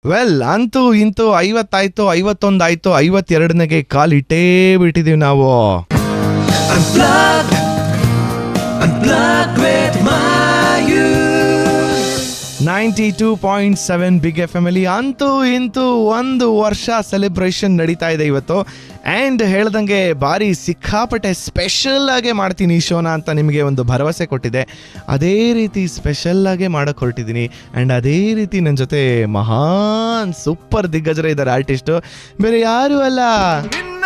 Well ಅಂತೂ ಇಂತೂ 50 ಆಯ್ತು, 51 ಆಯ್ತು, 52ನೇ ಕಾಲಿಟ್ಟೇ ಬಿಟ್ಟಿದೀವಿ ನಾವು. Unplugged with Mayur 92.7 big FM ಅಲ್ಲಿ ಅಂತೂ ಇಂತೂ 1 ವರ್ಷ ಸೆಲೆಬ್ರೇಷನ್ ನಡೀತಾ ಇದೆ ಇವತ್ತು. ಆ್ಯಂಡ್ ಹೇಳ್ದಂಗೆ ಭಾರಿ ಸಿಕ್ಕಾಪಟ್ಟೆ ಸ್ಪೆಷಲ್ ಆಗಿ ಮಾಡ್ತೀನಿ ಈ ಶೋನ ಅಂತ ನಿಮಗೆ ಒಂದು ಭರವಸೆ ಕೊಟ್ಟಿದೆ. ಅದೇ ರೀತಿ ಸ್ಪೆಷಲ್ ಆಗಿ ಮಾಡೋಕೆ ಹೊರಟಿದ್ದೀನಿ. ಆ್ಯಂಡ್ ಅದೇ ರೀತಿ ನನ್ನ ಜೊತೆ ಮಹಾನ್ ಸೂಪರ್ ದಿಗ್ಗಜರ ಇದ್ದಾರೆ, ಆರ್ಟಿಸ್ಟು, ಬೇರೆ ಯಾರು ಅಲ್ಲ, ನಿನ್ನ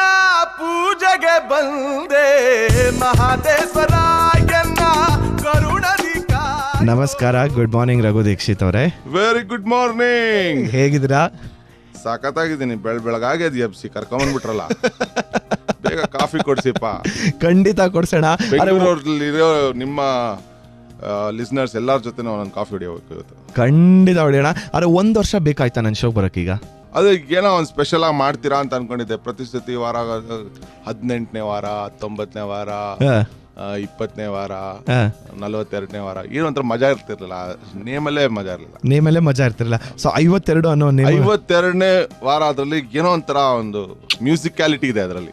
ಪೂಜೆಗೆ ಬಂದೆ ಮಹಾದೇಶ್ವರಾಯನ ಕರುಣದಿ. ನಮಸ್ಕಾರ, ಗುಡ್ ಮಾರ್ನಿಂಗ್ ರಘು ದೀಕ್ಷಿತ್ ಅವರೇ. Very good morning. ಹೇಗಿದ್ದೀರಾ? ಸಾಕತ್ತಾಗಿದ್ದೀನಿ. ಬೆಳಗಾಗೆ ಎಬ್ಸಿ ಕರ್ಕೊಂಡ್ಬಿಟ್ರಲ್ಲ, ಬೇಗ ಕಾಫಿ ಕೊಡ್ಸಿಪ್ಪ. ಖಂಡಿತ ಕೊಡ್ಸೋಣ. ಬೆಂಗಳೂರಲ್ಲಿರೋ ನಿಮ್ಮ ಲಿಸ್ನರ್ಸ್ ಎಲ್ಲರ ಜೊತೆ ಒಂದೊಂದು ಕಾಫಿ ಹೊಡಿಯೋದು ಖಂಡಿತ ಹೊಡೆಯೋಣ. ಆದ್ರೆ 1 ವರ್ಷ ಬೇಕಾಯ್ತಾ ನನ್ನ ಶೋಗೆ ಬರೋಕ್ಕೀಗ? ಅದು ಏನೋ ಒಂದು ಸ್ಪೆಷಲ್ ಆಗಿ ಮಾಡ್ತೀರಾ ಅಂತ ಅನ್ಕೊಂಡಿದ್ದೆ. ಪ್ರತಿಶ್ರುತಿ ವಾರ 18ನೇ ವಾರ, 19ನೇ ವಾರ, 20ನೇ ವಾರ, 42ನೇ ವಾರ, ಏನೊಂಥರ ಮಜಾ ಇರ್ತಿರ್ಲಿಲ್ಲ. ನೇಮಲ್ಲೇ ಮಜಾ ಇರ್ತಿರಲಿಲ್ಲ. ಸೊ 52 ಅನ್ನೋ 52ನೇ ವಾರ ಅದರಲ್ಲಿ ಏನೋ ಒಂಥರ ಒಂದು ಮ್ಯೂಸಿಕ್ಯಾಲಿಟಿ ಇದೆ ಅದರಲ್ಲಿ.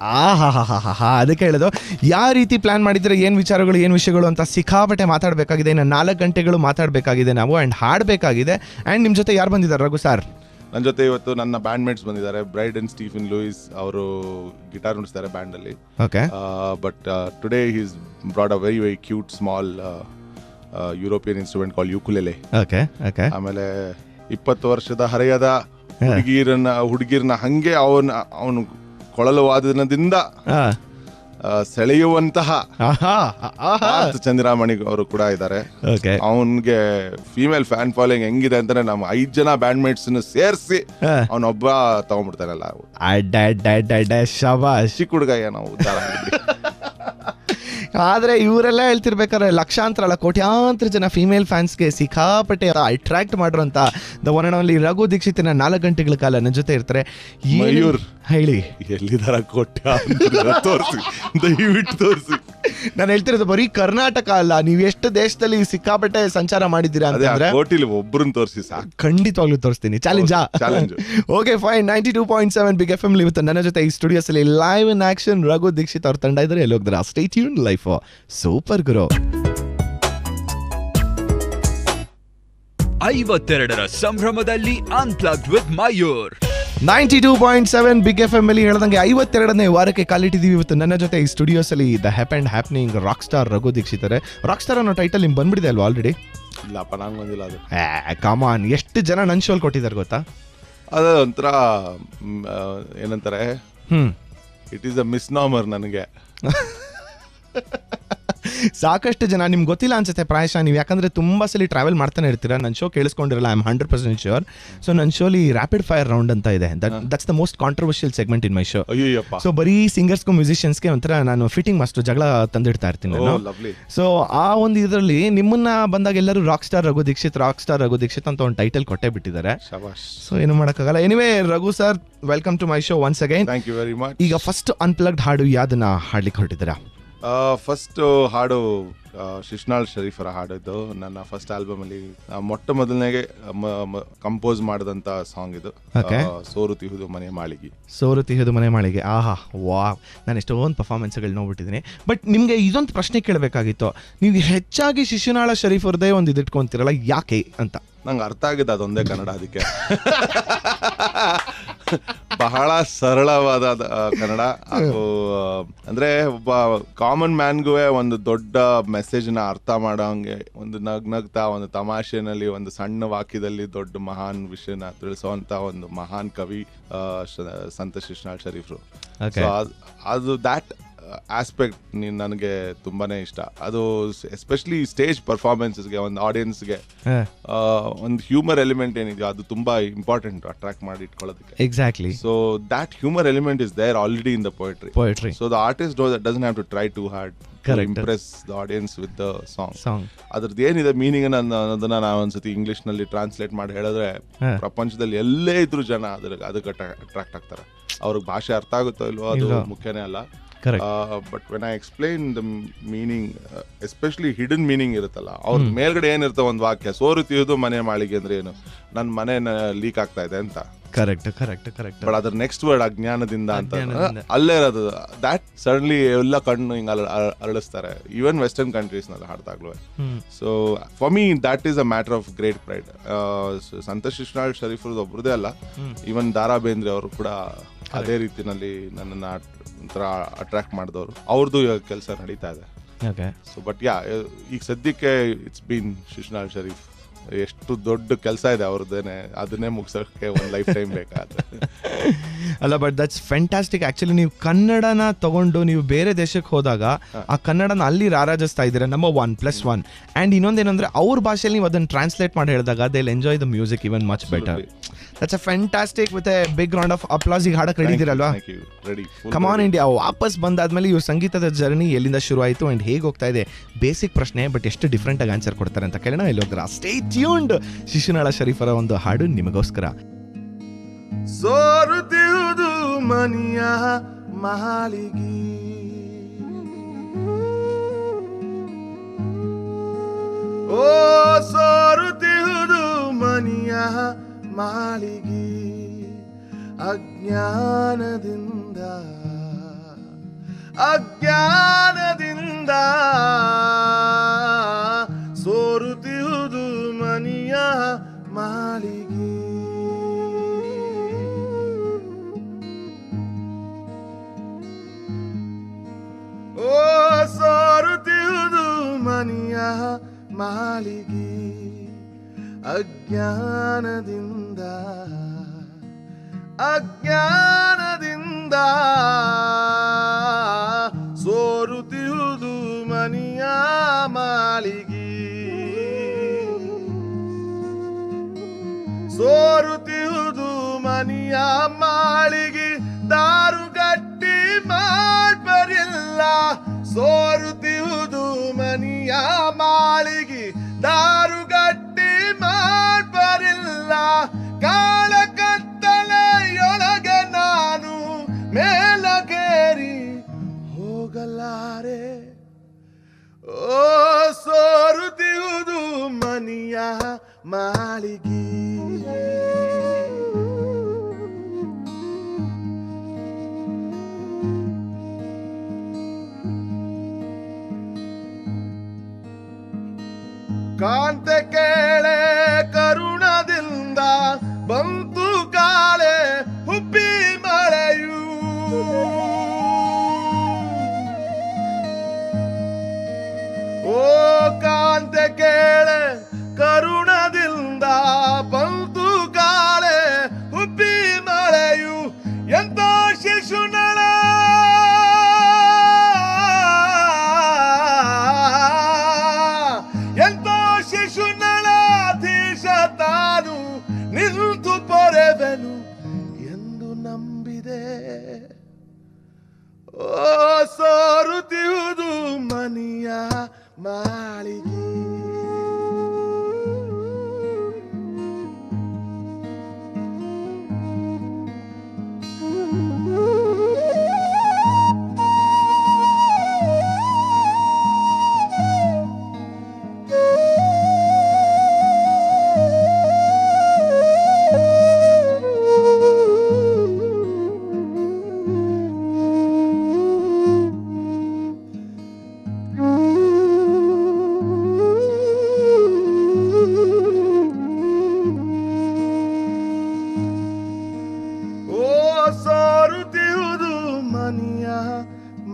ಅದಕ್ಕೆ ಹೇಳೋದು, ಯಾವ ರೀತಿ ಪ್ಲಾನ್ ಮಾಡಿದ್ರೆ ಏನ್ ವಿಚಾರಗಳು ಏನ್ ವಿಷಯಗಳು ಅಂತ ಸಿಕ್ಕಾಪಟ್ಟೆ ಮಾತಾಡಬೇಕಾಗಿದೆ. ಇನ್ನು 4 ಗಂಟೆಗಳು ಮಾತಾಡಬೇಕಾಗಿದೆ ನಾವು, ಆ್ಯಂಡ್ ಹಾಡಬೇಕಾಗಿದೆ. ಆ್ಯಂಡ್ ನಿಮ್ಮ ಜೊತೆ ಯಾರು ಬಂದಿದ್ದಾರೆ ರಘು ಸರ್? ನನ್ನ ಜೊತೆ ಇವತ್ತು ನನ್ನ ಬ್ಯಾಂಡ್ ಮೇಟ್ಸ್ ಬಂದಿದ್ದಾರೆ. ಬ್ರೈಡ್ ಅಂಡ್ ಸ್ಟೀಫನ್ ಲೂಯಿಸ್ ಅವರು ಗಿಟಾರ್ ನುಡಿಸ್ತಾರೆ ಬ್ಯಾಂಡ್ ಅಲ್ಲಿ. Okay. But today he's brought a very very cute small European instrument call ukulele. Okay okay. ಆಮೇಲೆ 20 ವರ್ಷದ ಹರೆಯದ ಹುಡುಗಿರನ್ನ ಹಂಗೆ ಅವನು ಕೊಳಲು ವಾದನದಿಂದ ಸೆಳೆಯುವಂತಹ ಚಂದ್ರಮಣಿ ಅವರು ಕೂಡ ಇದ್ದಾರೆ. ಅವನ್ಗೆ ಫೀಮೇಲ್ ಫ್ಯಾನ್ ಫಾಲೋಯಿಂಗ್ ಹೆಂಗಿದೆ ಅಂದ್ರೆ ನಮ್ಮ 5 ಜನ ಬ್ಯಾಂಡ್ ಮೇಟ್ಸ್ ಸೇರಿಸಿ ಅವನೊಬ್ಬ ತಗೊಂಡ್ಬಿಡ್ತಾನಲ್ಲ. ಚಿಕ್ಕ ಹುಡುಗ ಏನೋ ಉದ್ದಾರ. ಆದ್ರೆ ಇವರೆಲ್ಲ ಹೇಳ್ತಿರ್ಬೇಕಾದ್ರೆ ಲಕ್ಷಾಂತರ ಅಲ್ಲ ಕೋಟ್ಯಾಂತರ ಜನ ಫಿಮೇಲ್ ಫ್ಯಾನ್ಸ್ಗೆ ಸಿಕ್ಕಾಪಟ್ಟೆ ಅಟ್ರಾಕ್ಟ್ ಮಾಡಿರುವಂತ the one and only Raghu ದೀಕ್ಷಿತ್ನ 4 ಗಂಟೆಗಳ ಕಾಲ ನನ್ನ ಜೊತೆ ಇರ್ತಾರೆ. ಮಯೂರ್ ಹೇಳಿ, ಎಲ್ಲಿದಾರ ತೋರಿಸಿ, ದಯವಿಟ್ಟು ತೋರಿಸಿ. ನಾನು ಹೇಳ್ತಿರೋದು ಬರೀ ಕರ್ನಾಟಕ ಅಲ್ಲ, ನೀವು ಎಷ್ಟು ದೇಶದಲ್ಲಿ ಸಿಕ್ಕಾಪಟ್ಟೆ ಸಂಚಾರ ಮಾಡಿದ್ದೀರಾ ಅಂತಂದ್ರೆ ಕೋಟಿಲಿ ಒಬ್ಬರನ್ನ ತೋರಿಸಿ ಸಾಕು. ಖಂಡಿತವಾಗ್ಲೂ ತೋರಿಸ್ತೀನಿ. Challenge. Okay fine. 92.7 big FM ಇವತ್ತು ನನ್ನ ಜೊತೆ ಈ ಸ್ಟುಡಿಯೋಸ್ ಅಲ್ಲಿ live in action Raghu Dixit ಅವ್ರ ತಂಡ ಇದ್ದಾರೆ. ಎಲ್ಲಿ ಹೋಗಿದ್ರೆ stay tune life super guru. 52ರ ಸಂಭ್ರಮದಲ್ಲಿ unplugged with Mayur 92.7 big FM ಅಲ್ಲಿ ಹೇಳ್ದಂಗೆ 52ನೇ ವಾರಕ್ಕೆ ಕಾಲಿಟ್ಟಿದೀವಿ ಇವತ್ತು. ನನ್ನ ಜೊತೆ ಈ ಸ್ಟುಡಿಯೋಸ್ ಅಲ್ಲಿ the happen happening rock star Raghu Dixit. Rock star ಅನ್ನೋ ಟೈಟಲ್ ನಿಮ್ಗೆ ಬಂದ್ಬಿಡಿದೆ ಅಲ್ವಾ ಆಲ್ರೆಡಿ? ಇಲ್ಲಪ್ಪ, ನಂಗೆ ಬಂದಿಲ್ಲ ಅದು. ಕಾಮಾನ್, ಎಷ್ಟು ಜನ ನನ್ನ ಶೋಲ್ ಕೊಟ್ಟಿದ್ದಾರೆ ಗೊತ್ತಾ? ಅದು ಒಂಥರ ಏನಂತಾರೆ, ಇಟ್ ಈಸ್ ಅ ಮಿಸ್ನಾಮರ್ ನನಗೆ. ಸಾಕಷ್ಟು ಜನ ನಿಮ್ಗೆ ಗೊತ್ತಿಲ್ಲ ಅನ್ಸುತ್ತೆ ಪ್ರಾಯಶಃ ನೀವು, ಯಾಕಂದ್ರೆ ತುಂಬಾ ಸಲ ಟ್ರಾವೆಲ್ ಮಾಡ್ತಾನೆ ಇರ್ತೀರಾ. ನನ್ನ ಶೋ ಕೇಳಿಸ್ಕೊಂಡಿರಲ್ಲ, ಐ ಆಮ್ 100% ಶ್ಯೂರ್. ಸೊ ನನ್ನ ಶೋಲಿ ರ್ಯಾಪಿಡ್ ಫೈರ್ ರೌಂಡ್ ಅಂತ ಇದೆ. That's the most controversial segment in my show. So ಬರೀ ಸಿಂಗರ್ಸ್ಗೂ ಮ್ಯೂಸಿಷಿಯನ್ಸ್ಗೆ ಒಂಥರ ನಾನು ಫಿಟ್ಟಿಂಗ್ ಮಾಸ್ಟರ್ ಜಗಳ ತಂದಿಡ್ತಾ ಇರ್ತೀನಿ ನಾನು. ಸೊ ಆ ಒಂದು ಇದರಲ್ಲಿ ನಿಮ್ಮನ್ನ ಬಂದಾಗ ಎಲ್ಲರೂ ರಾಕ್ ಸ್ಟಾರ್ ರಘು ದೀಕ್ಷಿತ್ ಅಂತ ಒಂದು ಟೈಟಲ್ ಕೊಟ್ಟೆ ಬಿಟ್ಟಿದ್ದಾರೆ. ಸೊ ಏನು ಮಾಡೋಕ್ಕಾಗಲ್ಲ. Anyway Raghu sir, welcome to my show once again. Thank you very much. ಈಗ ಫಸ್ಟ್ ಅನ್ಪ್ಲಗ್ಡ್ ಹಾಡು ಯಾವ್ದನ್ನ ಹಾಡ್ಲಿಕ್ಕೆ ಹೊರಟಿದ್ದೀರಾ? ಫಸ್ಟ್ ಹಾಡು ಶಿಶ್ನಾಳ್ ಶರೀಫರ ಹಾಡಿದ್ದು. ನನ್ನ ಫಸ್ಟ್ ಆಲ್ಬಮ್ ಅಲ್ಲಿ ಮೊಟ್ಟ ಮೊದಲನೇಗೆ ಕಂಪೋಸ್ ಮಾಡಿದಂತ ಸಾಂಗ್ ಇದು. ಸೋರು ತಿಹುದು ಮನೆ ಮಾಳಿಗೆ. ಆಹಾ ವಾ, ನಾನು ಎಷ್ಟೊಂದು ಪರ್ಫಾರ್ಮೆನ್ಸ್ಗಳು ನೋಡ್ಬಿಟ್ಟಿದ್ದೀನಿ. ಬಟ್ ನಿಮ್ಗೆ ಇದೊಂದು ಪ್ರಶ್ನೆ ಕೇಳಬೇಕಾಗಿತ್ತು. ನೀವು ಹೆಚ್ಚಾಗಿ ಶಿಶುನಾಳ ಶರೀಫ್ ಅವ್ರದೇ ಒಂದು ಇದಿಟ್ಕೊಂತೀರಲ್ಲ, ಯಾಕೆ ಅಂತ? ನಂಗೆ ಅರ್ಥ ಆಗಿದೆ ಅದೊಂದೇ ಕನ್ನಡ, ಅದಕ್ಕೆ. ಬಹಳ ಸರಳವಾದ ಕನ್ನಡ. ಅಂದ್ರೆ ಒಬ್ಬ ಕಾಮನ್ ಮ್ಯಾನ್ಗೂ ಒಂದು ದೊಡ್ಡ ಮೆಸೇಜ್ನ ಅರ್ಥ ಮಾಡೋಂಗೆ, ಒಂದು ನಗ್ನಗ್ತಾ ಒಂದು ತಮಾಷೆನಲ್ಲಿ ಒಂದು ಸಣ್ಣ ವಾಕ್ಯದಲ್ಲಿ ದೊಡ್ಡ ಮಹಾನ್ ವಿಷಯನ ತಿಳಿಸುವಂತ ಒಂದು ಮಹಾನ್ ಕವಿ ಸಂತ ಶಿಶ್ನಾಳ್ ಶರೀಫ್ರು. ಅದು ದ್ಯಾಟ್ ಆಸ್ಪೆಕ್ಟ್ ನನಗೆ ತುಂಬಾನೇ ಇಷ್ಟ. ಅದು ಎಸ್ಪೆಷಲಿ ಸ್ಟೇಜ್ ಪರ್ಫಾರ್ಮೆನ್ಸ್ಗೆ, ಒಂದು ಆಡಿಯನ್ಸ್ಗೆ ಒಂದು ಹ್ಯೂಮರ್ ಎಲಿಮೆಂಟ್ ಏನಿದೆ ಅದು ತುಂಬಾ ಇಂಪಾರ್ಟೆಂಟ್ ಅಟ್ರಾಕ್ಟ್ ಮಾಡಿ ಇಟ್ಕೊಳ್ಳೋದಕ್ಕೆ. Exactly. So that humour element is there already in the poetry. So the artist doesn't have to try too hard to impress the audience with the song. ಅದ್ರದ್ದು ಏನಿದೆ meaning ಅನ್ನೋದನ್ನ ನಾವು ಒಂದ್ಸತಿ ಇಂಗ್ಲಿಷ್ ನಲ್ಲಿ translate ಮಾಡಿ ಹೇಳಿದ್ರೆ ಪ್ರಪಂಚದಲ್ಲಿ ಎಲ್ಲೇ ಇದ್ರು ಜನ ಅದಕ್ಕೆ ಅಟ್ರಾಕ್ಟ್ ಆಗ್ತಾರೆ. ಅವ್ರಿಗೆ ಭಾಷೆ ಅರ್ಥ ಆಗುತ್ತೋ ಇಲ್ವೋ ಅದು ಮುಖ್ಯನೇ ಅಲ್ಲ. Correct. But when I explain the meaning, especially hidden meaning ಇರುತ್ತಲ್ಲ, ಅವ್ರ ಮೇಲ್ಗಡೆ ಏನಿರುತ್ತೆ ಒಂದು ವಾಕ್ಯ, ಸೋರುತ್ತಿಯುವುದು ಮನೆ ಮಾಳಿಗೆ ಅಂದ್ರೆ ಏನು, ನನ್ನ ಮನೆ ಲೀಕ್ ಆಗ್ತಾ ಇದೆ ಅಂತ. ಕರೆಕ್ಟ್. ಬಟ್ ಅದ್ರ ನೆಕ್ಸ್ಟ್ ವರ್ಡ್ ಅಜ್ಞಾನದಿಂದ ಅಂತ ಅಜ್ಞಾನದಿಂದ. ಅಲ್ಲೇ ಇರೋದು. ದ್ಯಾಟ್ ಸಡನ್ಲಿ ಎಲ್ಲ ಕಣ್ಣು ಹಿಂಗೆ ಅರಳಿಸ್ತಾರೆ, ಈವನ್ ವೆಸ್ಟರ್ನ್ ಕಂಟ್ರೀಸ್ನಲ್ಲಿ ಹಾಡ್ದಾಗ್ಲೂ. So for me that is a matter of great pride. Santosh Shishunal ಶರೀಫ್ರದ್ದು ಒಬ್ರದೇ ಅಲ್ಲ, ಈವನ್ ದಾರಾ ಬೇಂದ್ರೆ ಅವರು ಕೂಡ ಅದೇ ರೀತಿನಲ್ಲಿ ನನ್ನನ್ನು ಒಂಥರ ಅಟ್ರಾಕ್ಟ್ ಮಾಡಿದವರು. ಅವ್ರದ್ದು ಇವಾಗ ಕೆಲಸ ನಡೀತಾ ಇದೆ. ಓಕೆ. ಸೊ ಬಟ್ ಯಾ, ಈಗ ಸದ್ಯಕ್ಕೆ ಇಟ್ಸ್ ಬೀನ್ ಶಿಶುನಾಳ್ ಶರೀಫ್. ಎಷ್ಟು ದೊಡ್ಡ ಕೆಲಸ ಇದೆ ಅವ್ರದ್ದೇನೆ, ಅದನ್ನೇ ಮುಗಿಸೋಕೆ ಒಂದು ಲೈಫ್ ಟೈಮ್ ಬೇಕಾಗುತ್ತೆ. ಅಲ್ಲ, ಬಟ್ ದಟ್ಸ್ ಫ್ಯಾಂಟಾಸ್ಟಿಕ್. ಆಕ್ಚುಲಿ ನೀವು ಕನ್ನಡನ ತಗೊಂಡು ನೀವು ಬೇರೆ ದೇಶಕ್ಕೆ ಹೋದಾಗ ಆ ಕನ್ನಡನ ಅಲ್ಲಿ ರಾರಾಜಿಸ್ತಾ ಇದ್ದೀರಾ, ನಂಬರ್ 1+1. ಆ್ಯಂಡ್ ಇನ್ನೊಂದೇನಂದ್ರೆ ಅವ್ರ ಭಾಷೆಯಲ್ಲಿ ನೀವು ಅದನ್ನು ಟ್ರಾನ್ಸ್ಲೇಟ್ ಮಾಡಿ ಹೇಳಿದಾಗ they will enjoy the music even much better. That's a fantastic. With a big round of applause. ಈಗ ಹಾಡಕ್ಕೆ ರೆಡಿ ಇದ್ದೀರಲ್ವಾ? ಕಮ್ ಆನ್ ಇಂಡಿಯಾ ವಾಪಸ್ ಬಂದಾದ್ಮೇಲೆ ಇವ್ರ ಸಂಗೀತದ ಜರ್ನಿ ಎಲ್ಲಿಂದ ಶುರು ಆಯಿತು ಆ್ಯಂಡ್ ಹೇಗೆ ಹೋಗ್ತಾ ಇದೆ? ಬೇಸಿಕ್ ಪ್ರಶ್ನೆ, ಬಟ್ ಎಷ್ಟು ಡಿಫ್ರೆಂಟ್ ಆಗಿ ಆನ್ಸರ್ ಕೊಡ್ತಾರೆ ಅಂತ ಕೇಳೋಣ. ಇಲ್ಲಿ ಹೋಗ್ತಾರೆ. Stay tuned. ಶಿಶುನಾಳ ಶರೀಫರ ಒಂದು ಹಾಡು ನಿಮಗೋಸ್ಕರ. ಸೋರುತ್ತಿರುವುದು ಮನಿಯ ಮಾಳಿಗೆ, ಓ ಸೋರುತ್ತಿರುವುದು ಮನಿಯ ಮಾಳಿಗೆ, ಅಜ್ಞಾನದಿಂದ ಸೋರುತ್ತಿರುವುದು ಮನಿಯ ಮಾಳಿಗೆ. ಓ ಸೋರುತ್ತಿರುವುದು ಮನಿಯ ಮಾಳಿಗೆ, ಅಜ್ಞಾನದಿಂದ ಸೋರುತ್ತಿರುವುದು ಮನಿಯ ಮಾಳಿಗೆ, ಸೋರುತ್ತಿರುವುದು ಮನಿಯ ಮಾಳಿಗೆ, ದಾರುಗಟ್ಟಿ ಮಾಡ್ಬರಿಲ್ಲ. ಸೋರುತ್ತಿರುವುದು ಮನಿಯ ಮಾಳಿಗೆ, ದಾರುಗಟ್ಟಿ ಮಾಡ್ಬರಿಲ್ಲ. ಕಾಳ ಕತ್ತಲೆಯೊಳಗೆ ನಾನು ಮೇಲಗೇರಿ ಹೋಗಲಾರೆ. ಓ ಸೋರುತ್ತಿರುವುದು ಮನಿಯ ಮಾಳಿಗೆ. ಕಾಂತೆ ಕೇಳೆ ಕರುಣದಿಂದ ಬಂತು ಕಾಳೆ ಹುಬ್ಬಿ ಮಳೆಯು. ಓ ಕಾಂತೆ ಕೇಳೆ ಕರುಣದಿಂದ ಬಂತು ಕಾಳೆ ಹುಬ್ಬಿ ಮಳೆಯು. ಎಂತ ಶಿಶುನಾಳ ಶಿಶುನಾಳಾಧೀಶ ತಾನು ನಿಂತು ಪೊರೆವೆನು ಎಂದು ನಂಬಿದೆ. ಓ ಸೋರುತ್ತಿರುವುದು ಮನಿಯ ಮಾಳಿಗೆ.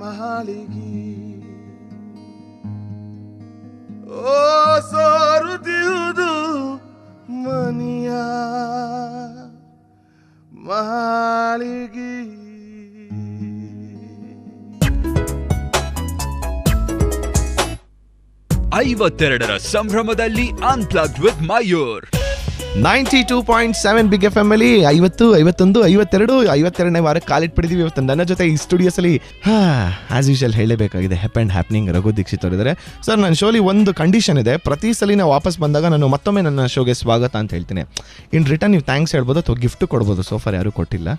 ಮಾಳಿಗೆ, ಓ ಸೋರುತ್ತಿರುವುದು ಮನಿಯ ಮಾಳಿಗೆ. 52ರ ಸಂಭ್ರಮದಲ್ಲಿ unplugged with Mayur. 92.7 big F M ಅಲ್ಲಿ 50, 51, 52ನೇ ವಾರಕ್ಕೆ ಕಾಲಿಟ್ಬಿಟ್ಟಿದೀವಿ. ಇವತ್ತು ನನ್ನ ಜೊತೆ ಈ ಸ್ಟುಡಿಯೋಸ್ ಅಲ್ಲಿ ಆಸ್ ಯೂಶಲ್ ಹೇಳಬೇಕಾಗಿದೆ ಹೆಪ್ ಅಂಡ್ ಹ್ಯಾಪ್ನಿಂಗ್ ರಘು ದೀಕ್ಷಿತ್ ಅವರಿದ್ದಾರೆ. ಸರ್, ನನ್ನ ಶೋಲಿ ಒಂದು ಕಂಡೀಷನ್ ಇದೆ. ಪ್ರತಿ ಸಲ ನಾವು ವಾಪಸ್ ಬಂದಾಗ ನಾನು ಮತ್ತೊಮ್ಮೆ ನನ್ನ ಶೋಗೆ ಸ್ವಾಗತ ಅಂತ ಹೇಳ್ತೀನಿ. ಇನ್ ರಿಟರ್ನ್ ನೀವು ಥ್ಯಾಂಕ್ಸ್ ಹೇಳ್ಬೋದು ಅಥವಾ ಗಿಫ್ಟ್ ಕೊಡ್ಬೋದು. ಸೋಫಾರ್ ಯಾರು ಕೊಟ್ಟಿಲ್ಲ.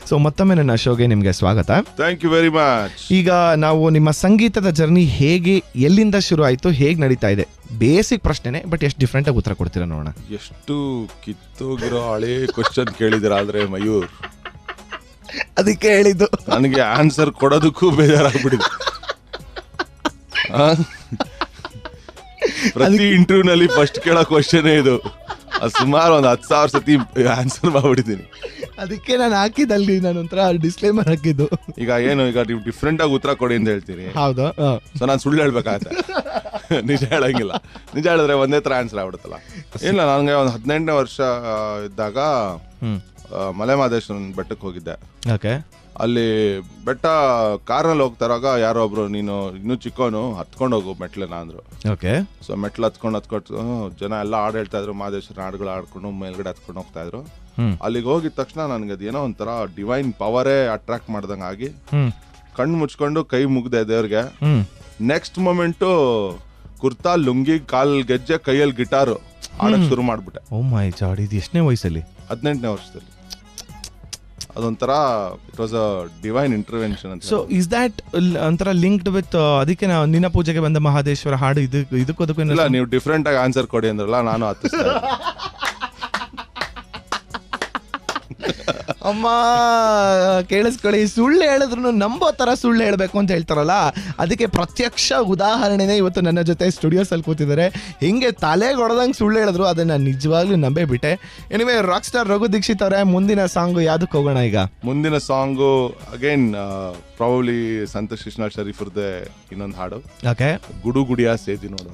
ಸೊ ಮತ್ತೊಮ್ಮೆ ನನ್ನ ಶೋಗೆ ನಿಮಗೆ ಸ್ವಾಗತ. Thank you very much. ಈಗ ನಾವು ನಿಮ್ಮ ಸಂಗೀತದ ಜರ್ನಿ ಹೇಗೆ, ಎಲ್ಲಿಂದ ಶುರು ಆಯಿತು, ಹೇಗೆ ನಡೀತಾ ಇದೆ? ಬೇಸಿಕ್ ಪ್ರಶ್ನೆನೇ, ಬಟ್ ಎಷ್ಟು ಡಿಫ್ರೆಂಟ್ ಆಗಿ ಉತ್ತರ ಕೊಡ್ತೀರಾ ನೋಡೋಣ. ಎಷ್ಟು ಕಿತ್ತೋಗಿರೋ ಹಳೇ ಕ್ವಶನ್ ಕೇಳಿದಿರ ಆದ್ರೆ ಮಯೂರ್, ಅದಕ್ಕೆ ಹೇಳಿದ್ದು. ನನಗೆ ಆನ್ಸರ್ ಕೊಡೋದಕ್ಕೂ ಬೇಜಾರಾಗ್ಬಿಟ್ಟಿದೆ. ಪ್ರತಿ ಇಂಟರ್ವ್ಯೂನಲ್ಲಿ ಫಸ್ಟ್ ಕೇಳೋ ಕ್ವಶನ್ ಇದು. ಸುಮಾರು ಒಂದು 10,000 ಸತಿ ಆನ್ಸರ್ ಮಾಡ್ಬಿಟ್ಟಿದ್ದೀನಿ. ಅದಕ್ಕೆ ನಾನು ಹಾಕಿದಲ್ಲಿ ನಾನು ಒಂಥರ ಡಿಸ್ಕ್ಲೇಮರ್ ಹಾಕಿದ್ದು. ಈಗ ನೀವು ಡಿಫ್ರೆಂಟ್ ಆಗಿ ಉತ್ತರ ಕೊಡಿ ಅಂತ ಹೇಳ್ತೀರಿ. ಹೌದು. ಸೊ ನಾನು ಸುಳ್ಳು ಹೇಳ್ಬೇಕಾಗತ್ತೆ, ನಿಜ ಹೇಳಂಗಿಲ್ಲ. ನಿಜ ಹೇಳಿದ್ರೆ ಒಂದೇ ತರ ಆನ್ಸರ್ ಆಗ್ಬಿಡುತ್ತಲ್ಲ. ಇಲ್ಲ, ನನಗೆ ಒಂದು 18ನೇ ವರ್ಷ ಇದ್ದಾಗ ಮಲೆ ಮಹದೇಶ್ವರನ ಬೆಟ್ಟಕ್ಕೆ ಹೋಗಿದ್ದೆ. ಓಕೆ. ಅಲ್ಲಿ ಬೆಟ್ಟ ಕಾರ್ನಲ್ಲಿ ಹೋಗ್ತಾರಾಗ ಯಾರೋ ಒಬ್ರು, ನೀನು ಇನ್ನೂ ಚಿಕ್ಕವನು, ಹತ್ಕೊಂಡು ಹೋಗು ಮೆಟ್ಲನ್ನ ಅಂದ್ರು. ಓಕೆ. ಸೊ ಮೆಟ್ಲು ಹತ್ಕೊಂಡು ಜನ ಎಲ್ಲ ಹಾಡು ಹೇಳ್ತಾ ಇದ್ರು, ಮಹದೇಶ್ವರನ ಹಾಡುಗಳು ಆಡ್ಕೊಂಡು ಮೇಲ್ಗಡೆ ಹತ್ಕೊಂಡು ಹೋಗ್ತಾ ಇದ್ರು. ಅಲ್ಲಿಗೆ ಹೋಗಿದ ತಕ್ಷಣ ನನಗೆ ಅದೇನೋ ಒಂಥರ ಡಿವೈನ್ ಪವರೇ ಅಟ್ರಾಕ್ಟ್ ಮಾಡ್ದಂಗ ಆಗಿ ಕಣ್ಣು ಮುಚ್ಕೊಂಡು ಕೈ ಮುಗ್ದೆ ದೇವ್ರಿಗೆ. ನೆಕ್ಸ್ಟ್ ಮೊಮೆಂಟು ಕುರ್ತಾ, ಲುಂಗಿ, ಕಾಲ್ ಗೆಜ್ಜೆ, ಕೈಯಲ್ಲಿ ಗಿಟಾರು ಆಡಕ್ ಶುರು ಮಾಡ್ಬಿಟ್ಟೆ. ಓ ಮೈ ಗಾಡ್, ಇದು ಎಷ್ಟನೇ ವಯಸ್ಸಲ್ಲಿ? 18ನೇ ವರ್ಷದಲ್ಲಿ. ಅದೊಂಥರ it was a divine intervention ಅಂತ. ಸೊ ಇಸ್ ದ್ಯಾಟ್ ಒಂಥರ ಲಿಂಕ್ಡ್ ವಿತ್ ಅದಕ್ಕೆ ನಾವು ನಿನ್ನ ಪೂಜೆಗೆ ಬಂದ ಮಹದೇಶ್ವರ ಹಾಡು ಇದಕ್ಕೂ ಇಲ್ಲ, ನೀವು ಡಿಫ್ರೆಂಟ್ ಆಗಿ ಆನ್ಸರ್ ಕೊಡಿ ಅಂದ್ರಲ್ಲ, ನಾನು ಅಮ್ಮ ಕೇಳಿಸ್ಕೊಳ್ಳಿ, ಸುಳ್ಳು ಹೇಳಿದ್ರು ನಂಬೋ ತರ ಸುಳ್ಳು ಹೇಳ್ಬೇಕು ಅಂತ ಹೇಳ್ತಾರಲ್ಲ, ಅದಕ್ಕೆ ಪ್ರತ್ಯಕ್ಷ ಉದಾಹರಣೆನೇ ಇವತ್ತು ನನ್ನ ಜೊತೆ ಸ್ಟುಡಿಯೋಸ್ ಅಲ್ಲಿ ಕೂತಿದ್ದಾರೆ. ಹಿಂಗೆ ತಲೆಗೆ ಹೊಡೆದಂಗೆ ಸುಳ್ಳು ಹೇಳಿದ್ರು, ಅದನ್ನ ನಿಜವಾಗ್ಲೂ ನಂಬೇ ಬಿಟ್ಟೆ. Anyway, rock star Raghu Dixit ಅವರೇ, ಮುಂದಿನ ಸಾಂಗು ಯಾವ್ದಕ್ಕೆ ಹೋಗೋಣ ಈಗ? ಮುಂದಿನ song again probably Santosh Krishna Sharif ಅವ್ರದ್ದೇ ಇನ್ನೊಂದು ಹಾಡು. ಓಕೆ. ಗುಡು ಗುಡಿಯ ಸೇದಿ ನೋಡು.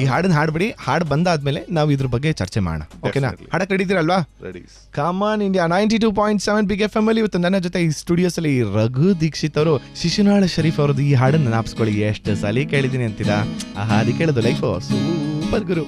ಈ ಹಾಡನ್ನ ಹಾಡ್ಬಿಡಿ. ಹಾಡು ಬಂದಾದ್ಮೇಲೆ ನಾವು ಇದ್ರ ಬಗ್ಗೆ ಚರ್ಚೆ ಮಾಡೋಣ. ಓಕೆನಾ? ಹಾಡಕ್ಕೆ ರೆಡಿದ್ದೀರಲ್ವಾ? Ready. Come on India 92.7 big F M ಅಲ್ಲಿ ಇವತ್ತು ನನ್ನ ಜೊತೆ ಈ ಸ್ಟುಡಿಯೋಸ್ ಅಲ್ಲಿ ರಘು ದೀಕ್ಷಿತ್ ಅವರು. ಶಿಶುನಾಳ ಶರೀಫ್ ಅವರದ್ದು ಈ ಹಾಡನ್ನ ನೆನಪಿಸ್ಕೊಳ್ಳಿ. ಎಷ್ಟು ಸಲ ಕೇಳಿದೀನಿ ಅಂತೀರಾ? ಆ ಹಾದಿ ಕೇಳೋದು ಲೈಫ್ ಸೂಪರ್ ಗುರು.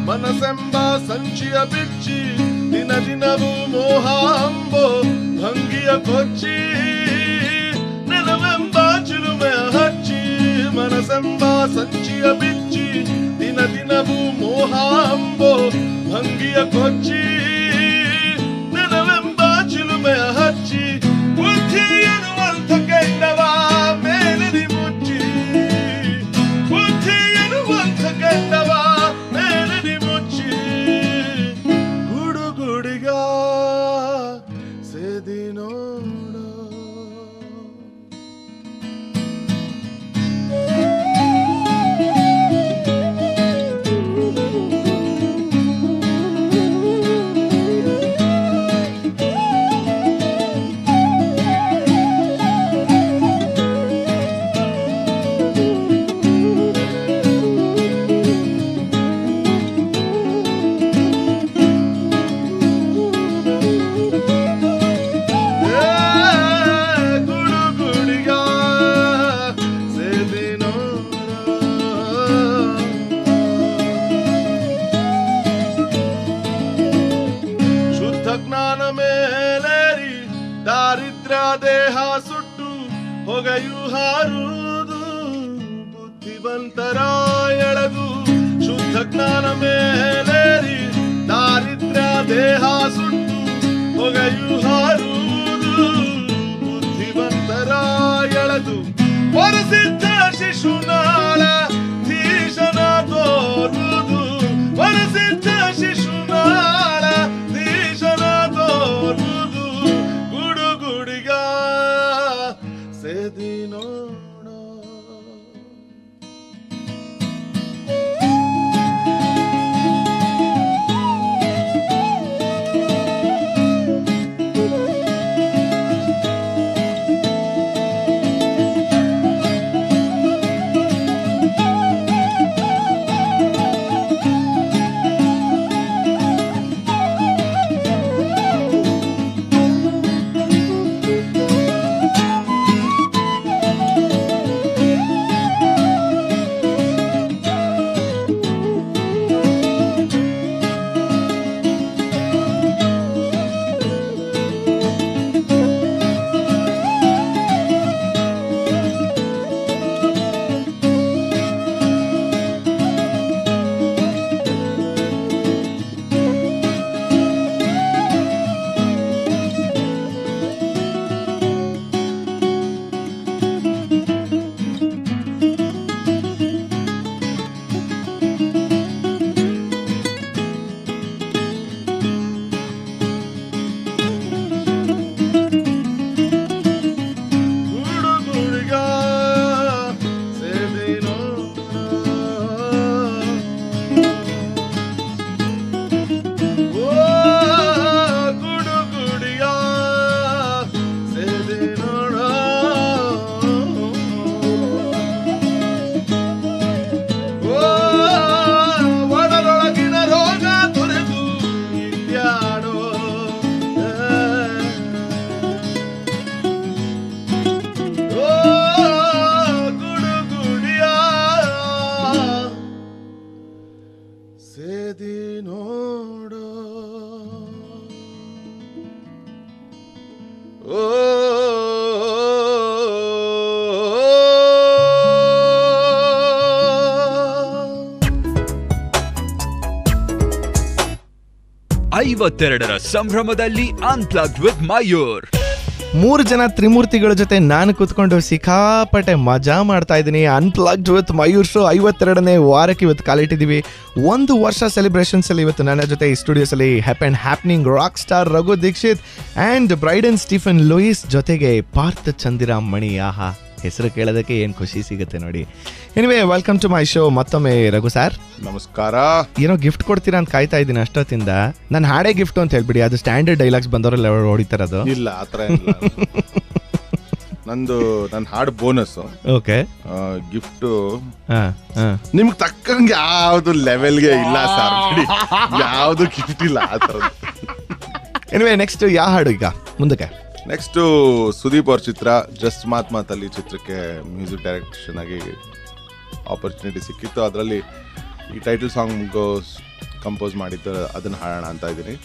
ಮನಸೆಂಬ ಸಂಚಿಯ ಬಿಚ್ಚಿ ದಿನ ದಿನವೂ ಮೋಹ ಅಂಬೋ ಭಂಗಿಯ ಕೊಚ್ಚಿ ನೆನವೆಂಬ ಚಿಲುಮೆಯ ಹಚ್ಚಿ. ಮನಸೆಂಬ ಸಂಚಿಯ ಬಿಚ್ಚಿ ದಿನ ದಿನವೂ ಮೋಹ ಅಂಬೋ ಭಂಗಿಯ ಕೊಚ್ಚಿ ನೆನವೆಂಬ ಚಿಲುಮೆಯ ಹಚ್ಚಿ. ಬುದ್ಧಿ ಎನ್ನುವಂಥ ಕೆಂಡವ ಮೇಲಿರಿ ಮುಚ್ಚಿ, ಬುದ್ಧಿ ಎನ್ನುವಂಥ ಕೆಂಡವ ಮೇಲಿರಿ ಮುಚ್ಚಿ. ಗುಡುಗುಡಿಗ ಸೇದಿ ನೋಡ. ದಾರಿದ್ರ್ಯ ದೇಹ ಸುಟ್ಟು ಹೊಗೆಯು ಹಾರುವುದು, ಬುದ್ಧಿವಂತರ ಎಳೆದು ಶುದ್ಧ ಜ್ಞಾನ ಮೇಲೇರಿ, ದಾರಿದ್ರ್ಯ ದೇಹ ಸುಟ್ಟು ಹೊಗೆಯು ಹಾರುವುದು, ಬುದ್ಧಿವಂತರ ಎಳೆದು ವರಸಿದ್ಧ ಶಿಶುನಾಳ ಧೀಶನ ತೋರುವುದು, ವರಸಿದ್ಧ ಶಿಶುನಾಳ ಧೀಶನ ತೋರುವುದು, ಗುಡುಗುಡಿಗ ಸೇದಿನೋಣ. ಐವತ್ತೆರಡರ ಸಂಭ್ರಮದಲ್ಲಿ ಅನ್ಪ್ಲಗ್ಡ್ ವಿತ್ ಮಯೂರ್. 3 ಜನ ತ್ರಿಮೂರ್ತಿಗಳ ಜೊತೆ ನಾನು ಕೂತ್ಕೊಂಡು ಸಿಕ್ಕಾಪಟ್ಟೆ ಮಜಾ ಮಾಡ್ತಾ ಇದ್ದೀನಿ. ಅನ್ಪ್ಲಗ್ಡ್ ವಿತ್ ಮಯೂರ್ ಶೋ 52ನೇ ವಾರಕ್ಕೆ ಇವತ್ತು ಕಾಲಿಟ್ಟಿದ್ದೀವಿ. 1 ವರ್ಷ ಸೆಲೆಬ್ರೇಷನ್ಸ್ ಅಲ್ಲಿ ಇವತ್ತು ನನ್ನ ಜೊತೆ ಈ ಸ್ಟುಡಿಯೋಸ್ ಅಲ್ಲಿ happening rock star Raghu Dixit and Brydon Stephen Lewis ಜೊತೆಗೆ ಪಾರ್ಥ ಚಂದಿರಾಮ್ ಮಣಿ. ಆಹಾ, ಹೆಸರು ಕೇಳೋದಕ್ಕೆ ಏನು ಖುಷಿ ಸಿಗುತ್ತೆ ನೋಡಿ. Anyway, welcome to my show. ಮತ್ತೊಮ್ಮೆ ರಘು ಸರ್ ನಮಸ್ಕಾರ. ಏನೋ ಗಿಫ್ಟ್ ಕೊಡ್ತೀರಾ ಅಂತ ಕಾಯ್ತಾ ಇದ್ದೀನಿ ಅಷ್ಟೊತ್ತಿಂದ. ನಾನು ಹಾಡೇ ಗಿಫ್ಟ್ ಅಂತ ಹೇಳ್ಬಿಡಿ, ಅದು ಸ್ಟ್ಯಾಂಡರ್ಡ್ ಡೈಲಾಗ್ಸ್ ಬಂದವರೆಲ್ಲ ಹೊಡಿತಾರದು. ಇಲ್ಲ, ಆತರ ಇಲ್ಲ. ನನ್ನ ಹಾಡು ಬೋನಸ್. ಓಕೆ, ಗಿಫ್ಟ್ ನಿಮ್ಗೆ ತಕ್ಕಂಗೆ ಯಾವ್ದು ಲೆವೆಲ್ಗೆ ಇಲ್ಲ ಸರ್, ಯಾವ್ದು ಗಿಫ್ಟ್ ಇಲ್ಲ ಆತರ. ಎನಿವೇ, ನೆಕ್ಸ್ಟ್ ಯಾವ ಹಾಡು ಈಗ ಮುಂದಕ್ಕೆ? ನೆಕ್ಸ್ಟ್ ಸುದೀಪ್ ಅವ್ರ ಚಿತ್ರ ಜಸ್ಟ್ ಮಾತ್ಮಾತಲ್ಲಿ ಚಿತ್ರಕ್ಕೆ ಮ್ಯೂಸಿಕ್ ಡೈರೆಕ್ಷನ್ ಆಗಿ ಆಪರ್ಚುನಿಟಿ ಸಿಕ್ಕಿತ್ತು. ಅದರಲ್ಲಿ ಈ ಟೈಟಲ್ ಸಾಂಗ್ ಕಂಪೋಸ್ ಮಾಡಿದ್ದು, ಅದನ್ನ ಹಾಡೋಣ ಅಂತ ಇದ್ದೀನಿ.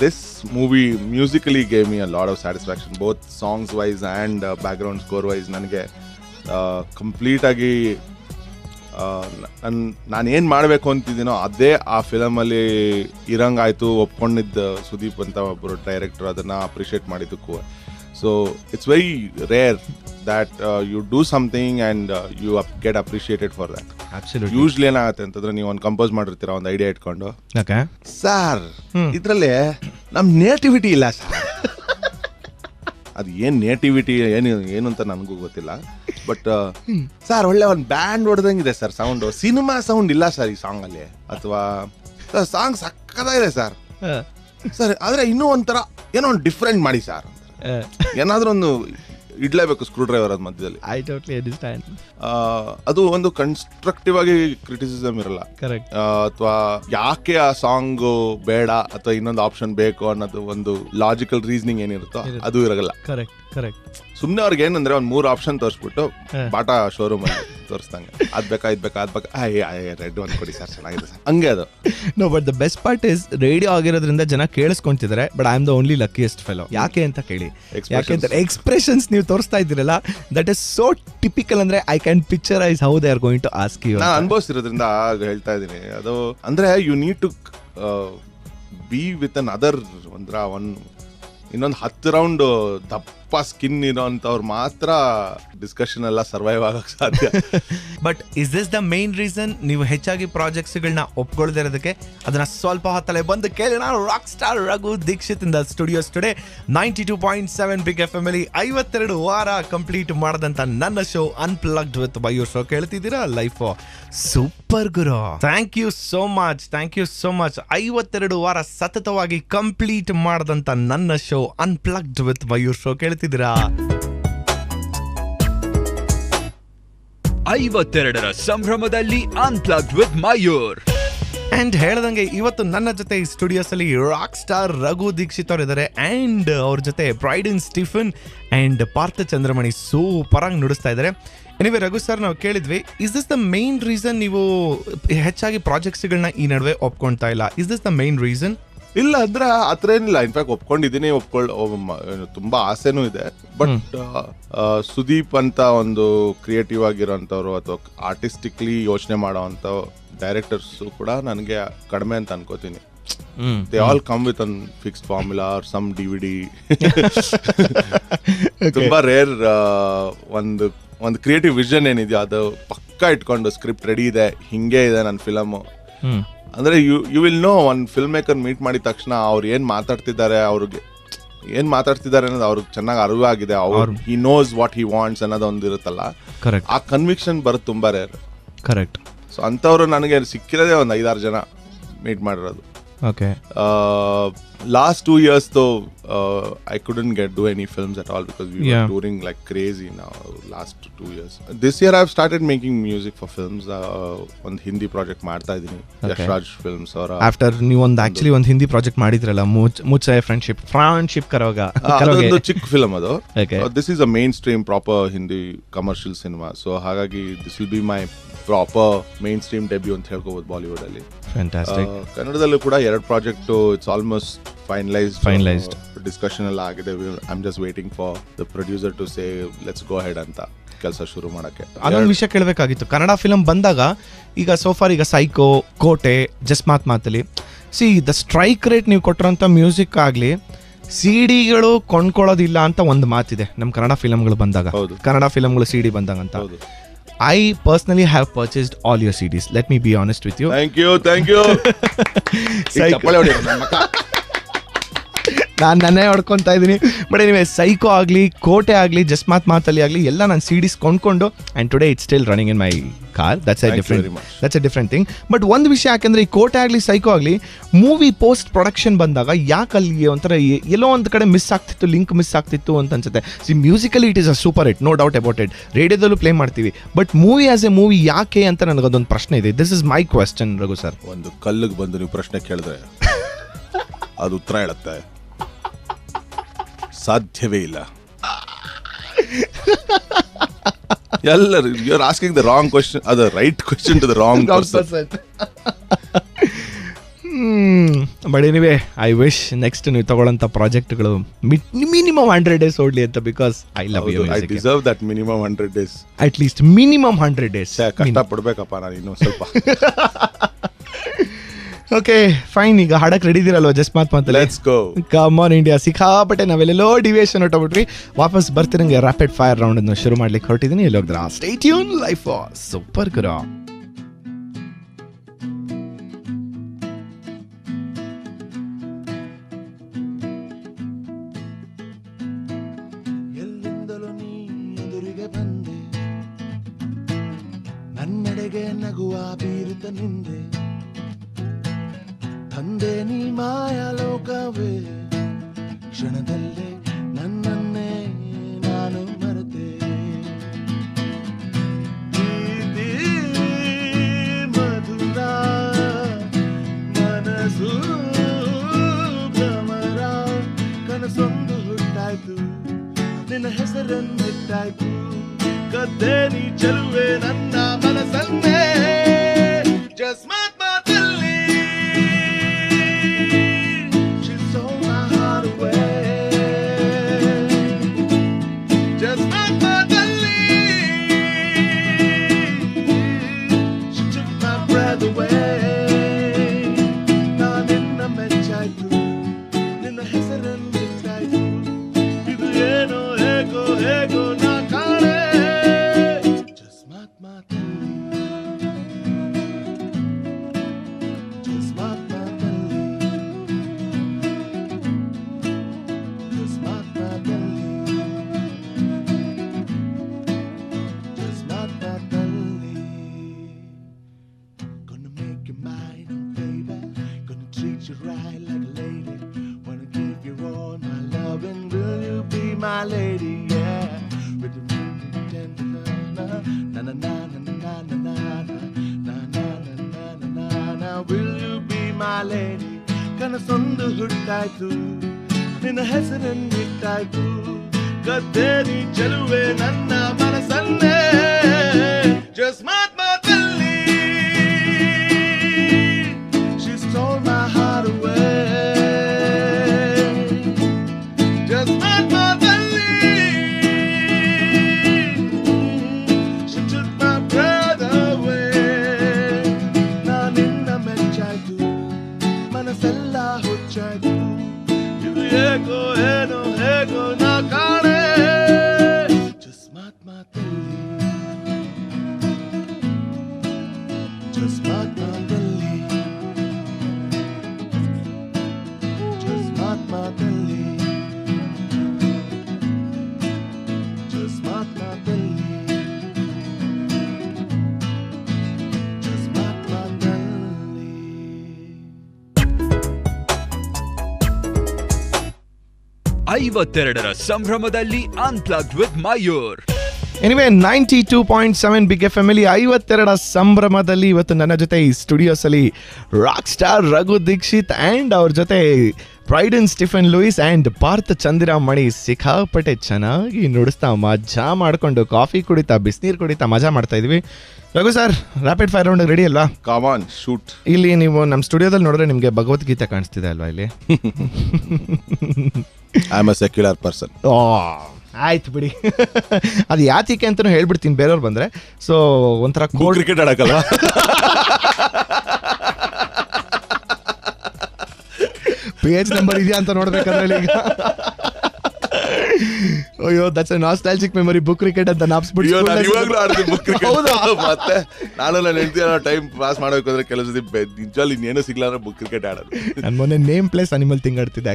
This movie musically gave me a lot of satisfaction, both songs wise and background score wise. ನನಗೆ ಕಂಪ್ಲೀಟ್ ಆಗಿ ನಾನು ಏನು ಮಾಡಬೇಕು ಅಂತಿದ್ದೀನೋ ಅದೇ ಆ ಫಿಲಮಲ್ಲಿ ಇರಂಗಾಯ್ತು. ಒಪ್ಕೊಂಡಿದ್ದ ಸುದೀಪ್ ಅಂತ ಒಬ್ಬರು ಡೈರೆಕ್ಟರ್, ಅದನ್ನು ಅಪ್ರಿಷಿಯೇಟ್ ಮಾಡಿದ್ದಕ್ಕೂ. So it's very rare that you do something and you get appreciated for that. Usually ಏನಾಗುತ್ತೆ ಅಂತಂದ್ರೆ, ನೀವು ಒಂದು ಕಂಪೋಸ್ ಮಾಡಿರ್ತೀರ, ಒಂದು ಐಡಿಯಾ ಇಟ್ಕೊಂಡು, ಸರ್ ಇದರಲ್ಲಿ ನಮ್ಮ ನೇಟಿವಿಟಿ ಇಲ್ಲ ಸರ್. ಅದು ಏನು ನೇಟಿವಿಟಿ ಏನು ಅಂತ ನನಗೂ ಗೊತ್ತಿಲ್ಲ. ಬಟ್ ಸರ್ ಒಳ್ಳೆ ಒಂದು ಬ್ಯಾಂಡ್ ಹೊಡೆದಂಗಿದೆ ಸರ್, ಸೌಂಡು ಸಿನಿಮಾ ಸೌಂಡ್ ಇಲ್ಲ ಸರ್ ಈ ಸಾಂಗಲ್ಲಿ, ಅಥವಾ ಸಾಂಗ್ ಸಕ್ಕದಾಗಿದೆ ಸರ್. ಸರ್ ಆದರೆ ಇನ್ನೂ ಒಂಥರ ಏನೋ ಒಂದು ಡಿಫ್ರೆಂಟ್ ಮಾಡಿ ಸರ್, ಏನಾದರೂ ಒಂದು ಇಡ್ಲೇಬೇಕು ಸ್ಕ್ರೂ ಡ್ರೈವರ್ ಅದ್ ಮಧ್ಯದಲ್ಲಿ. I totally understand. ಅದು ಒಂದು ಕನ್ಸ್ಟ್ರಕ್ಟಿವ್ ಆಗಿ ಕ್ರಿಟಿಸಿಸಮ್ ಇರಲ್ಲ, ಅಥವಾ ಯಾಕೆ ಆ ಸಾಂಗ್ ಬೇಡ ಅಥವಾ ಇನ್ನೊಂದು ಆಪ್ಷನ್ ಬೇಕು ಅನ್ನೋದು ಒಂದು ಲಾಜಿಕಲ್ ರೀಸನಿಂಗ್ ಏನಿರುತ್ತೋ ಅದು ಇರಲ್ಲ. ಕರೆಕ್ಟ್. ಸುಮ್ನೆ ಅವ್ರಿಗೆ ಏನಂದ್ರೆ ಒಂದ್ 3 ಆಪ್ಷನ್ ತೋರಿಸ್ಬಿಟ್ಟು ಬಾಟಾ ಶೋರೂಮ್ ಅಲ್ಲಿ ತೋರಿಸ್ದಂಗೆ ಅದ್ ಬೇಕಾ ಇದ್ ಬೇಕಾ ಅದ್ ಬೇಕಾ ರೆಡ್ ಒಂದು ಕೊಡಿ ಸರ್ ಚೆನ್ನಾಗಿದೆ ಸರ್ ಹಂಗೆ ಅದು. No but the best part is radio ಆಗಿರೋದ್ರಿಂದ ಜನ ಕೇಳಿಸ್ಕೊಂತಿದ್ದಾರೆ, but I am the only luckiest fellow. ಯಾಕೆ ಅಂತ ಕೇಳಿ, ಯಾಕೆಂದ್ರೆ ಎಕ್ಸ್ಪ್ರೆಷನ್ಸ್ ನೀವು ತೋರಿಸ್ತಾ ಇದ್ದೀರಲ್ಲ, ದಟ್ ಇಸ್ ಸೋ ಟಿಪಿಕಲ್. ಅಂದ್ರೆ I can picturise how they are going to ask you. ನಾನು ಅನುಭವಿಸಿರೋದ್ರಿಂದ ಹೇಳ್ತಾ ಇದ್ದೀನಿ. ಅದು ಅಂದ್ರೆ you need to be with another ಇನ್ನೊಂದು 10 ರೌಂಡ್ ದಪ್ಪ ಸ್ಕಿನ್ ಇರೋಂಥವ್ರು ಮಾತ್ರ ಡಿಸ್ಕಷನ್ ಎಲ್ಲ ಸರ್ವೈವ್ ಆಗಕ್ಕೆ ಸಾಧ್ಯ. But is this the main reason ನೀವು ಹೆಚ್ಚಾಗಿ ಪ್ರಾಜೆಕ್ಟ್ಸ್ಗಳನ್ನ ಒಪ್ಕೊಳ್ದೇ ಇರೋದಕ್ಕೆ? ಅದನ್ನ ಸ್ವಲ್ಪ ಹೊತ್ತಲ್ಲೇ ಬಂದು ಕೇಳೋಣ. ರಾಕ್ ಸ್ಟಾರ್ ರಘು ದೀಕ್ಷಿತ್ ಇಂದ ಸ್ಟುಡಿಯೋಸ್ ಟುಡೇ 92.7 ಬಿಗ್ FM ಅಲ್ಲಿ 52 ವಾರ ಕಂಪ್ಲೀಟ್ ಮಾಡಿದಂತ ನನ್ನ show unplugged with Mayur show ಕೇಳ್ತಿದ್ದೀರಾ life super guru. Thank you so much, thank you so much. 52 ವಾರ ಸತತವಾಗಿ ಕಂಪ್ಲೀಟ್ ಮಾಡಿದಂತ ನನ್ನ show unplugged with Mayur show ಕೇಳ್ತಿದ್ದೀರಾ. 52ರ ಸಂಭ್ರಮದಲ್ಲಿ ಅನ್ಪ್ಲಗ್ಡ್ ವಿತ್ ಮಯೂರ್. ಅಂಡ್ ಹೇಳ್ದಂಗೆ ಇವತ್ತು ನನ್ನ ಜೊತೆ ಈ ಸ್ಟುಡಿಯೋಸ್ ಅಲ್ಲಿ ರಾಕ್ ಸ್ಟಾರ್ ರಘು ದೀಕ್ಷಿತ್ ಅವ್ರು ಇದ್ದಾರೆ, ಅಂಡ್ ಅವ್ರ ಜೊತೆ ಬ್ರೈಡನ್ ಸ್ಟೀಫನ್ ಅಂಡ್ ಪಾರ್ಥ ಚಂದ್ರಮಣಿ ಸೂಪರ್ ಆಗಿ ನುಡಿಸ್ತಾ ಇದ್ದಾರೆ. ಎನಿವೆ ರಘು ಸರ್, ನಾವು ಕೇಳಿದ್ವಿ, is this the main reason ನೀವು ಹೆಚ್ಚಾಗಿ ಪ್ರಾಜೆಕ್ಟ್ಸ್ಗಳನ್ನ ಈ ನಡುವೆ ಒಪ್ಕೊಳ್ತಾ ಇಲ್ಲ? Is this the main reason? ಇಲ್ಲ ಅಂದ್ರೆ ಆತರ ಏನಿಲ್ಲ. ಇನ್ಫ್ಯಾಕ್ಟ್ ಒಪ್ಕೊಂಡಿದ್ದೀನಿ, ತುಂಬಾ ಆಸೆನೂ ಇದೆ. ಬಟ್ ಸುದೀಪ್ ಅಂತ ಒಂದು ಕ್ರಿಯೇಟಿವ್ ಆಗಿರೋಂಥವ್ರು ಅಥವಾ ಆರ್ಟಿಸ್ಟಿಕ್ಲಿ ಯೋಚನೆ ಮಾಡೋವಂಥ ಡೈರೆಕ್ಟರ್ಸ್ ಕೂಡ ನನಗೆ ಕಡಿಮೆ ಅಂತ ಅನ್ಕೋತೀನಿ. They all come with an fixed formula or some DVD. ತುಂಬಾ ರೇರ್ ಒಂದು ಕ್ರಿಯೇಟಿವ್ ವಿಷನ್ ಏನಿದೆಯೋ ಅದು ಪಕ್ಕಾ ಇಟ್ಕೊಂಡು ಸ್ಕ್ರಿಪ್ಟ್ ರೆಡಿ ಇದೆ, ಹಿಂಗೆ ಇದೆ ನನ್ನ ಫಿಲಮು ಅಂದ್ರೆ ಯು ವಿಲ್ ನೋ. ಒಂದು ಫಿಲ್ಮ್ ಮೇಕರ್ ಮೀಟ್ ಮಾಡಿದ ತಕ್ಷಣ ಅವ್ರು ಏನ್ ಮಾತಾಡ್ತಿದ್ದಾರೆ ಅನ್ನೋದು ಅವ್ರಿಗೆ ಚೆನ್ನಾಗಿ ಅರಿವಾಗಿದೆ. He knows what he wants ಅನ್ನೋದು ಒಂದು ಇರುತ್ತಲ್ಲ, ಆ ಕನ್ವಿಕ್ಷನ್ ಬರೋದು ತುಂಬಾ ರೇರ್. ಕರೆಕ್ಟ್. ಸೊ ಅಂಥವ್ರು ನನಗೆ ಸಿಕ್ಕಿರೋದೇ ಒಂದು 5-6 ಜನ ಮೀಟ್ ಮಾಡಿರೋದು. Okay. Last 2 years though, I couldn't do any films at all because we were touring like crazy now. Last 2 years. This year I've started making music for films. One Hindi project ಮಾಡ್ತಾ ಇದ್ದೀನಿ, Yash Raj films ಅವರ. After ನೀವು ಒಂದು actually ಒಂದು Hindi project ಮಾಡಿದ್ರಲ್ಲ, ಮುಚ್ಚೆ friendship ಕರೋಗ, ಅದೊಂದು ಚಿಕ್ಕ film ಅದು. This is a mainstream proper Hindi commercial cinema. So ಹಾಗಾಗಿ this will be my proper mainstream debut ಅಂತ ಹೇಳ್ಕೋಬಹುದು ಬಾಲಿವುಡ್ ಅಲ್ಲಿ. Fantastic. ಕನ್ನಡದಲ್ಲೂ ಕೂಡ 2 project it's almost finalised discussion ಎಲ್ಲ ಆಗಿದೆ. I am just waiting for the producer to say let's go ahead ಅಂತ ಕೆಲಸ ಶುರು ಮಾಡಕ್ಕೆ. ಅದೊಂದು ವಿಷಯ ಕೇಳಬೇಕಾಗಿತ್ತು. ಕನ್ನಡ ಫಿಲಮ್ ಬಂದಾಗ ಈಗ ಸೋಫಾರ್, ಈಗ ಸೈಕೋ, ಕೋಟೆ, ಜಸ್ಟ್ ಮಾತಲ್ಲಿ ದ ಸ್ಟ್ರೈಕ್ ರೇಟ್ ನೀವು ಕೊಟ್ಟಿರೋಂಥ ಮ್ಯೂಸಿಕ್ ಆಗಲಿ, ಸಿಡಿಗಳು ಕೊಂಡ್ಕೊಳ್ಳೋದಿಲ್ಲ ಅಂತ ಒಂದು ಮಾತಿದೆ ನಮ್ಮ ಕನ್ನಡ ಫಿಲಮ್ಗಳು ಬಂದಾಗ. ಕನ್ನಡ ಫಿಲಮ್ಗಳು CD ಬಂದಾಗ ಅಂತ. I personally have purchased all your CDs. Let me be honest with you. Thank you. ನಾನು ನನ್ನೇ ಹೊಡ್ಕೊತಾ ಇದ್ದೀನಿ. ಬಟ್ ಎನಿವೆ, ಸೈಕೋ ಆಗಲಿ, ಕೋಟೆ ಆಗಲಿ, ಜಸ್ಟ್ ಮಾತಲ್ಲಿ ಆಗಲಿ, ಎಲ್ಲ ನಾನು CDs ಕೊಂಡ್ಕೊಂಡು, and today it's still running in my car. That's A different thing. But ಒಂದು ವಿಷಯ, ಯಾಕೆಂದರೆ ಈ ಕೋಟೆ ಆಗಲಿ, ಸೈಕೋ ಆಗಲಿ, ಮೂವಿ ಪೋಸ್ಟ್ ಪ್ರೊಡಕ್ಷನ್ ಬಂದಾಗ ಯಾಕೆ ಅಲ್ಲಿ ಒಂಥರ ಎಲ್ಲೋ ಒಂದು ಕಡೆ ಮಿಸ್ ಆಗ್ತಿತ್ತು, ಲಿಂಕ್ ಮಿಸ್ ಆಗ್ತಿತ್ತು ಅಂತ ಅನ್ಸುತ್ತೆ. Musically it is a super hit, no doubt about it. ರೇಡಿಯೋದಲ್ಲೂ ಪ್ಲೇ ಮಾಡ್ತೀವಿ, but movie as a movie ಯಾಕೆ ಅಂತ ನನಗದೊಂದು ಪ್ರಶ್ನೆ ಇದೆ. This is my question Raghu sir. ಒಂದು ಕಲ್ಲಿಗೆ ಬಂದು ನೀವು ಪ್ರಶ್ನೆ ಕೇಳಿದ್ರೆ ಅದು ಉತ್ತರ ಹೇಳುತ್ತೆ, ಸಾಧ್ಯವೇ ಇಲ್ಲ. ಎಲ್ಲರೂ you are asking the wrong question, ಅದು right question to the wrong person. But anyway, I wish next ನೀವು ತಗೊಳ್ಳೋಂಥ ಪ್ರಾಜೆಕ್ಟ್ಗಳು ಮಿನಿಮಮ್ 100 days ಓಡ್ಲಿ ಅಂತ, because I love you. I deserve that minimum 100 days. At least minimum 100 days. ಕಷ್ಟ ಪಡ್ಬೇಕಪ್ಪ ನಾನು ಇನ್ನೂ ಸ್ವಲ್ಪ. ಓಕೆ ಫೈನ್, ಈಗ ಹಾಡಕ್ಕೆ ರೆಡಿ ಇದೀರಲ್ವಾ? ಜಸ್ಟ್ ಮಾತಲ್ಲಿ let's go. Come on India. ಸಿಕ್ಕಾಪಟ್ಟೆ ನಾವೆಲ್ಲೆಲ್ಲೋ ಡಿವಿಯೇಷನ್ ಹೊಟ್ಟಬಿಟ್ರಿ. ವಾಪಸ್ ಬರ್ತಿರಂಗೆ ರ್ಯಾಪಿಡ್ ಫೈರ್ ರೌಂಡ್ ಅನ್ನು ಶುರು ಮಾಡ್ಲಿಕ್ಕೆ ಹೊರಟಿದ್ದೀನಿ. ಎಲ್ಲಿ ಹೋಗಿದ್ರ? ಸ್ಟೇ ಟ್ಯೂನ್, ಲೈಫ್ ಸೂಪರ್ ಗುರು. ಎಲ್ಲಿಂದಲೂ ನೀ ಎದುರಿಗೆ ಬಂದೆ, ನನ್ನೆಡೆಗೆ ನಗುವ ಬೀರುತ್ತ ನಿಂದೆ, ತಂದೆ ನೀ ಮಾಯಾಲೋಕವೇ, ಕ್ಷಣದಲ್ಲೇ ನನ್ನನ್ನೇ ನಾನು ಮರೆತೆ. ಮಧುರ ಮನಸ್ಸು ಭ್ರಮರ, ಕನಸೊಂದು ಹುಟ್ಟಾಯ್ತು, ನಿನ್ನ ಹೆಸರನ್ನಿಟ್ಟಾಯ್ತು, ಕದ್ದೆ ನೀ ಚೆಲುವೆ ನನ್ನ ಮನಸ್ಸನ್ನೇ just ಮಾತಲ್ಲಿ she stole my heart away just ಮಾತಲ್ಲಿ she took my breath away ನಾನಿನ್ನ ಮೆಚ್ಚಾಯ್ತು ನಿನ್ನ ಹೆಸರನ್ನಿಟ್ಟಾಯ್ತು ಇದು ಏನೋ ಹೇಗೋ ಹೇಗೋ ನಾ ಕಾಣೆ just ಮಾತಲ್ಲಿ just ಮಾತಲ್ಲಿ just ಮಾತಲ್ಲಿ just ಮಾತಲ್ಲಿ gonna make you mine, oh baby. Gonna treat you right like a lady. Wanna give you all my love, and will you be my lady? Yeah. With the tender na na na na na na na na na na na na na. Will you be my lady? ಕನಸೊಂದು ಹುಟ್ಟಾಯ್ತು ನಿನ್ನ ಹೆಸರನ್ನಿಟ್ಟಾಯ್ತು ಕದ್ದೆ ನೀ ಚೆಲುವೆ ನನ್ನ ಮನಸ್ಸನ್ನೇ just ಮಾತಲ್ಲಿ she stole my heart away just ಮಾತಲ್ಲಿ she took my breath away ನಾನಿನ್ನ ಮೆಚ್ಚಾಯ್ತು ಮನಸ್ಸೆಲ್ಲ ಹುಚ್ಚಾಯ್ತು ಇದು ಏಕೋ ಏನೋ ಹೇಗೋ ನಾ ಕಾಣೆ just ಮಾತಲ್ಲಿ just ಮಾತಲ್ಲಿ just ಮಾತಲ್ಲಿ just ಮಾತಲ್ಲಿ just ಮಾತಲ್ಲಿ 52ರ ಸಂಭ್ರಮದಲ್ಲಿ unplugged with Mayur. Anyway 92.7 big F M 52ರ ಸಂಭ್ರಮದಲ್ಲಿ ಇವತ್ತು ನನ್ನ ಜೊತೆ ಈ ಸ್ಟುಡಿಯೋಸ್ ಅಲ್ಲಿ rock star Raghu Dixit and ಅವ್ರ ಜೊತೆ Brydon Stephen Lewis and Partha Chandiramani ಸಿಕ್ಕಾಪಟ್ಟೆ ಚೆನ್ನಾಗಿ ನುಡಿಸ್ತಾ ಮಜಾ ಮಾಡ್ಕೊಂಡು ಕಾಫಿ ಕುಡಿತಾ ಬಿಸಿನೀರು ಕುಡಿತಾ ಮಜಾ ಮಾಡ್ತಾ ಇದೀವಿ. Raghu sir, rapid fire round ready ಅಲ್ವಾ? Come on, shoot. ಇಲ್ಲಿ ನೀವು ನಮ್ಮ ಸ್ಟುಡಿಯೋದಲ್ಲಿ ನೋಡಿದ್ರೆ ನಿಮಗೆ ಭಗವದ್ಗೀತೆ ಕಾಣಿಸ್ತಿದೆ ಅಲ್ವಾ ಇಲ್ಲಿ? I'm a secular person. ಆಯ್ತು ಬಿಡಿ. ಅದು ಯಾತಿಕೆ ಅಂತಲೂ ಹೇಳ್ಬಿಡ್ತೀನಿ ಬೇರೆಯವ್ರು ಬಂದರೆ. ಸೊ ಒಂಥರ ಕೋಲ್ಡ್ ಕ್ರಿಕೆಟ್ ಆಡಕ್ಕಲ್ವಾ? ಪೇಜ್ ನಂಬರ್ ಇದೆಯಾ ಅಂತ ನೋಡ್ಬೇಕಾದ್ರೆ ಈಗ ಅಯ್ಯೋ that's A nostalgic memory. Book cricket ಅಂತ ಅಯ್ಯೋ, ನಾನು ಇವಾಗ್ಲೂ ಆಡ್ತೀನಿ book cricket. ಹೌದಾ? ಮತ್ತೆ ನಾನು ನನ್ನ ಹೆಂಡತಿ ಟೈಮ್ ಪಾಸ್ ಮಾಡಬೇಕು ಅಂದ್ರೆ ಕೆಲವು ಸತಿ ನಿಜವಾಗ್ಲೂ ಇನ್ನೇನು ಸಿಗ್ಲ ಅಂದ್ರೆ ಬುಕ್ ಕ್ರಿಕೆಟ್ ಆಡೋದು. ನಾನು ಮೊನ್ನೆ ನೇಮ್ ಪ್ಲೇಸ್ ಅನಿಮಲ್ ಥಿಂಗ್ ಆಡ್ತಿದ್ದೆ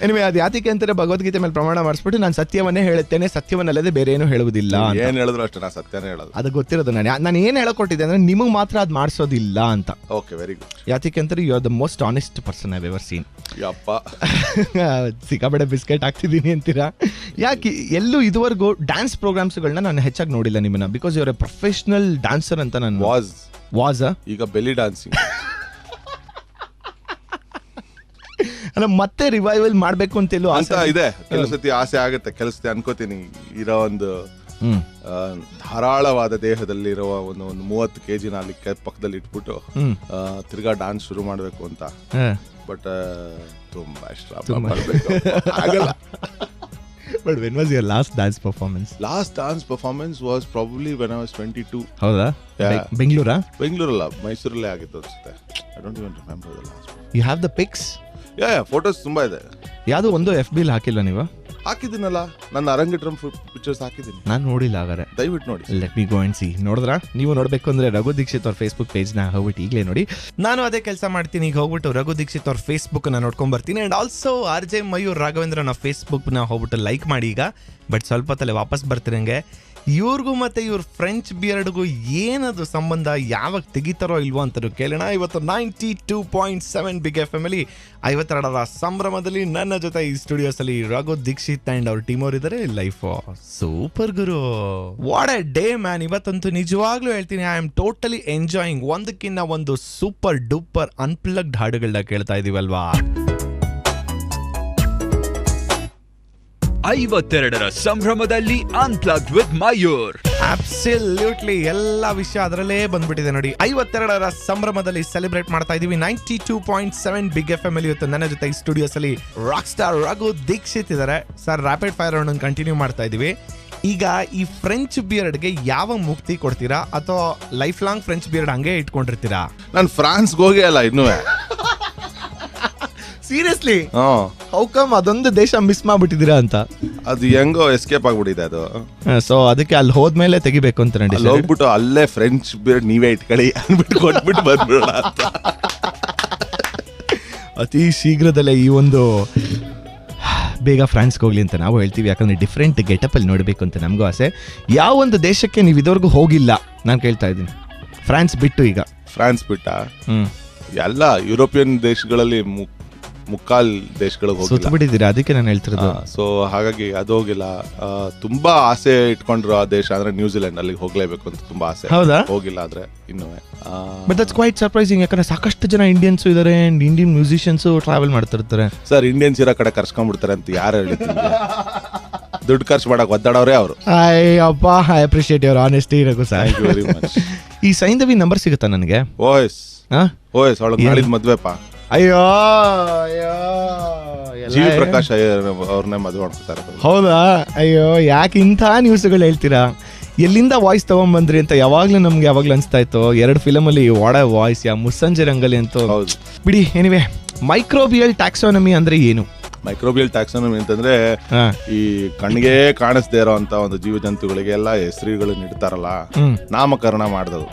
ಎನಿವೆ ಅದು ಯಾತಿಕೆ ಅಂತಾರೆ ಭಗವದ್ಗೀತೆ ಮೇಲೆ ಪ್ರಮಾಣ ಮಾಡಿಸ್ಬಿಟ್ಟು ನಾನು ಸತ್ಯವನ್ನೇ ಹೇಳುತ್ತೇನೆ, ಸತ್ಯವನ್ನಲ್ಲದೆ ಬೇರೆ ಏನು ಹೇಳುವುದಿಲ್ಲ ಅಂತ. ಏನ್ ಹೇಳಿದ್ರು ಅಷ್ಟೇ, ನಾನು ಸತ್ಯನೇ ಹೇಳೋದು. ಅದು ಗೊತ್ತಿರೋದು. ನಾನು ಏನು ಹೇಳಕೊಟ್ಟಿದ್ದೆ ಅಂದ್ರೆ ನಿಮಗೆ ಮಾತ್ರ ಅದು ಮಾಡಿಸೋದಿಲ್ಲ ಅಂತ. Okay, very good. ಯಾತಿಕೆ ಅಂತಾರೆ you are the most honest person I ever seen. ಯಪ್ಪ, ಸಿಕ್ಕಾಬಡೆ ಬಿಸ್ಕೆಟ್ ಹಾಕ್ತಿದ್ದೀನಿ ಅಂತೀರಾ? ಯಾಕೆ ಎಲ್ಲೂ ಇದುವರೆಗೂ ಡ್ಯಾನ್ಸ್ ಪ್ರೋಗ್ರಾಮ್ಸ್ಗಳನ್ನ ನಾನು ಹೆಚ್ಚಾಗಿ ನೋಡಿಲ್ಲ ನಿಮ್ಮನ್ನ. Because your A professional dancer ಅಂತ ನಾನು ವಾಸ್ ಈಗ ಬೆಲಿ ಡಾನ್ಸಿಂಗ್ ಅಲ್ಲ ಮತ್ತೆ ರಿವೈವಲ್ ಮಾಡ್ಬೇಕು ಅಂತ ಇದೆ. ಕೆಲವು ಸತಿ ಆಸೆ ಆಗುತ್ತೆ, ಕೆಲವು ಸತಿ ಅನ್ಕೋತೀನಿ ಇರೋ ಒಂದು ಧಾರಾಳವಾದ ದೇಹದಲ್ಲಿರುವ ಒಂದು 30 kg ಅಲ್ಲಿ ಪಕ್ಕದಲ್ಲಿ ಇಟ್ಬಿಟ್ಟು ತಿರ್ಗಾ ಡಾನ್ಸ್ ಶುರು ಮಾಡ್ಬೇಕು ಅಂತ. ಬಟ್ ತುಂಬಾ ಶ್ರಮ ಪಡ್ಬೇಕು, ಆಗಲ್ಲ. But when was your last dance performance? Last dance performance was probably when I was 22. ಹೌದಾ? Yeah. ಬೆಂಗಳೂರಾ? ಬೆಂಗಳೂರಲ್ಲ, ಮೈಸೂರಲ್ಲೇ ಆಗಿತ್ತು ಅನ್ಸುತ್ತೆ. I don't even remember the last one. You have the pics? Yeah, photos ತುಂಬಾ ಇದೆ. ಯಾವುದು ಒಂದು FB ಲಿ ಹಾಕಿಲ್ವಾ ನೀವು? ಹಾಕಿದ್ದೀನಲ್ಲ, ನನ್ನ ಅರಂಗೇಟ್ರಂ ಪಿಕ್ಚರ್ಸ್ ಹಾಕಿದ್ದೀನಿ. ನಾನು ನೋಡಿಲ್ಲ ಹಾಗಾದ್ರೆ. ದಯವಿಟ್ಟು ನೋಡಿ. Let me go and C. ನೋಡಿದ್ರಾ? ನೀವು ನೋಡ್ಬೇಕು ಅಂದ್ರೆ ರಘು ದೀಕ್ಷಿತ್ ಅವ್ರ ಫೇಸ್ಬುಕ್ ಪೇಜ್ನ ಹೋಗ್ಬಿಟ್ಟು ಈಗಲೇ ನೋಡಿ. ನಾನು ಅದೇ ಕೆಲಸ ಮಾಡ್ತೀನಿ. ಈಗ ಹೋಗ್ಬಿಟ್ಟು ರಘು ದೀಕ್ಷಿತ್ ಅವ್ರ ಫೇಸ್ಬುಕ್ನ ನೋಡ್ಕೊಂಡ್ ಬರ್ತೀನಿ. ಅಂಡ್ ಆಲ್ಸೋ RJ ಮಯೂರ್ ರಾಘವೇಂದ್ರನ ಫೇಸ್ಬುಕ್ನ ಹೋಗ್ಬಿಟ್ಟು ಲೈಕ್ ಮಾಡಿ ಈಗ. ಬಟ್ ಸ್ವಲ್ಪ ತಲೆ ವಾಪಸ್ ಬರ್ತಿರಂಗೆ ಇವ್ರಿಗೂ ಮತ್ತೆ ಇವ್ರ ಫ್ರೆಂಚ್ ಬಿಯರ್ಡ್ಗೂ ಏನದು ಸಂಬಂಧ, ಯಾವಾಗ ತೆಗಿತಾರೋ ಇಲ್ವೋ ಅಂತಲೂ ಕೇಳೋಣ. ಇವತ್ತು 92.7 ಬಿಗ್ ಎಫ್ ಎಮ್ 52ರ ಸಂಭ್ರಮದಲ್ಲಿ ನನ್ನ ಜೊತೆ ಈ ಸ್ಟುಡಿಯೋಸ್ ಅಲ್ಲಿ ರಘು ದೀಕ್ಷಿತ್ ಅಂಡ್ ಅವ್ರ ಟೀಮ್ ಅವ್ರು ಇದ್ದಾರೆ. Life super guru, what a day man. ಇವತ್ತಂತೂ ನಿಜವಾಗ್ಲೂ ಹೇಳ್ತೀನಿ, ಐ ಆಮ್ ಟೋಟಲಿ ಎಂಜಾಯಿಂಗ್. ಒಂದಕ್ಕಿಂತ ಒಂದು ಸೂಪರ್ ಡೂಪರ್ ಅನ್ಪ್ಲಗ್ಡ್ ಹಾಡುಗಳನ್ನ ಕೇಳ್ತಾ ಇದೀವಲ್ವಾ. 52ರ ಸಂಭ್ರಮದಲ್ಲಿ ಅನ್ಪ್ಲಗ್ಡ್ ವಿತ್ ಮಯೂರ್. ಅಬ್ಸಲ್ಯೂಟ್ಲಿ ಎಲ್ಲ ವಿಷಯ ಅದರಲ್ಲೇ ಬಂದ್ಬಿಟ್ಟಿದೆ ನೋಡಿ. 52ರ ಸಂಭ್ರಮದಲ್ಲಿ ಸೆಲೆಬ್ರೇಟ್ ಮಾಡ್ತಾ ಇದೀವಿ 92.7 ಬಿಗ್ FM ಅಲ್ಲಿ. ಇವತ್ತು ನನ್ನ ಜೊತೆ ಈ ಸ್ಟುಡಿಯೋಸ್ ಅಲ್ಲಿ ರಾಕ್ ಸ್ಟಾರ್ ರಘು ದೀಕ್ಷಿತ್ ಇದಾರೆ. Sir, rapid fire round continue ಮಾಡ್ತಾ ಇದೀವಿ. ಈಗ ಈ ಫ್ರೆಂಚ್ ಬಿಯರ್ಡ್ಗೆ ಯಾವ ಮುಕ್ತಿ ಕೊಡ್ತೀರಾ, ಅಥವಾ ಲೈಫ್ ಲಾಂಗ್ ಫ್ರೆಂಚ್ ಬಿಯರ್ಡ್ ಹಂಗೆ ಇಟ್ಕೊಂಡಿರ್ತೀರಾ? ನಾನು ಫ್ರಾನ್ಸ್ಗೆ ಹೋಗಿ ಅಲ್ಲ ಇನ್ನೂ. ಸೀರಿಯಸ್ಲಿ? ಹೌ ಕಮ್ ಅದೊಂದು ದೇಶ ಮಿಸ್ ಮಾಡ್ಬಿಟ್ಟಿದ್ದೀರಾ ಅಂತ? ಅದು ಹೆಂಗೋ ಎಸ್ಕೇಪ್ ಆಗ್ಬಿಟ್ಟಿದೆ ಅದು. ಸೊ ಅದಕ್ಕೆ ಅಲ್ಲಿ ಹೋದ್ಮೇಲೆ ತೆಗಿಬೇಕು ಅಂತ ನೋಡಿ. ಹೋಗ್ಬಿಟ್ಟು ಅಲ್ಲೇ ಫ್ರೆಂಚ್ ಬಿಯರ್ಡ್ ನೀವೇ ಇಟ್ಕೊಳ್ಳಿ ಅಂದ್ಬಿಟ್ಟು ಕೊಟ್ಬಿಟ್ಟು ಬಂದ್ಬಿಡೋಣ ಅಂತ. ಅತಿ ಶೀಘ್ರದಲ್ಲೇ ಈ ಒಂದು ಬೇಗ ಫ್ರಾನ್ಸ್ಗೆ ಹೋಗ್ಲಿ ಅಂತ ನಾವು ಹೇಳ್ತೀವಿ. ಯಾಕಂದ್ರೆ ಡಿಫ್ರೆಂಟ್ ಗೆಟಪ್ ಅಲ್ಲಿ ನೋಡಬೇಕು ಅಂತ ನಮಗೂ ಆಸೆ. ಯಾವ ಒಂದು ದೇಶಕ್ಕೆ ನೀವು ಇದುವರೆಗೂ ಹೋಗಿಲ್ಲ ನಾನು ಕೇಳ್ತಾ ಇದ್ದೀನಿ, ಫ್ರಾನ್ಸ್ ಬಿಟ್ಟು? ಈಗ ಫ್ರಾನ್ಸ್ ಬಿಟ್ಟ ಎಲ್ಲ ಯುರೋಪಿಯನ್ ದೇಶಗಳಲ್ಲಿ ಮುಕ್ಕಾಲ್ ದೇಶಗಳಿಗೆ ಹೋಗಿಲ್ಲ. ಬಿಟ್ಟಿದ್ದೀರಾ, ಅದಕ್ಕೆ ನಾನು ಹೇಳ್ತಿರೋದು. ಸೊ ಹಾಗಾಗಿ ಅದು ಹೋಗಿಲ್ಲ. ತುಂಬಾ ಆಸೆ ಇಟ್ಕೊಂಡ್ರು ಆ ದೇಶ ಅಂದ್ರೆ ನ್ಯೂಜಿಲೆಂಡ್, ಅಲ್ಲಿಗೆ ಹೋಗ್ಲೇಬೇಕು ಅಂತ ತುಂಬಾ ಆಸೆ. ಹೌದಾ? ಹೋಗಿಲ್ಲ ಆದ್ರೆ ಇನ್ನೂ. ಬಟ್ ದಟ್ಸ್ ಕ್ವೈಟ್ ಸರ್ಪ್ರೈಸಿಂಗ್, ಯಾಕಂದ್ರೆ ಸಾಕಷ್ಟು ಜನ ಇಂಡಿಯನ್ಸ್ ಇದಾರೆ, ಇಂಡಿಯನ್ ಮ್ಯೂಸಿಷಿಯನ್ಸ್ ಟ್ರಾವೆಲ್ ಮಾಡ್ತಿರ್ತಾರೆ. ಸರ್, ಇಂಡಿಯನ್ಸ್ ಇರೋ ಕಡೆ ಕರ್ಸ್ಕೊಂಡ್ಬಿಡ್ತಾರೆ ಅಂತ ಯಾರು ಹೇಳಿದ್ರು? ದುಡ್ಡು ಖರ್ಚು ಮಾಡಕ್ ಒದ್ದಾಡೋರೇ ಅವರು. ಅಪ್ಪ, I appreciate your honesty Raghu sir. Thank you very much. ಈ ಸೈಂಧವಿ ನಂಬರ್ ಸಿಗುತ್ತಾ ನನಗೆ? ಓಎಸ್ ಅವಳಿಗೆ ನಾಳಿದ್ ಮದ್ವೆಪ್ಪ. ಅಯ್ಯೋ, ಜೀವಿ ಪ್ರಕಾಶ್ ಅವ್ರನ್ನೇ ಮದುವೆ ಮಾಡ್ಕೊತಾರೆ. ಹೌದಾ? ಅಯ್ಯೋ, ಯಾಕೆ ಇಂಥ ನ್ಯೂಸ್ಗಳು ಹೇಳ್ತೀರಾ? ಎಲ್ಲಿಂದ ವಾಯ್ಸ್ ತಗೊಂಡ್ಬಂದ್ರಿ ಅಂತ ಯಾವಾಗ್ಲೂ ನಮ್ಗೆ ಯಾವಾಗ್ಲೂ ಅನ್ಸ್ತಾ ಇತ್ತು. 2 ಫಿಲಮಲ್ಲಿ ವಾಡ ವಾಯ್ಸ್, ಯಾ ಮುಸ್ಸಂಜೆ ರಂಗಲಿ ಅಂತ. ಬಿಡಿ, ಎನಿವೆ, ಮೈಕ್ರೋಬಿಯಲ್ ಟ್ಯಾಕ್ಸಾನಮಿ ಅಂದ್ರೆ ಏನು? ಮೈಕ್ರೋಬಿಯಲ್ ಟ್ಯಾಕ್ಸಾನಮಿ ಅಂತಂದ್ರೆ ಈ ಕಣ್ಣಿಗೆ ಕಾಣಿಸ್ದೇ ಇರೋ ಅಂತ ಒಂದು ಜೀವ ಜಂತುಗಳಿಗೆಲ್ಲ ಹೆಸರುಗಳು ನೀಡ್ತಾರಲ್ಲ, ನಾಮಕರಣ ಮಾಡಿದದು.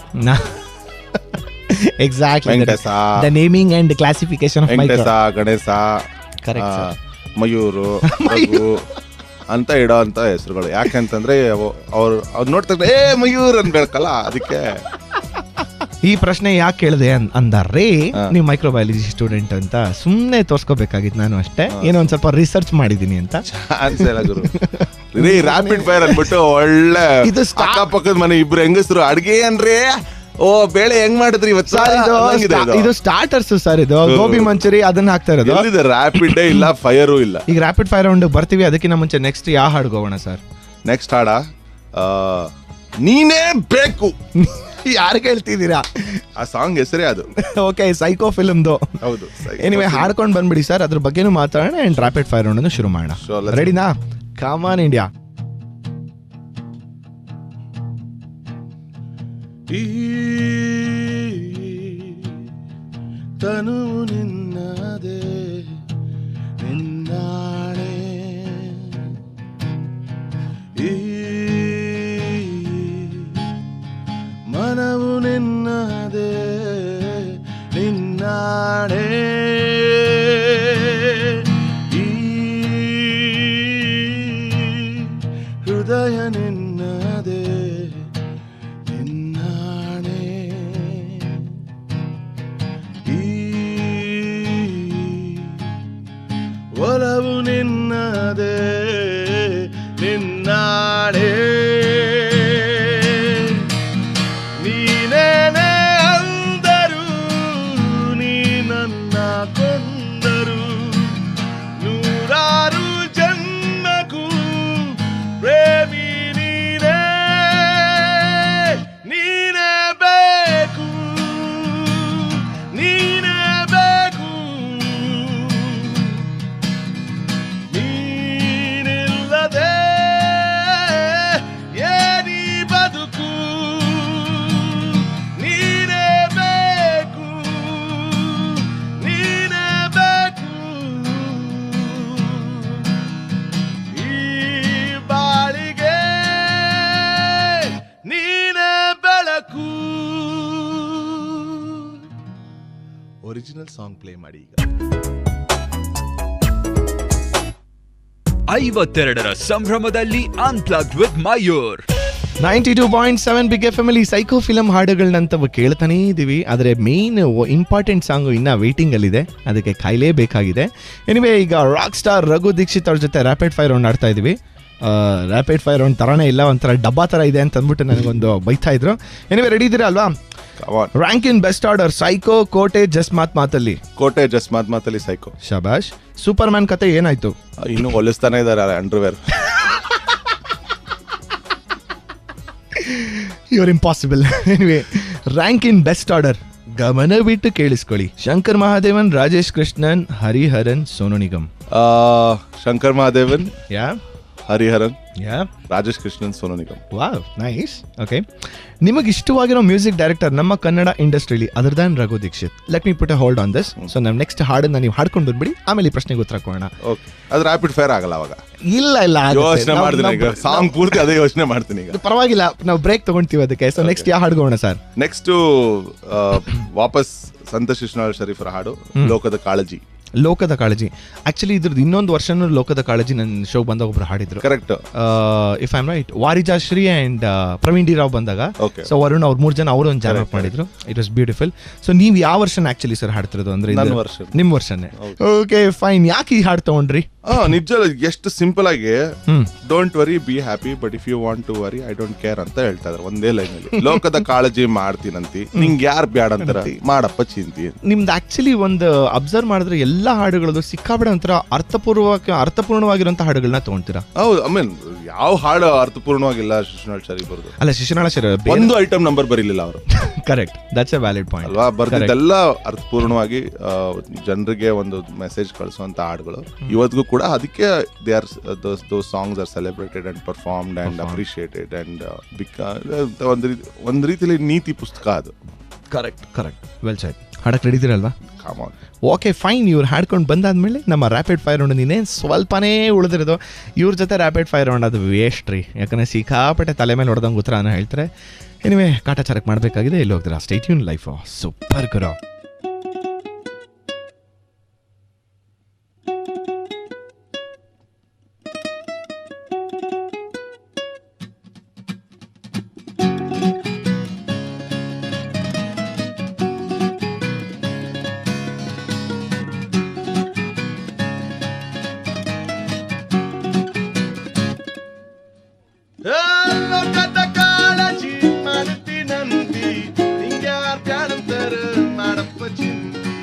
Exactly, Venkatesha, the naming and classification of Venkatesha, Ganesha, Mayur, Raghu ಅಂತ ಇಡೋ ಅಂತ ಹೆಸರುಗಳು. ಯಾಕೆಂತಂದ್ರೆ ಅವ್ರು ನೋಡ್ತಾ ಮಯೂರ್ ಅನ್ಬೇಕಲ್ಲ, ಅದಕ್ಕೆ. ಈ ಪ್ರಶ್ನೆ ಯಾಕೆ ಕೇಳಿದೆ ಅಂದಾರ್ರಿ, ನೀವು ಮೈಕ್ರೋಬಯಾಲಜಿ ಸ್ಟೂಡೆಂಟ್ ಅಂತ ಸುಮ್ನೆ ತೋರ್ಸ್ಕೋಬೇಕಾಗಿತ್ತು. ನಾನು ಅಷ್ಟೇ ಏನೋ ಒಂದ್ ಸ್ವಲ್ಪ ರಿಸರ್ಚ್ ಮಾಡಿದೀನಿ ಅಂತ. ಚಾನ್ಸ್ ಇಲ್ಲ ಗುರು. ರ್ಯಾಪಿಡ್ ಫೈರ್ ಅಂದ್ಬಿಟ್ಟು ಒಳ್ಳೆ ಅಕ್ಕಪಕ್ಕದ ಮನೆ ಇಬ್ರು ಹೆಂಗಸರು ಅಡ್ಗೆ ಅನ್ರಿ, ಓ ಬೇಳೆ ಹೆಂಗ್ ಮಾಡಿದ್ರಿ ಇವತ್ತು? ಇದು ಸ್ಟಾರ್ಟರ್ಸ್ ಸರ್, ಇದು ಗೋಬಿ ಮಂಚೂರಿ ಅದನ್ನ ಹಾಕ್ತಾ ಇರೋದು. ರ್ಯಾಪಿಡ್ ಇಲ್ಲ, ಫೈರು ಇಲ್ಲ. ಈಗ ರ್ಯಾಪಿಡ್ ಫೈರ್ ರೌಂಡ್ ಬರ್ತೀವಿ, ಅದಕ್ಕಿಂತ ಮುಂಚೆ ನೆಕ್ಸ್ಟ್ ಯಾವ ಹಾಡು ಹೋಗೋಣ ಸರ್? ನೆಕ್ಸ್ಟ್ ಹಾಡ ನೀನೇ ಬೇಕು. ಯಾರು ಕೇಳ್ತಿದ್ದೀರಾ? ಆ ಸಾಂಗ್ ಹೆಸರೇ ಅದು. ಓಕೆ, ಸೈಕೋ ಫಿಲ್ಮ್ದು. ಹೌದು. ಎನಿವೆ, ಹಾಡ್ಕೊಂಡು ಬಂದ್ಬಿಡಿ ಸರ್, ಅದ್ರ ಬಗ್ಗೆನೂ ಮಾತಾಡೋಣ ಅಂಡ್ ರ್ಯಾಪಿಡ್ ಫೈರ್ ರೌಂಡ್ ಅನ್ನು ಶುರು ಮಾಡೋಣ. ರೆಡಿನಾ? Come on India. ತನು ನಿನ್ನದೇ, ನಿನ್ನಾಣೆ, ಮನವು ನಿನ್ನದೇ, ನಿನ್ನಾಣೆ, ಹೃದಯ ನಿನ್ನದೇ, ನಿನ್ನಾಣೆ, ಒಲವು ನಿನ್ನದೇ, ನಿನ್ನಾಣೆ, ನೀನೇನೆ ಅಂದರು, ನೀ ನನ್ನ ಕೊಂದರು, ನೂರಾರು ಜನ್ಮಕ್ಕೂ ಪ್ರೇಮಿ ನೀನೇ, ನೀನೇ ಬೇಕು, ನೀನೇ ಬೇಕು, ನೀನಿಲ್ಲದೆ ಏನಿ ಬದುಕು, ನೀನೇ ಬೇಕು, ನೀನೇ ಬೇಕು, ಈ ಬಾಳಿಗೆ ನೀನೇ ಬೆಳಕು. ಒರಿಜಿನಲ್ ಸಾಂಗ್ ಪ್ಲೇ ಮಾಡಿ ಈಗ. 52ರ ಸಂಭ್ರಮದಲ್ಲಿ unplugged with Mayur. 92.7 big FM ಅಲ್ಲಿ ಸೈಕೋ ಫಿಲಂ ಹಾಡುಗಳನ್ನಂತ ಕೇಳ್ತಾನೇ ಇದೀವಿ. ಆದರೆ ಮೇನ್ ಇಂಪಾರ್ಟೆಂಟ್ ಸಾಂಗ್ ಇನ್ನ ವೇಟಿಂಗ್ ಅಲ್ಲಿದೆ, ಅದಕ್ಕೆ ಕಾಯಲೇಬೇಕಾಗಿದೆ. ಎನಿವೆ, ಈಗ ರಾಕ್ ಸ್ಟಾರ್ ರಘು ದೀಕ್ಷಿತ್ ಅವ್ರ ಜೊತೆ ರ್ಯಾಪಿಡ್ ಫೈರ್ ರೌಂಡ್ ಆಡ್ತಾ ಇದೀವಿ. ರ್ಯಾಪಿಡ್ ಫೈರ್ ರೌಂಡ್ ತರಾನೇ ಇಲ್ಲ, ಒಂಥರ ಡಬ್ಬಾ ಥರ ಇದೆ ಅಂತ ಅಂದ್ಬಿಟ್ಟು ನನಗೊಂದು ಬೈತಾ ಇದ್ರು. ಎನಿವೆ, ರೆಡಿ ಇದ್ದೀರಾ ಅಲ್ವಾ? Come on. Rank in best order psycho, Kote, just ಮಾತಲ್ಲಿ. ಕೋಟೆ ಜಸ್ಟ್ ಮಾತಲ್ಲಿ ಸೈಕೋ. ಶಬಾಷ್. ಸೂಪರ್ ಮ್ಯಾನ್ ಕತೆ ಏನಾಯ್ತು? ಇನ್ನು ಹೊಲಿಸ್ತಾನೆ ಇದಾರೆ underwear. Your impossible. Anyway, rank in best order ಗಮನ ಬಿಟ್ಟು ಕೇಳಿಸ್ಕೊಳ್ಳಿ. ಶಂಕರ್ ಮಹಾದೇವನ್, ರಾಜೇಶ್ ಕೃಷ್ಣನ್, ಹರಿಹರನ್, ಸೋನು ನಿಗಮ್. ಶಂಕರ್ ಮಹಾದೇವನ್, ಯಾ ಹರಿಹರನ್, ಯಾ Rajesh Krishnan, Sonu Nigam. Wow, nice. Okay, ನಿಮಗೆ ಇಷ್ಟವಾಗಿರೋ ಮ್ಯೂಸಿಕ್ ಡೈರೆಕ್ಟರ್ ನಮ್ಮ ಕನ್ನಡ ಇಂಡಸ್ಟ್ರಿಲಿ other than Raghu Dixit. Let me put a hold on this. So ನಾವು ನೆಕ್ಸ್ಟ್ ಹಾಡನ್ನ ನೀವು ಹಾಡ್ಕೊಂಡು ಬಂದ್ಬಿಡಿ, ಆಮೇಲೆ ಈ ಪ್ರಶ್ನೆಗೆ ಉತ್ತರ ಕೊಡೋಣ. ಓಕೆ, ಅದು ರ್ಯಾಪಿಡ್ ಫೈರ್ ಆಗಲ್ಲ ಅವಾಗ. ಇಲ್ಲ ಯೋಚನೆ ಮಾಡ್ತೀನಿ ಈಗ, ಸಾಂಗ್ ಪೂರ್ತಿ ಅದೇ ಯೋಚನೆ ಮಾಡ್ತೀನಿ ಈಗ. ಪರವಾಗಿಲ್ಲ, ನಾವು ಬ್ರೇಕ್ ತಗೊಂತೀವಿ ಅದಕ್ಕೆ. ಸೊ ನೆಕ್ಸ್ಟ್ ಯಾವ ಹಾಡ್ಗೋಣ ಸರ್? ನೆಕ್ಸ್ಟ್ ವಾಪಸ್ ಸಂತ ಶಿಶುನಾಳ್ ಶರೀಫರ ಹಾಡು ಲೋಕದ ಕಾಳಜಿ. ಲೋಕದ ಕಾಳಜಿ. ಆಕ್ಚುಲಿ ಇದ್ರದ್ದು ಇನ್ನೊಂದು ವರ್ಷನೂ ಲೋಕದ ಕಾಳಜಿ ನನ್ನ ಶೋ ಬಂದಾಗ ಒಬ್ರು ಹಾಡಿದ್ರು. Correct. If I am right, Varijashree and Praveen D Rao ಬಂದಾಗ. ಸೊ ವರುಣ್ ಅವ್ರು 3 ಜನ ಅವರು ಒಂದು ಜಾನ್ ಅಪ್ ಮಾಡಿದ್ರು. It was beautiful. ಸೊ ನೀವು ಯಾವ ವರ್ಷನ್ ಆಕ್ಚುಲಿ ಸರ್ ಹಾಡ್ತಿರೋದು? ಅಂದ್ರೆ ನಿಮ್ಮ ವರ್ಷನೇ. Okay fine. ಯಾಕೆ ಈ ಹಾಡು ತಗೊಂಡ್ರಿ? ನಿಜ ಎಷ್ಟು ಸಿಂಪಲ್ ಆಗಿ don't worry be happy but if you want to worry I don't care ಅಂತ ಹೇಳ್ತಾ ಇದಾರೆ ಒಂದೇ ಲೈನ್ ಅಲ್ಲಿ. ಲೋಕದ ಕಾಳಜಿ ಮಾಡ್ತೀನಂತಿ, ನಿಂಗೆ ಯಾರು ಬ್ಯಾಡ ಅಂತಾರ ಮಾಡಪ್ಪ ಚಿಂತಿ. ನಿಮ್ದು ಆಕ್ಚುಲಿ ಒಂದು ಅಬ್ಸರ್ವ್ ಮಾಡಿದ್ರೆ ಎಲ್ಲಾ ಹಾಡುಗಳದ್ದು ಸಿಕ್ಕಾಬಿಡ ಒಂಥರ ಅರ್ಥಪೂರ್ಣವಾಗಿರುವಂತಹ ಹಾಡುಗಳನ್ನ ತಗೊಂತೀರಾ? ಹೌದು. ಐ ಮೀನ್ ಯಾವ ಹಾಡು ಅರ್ಥಪೂರ್ಣವಾಗಿಲ್ಲ ಶಿಶುನಾಳ್ ಶರೀಫ್ ಅವ್ರದ್ದು. ಅಲ್ಲ, ಶಿಶುನಾಳ ಶರೀಫ್ ಒಂದು ಐಟಮ್ ನಂಬರ್ ಬರೀಲಿಲ್ಲ ಅವರು. Correct, that's A valid point ಅಲ್ವಾ? ಬರ್ದಿದ್ದೆಲ್ಲ ಅರ್ಥಪೂರ್ಣವಾಗಿ ಜನರಿಗೆ ಒಂದು ಮೆಸೇಜ್ ಕಳಿಸುವಂತ ಹಾಡುಗಳು ಇವತ್ತಿಗೂ ಕೂಡ. ಅದಕ್ಕೆ they are those songs are celebrated and performed and appreciated and ಒಂದು ರೀತಿಯಲ್ಲಿ ನೀತಿ ಪುಸ್ತಕ ಅದು. Correct well said. ಹಾಡಕ್ಕೆ ರೆಡಿ ಇದ್ದೀರಲ್ವಾ? Come on. Okay fine. ಇವ್ರು ಹಾಡ್ಕೊಂಡು ಬಂದಾದ್ಮೇಲೆ ನಮ್ಮ ರ್ಯಾಪಿಡ್ ಫೈರ್ ರೌಂಡ್ ನೀನೇ ಸ್ವಲ್ಪನೇ ಉಳಿದಿರೋದು. ಇವ್ರ ಜೊತೆ ರ್ಯಾಪಿಡ್ ಫೈರ್ ರೌಂಡ್ ಅದು ವೇಸ್ಟ್ ರೀ, ಯಾಕಂದರೆ ಸಿಕ್ಕಾಪಟ್ಟೆ ತಲೆ ಮೇಲೆ ಹೊಡೆದಂಗೆ ಉತ್ತರನ ಹೇಳ್ತಾರೆ. ಎನಿವೆ, ಕಾಟಾಚಾರಕ್ಕೆ ಮಾಡಬೇಕಾಗಿದೆ. ಎಲ್ಲಿ ಹೋಗ್ತೀರಾ? Stay tune. ಲೈಫ್ ಸೂಪರ್ ಗುರು. ಲೋಕದ ಕಾಳಜಿ ಮಾಡ್ತೀನಂತಿ, ನಿಂಗ್ಯಾರ್ ಬ್ಯಾಡಂತಾರ ಮಾಡಪ್ಪ ಚಿಂತಿ.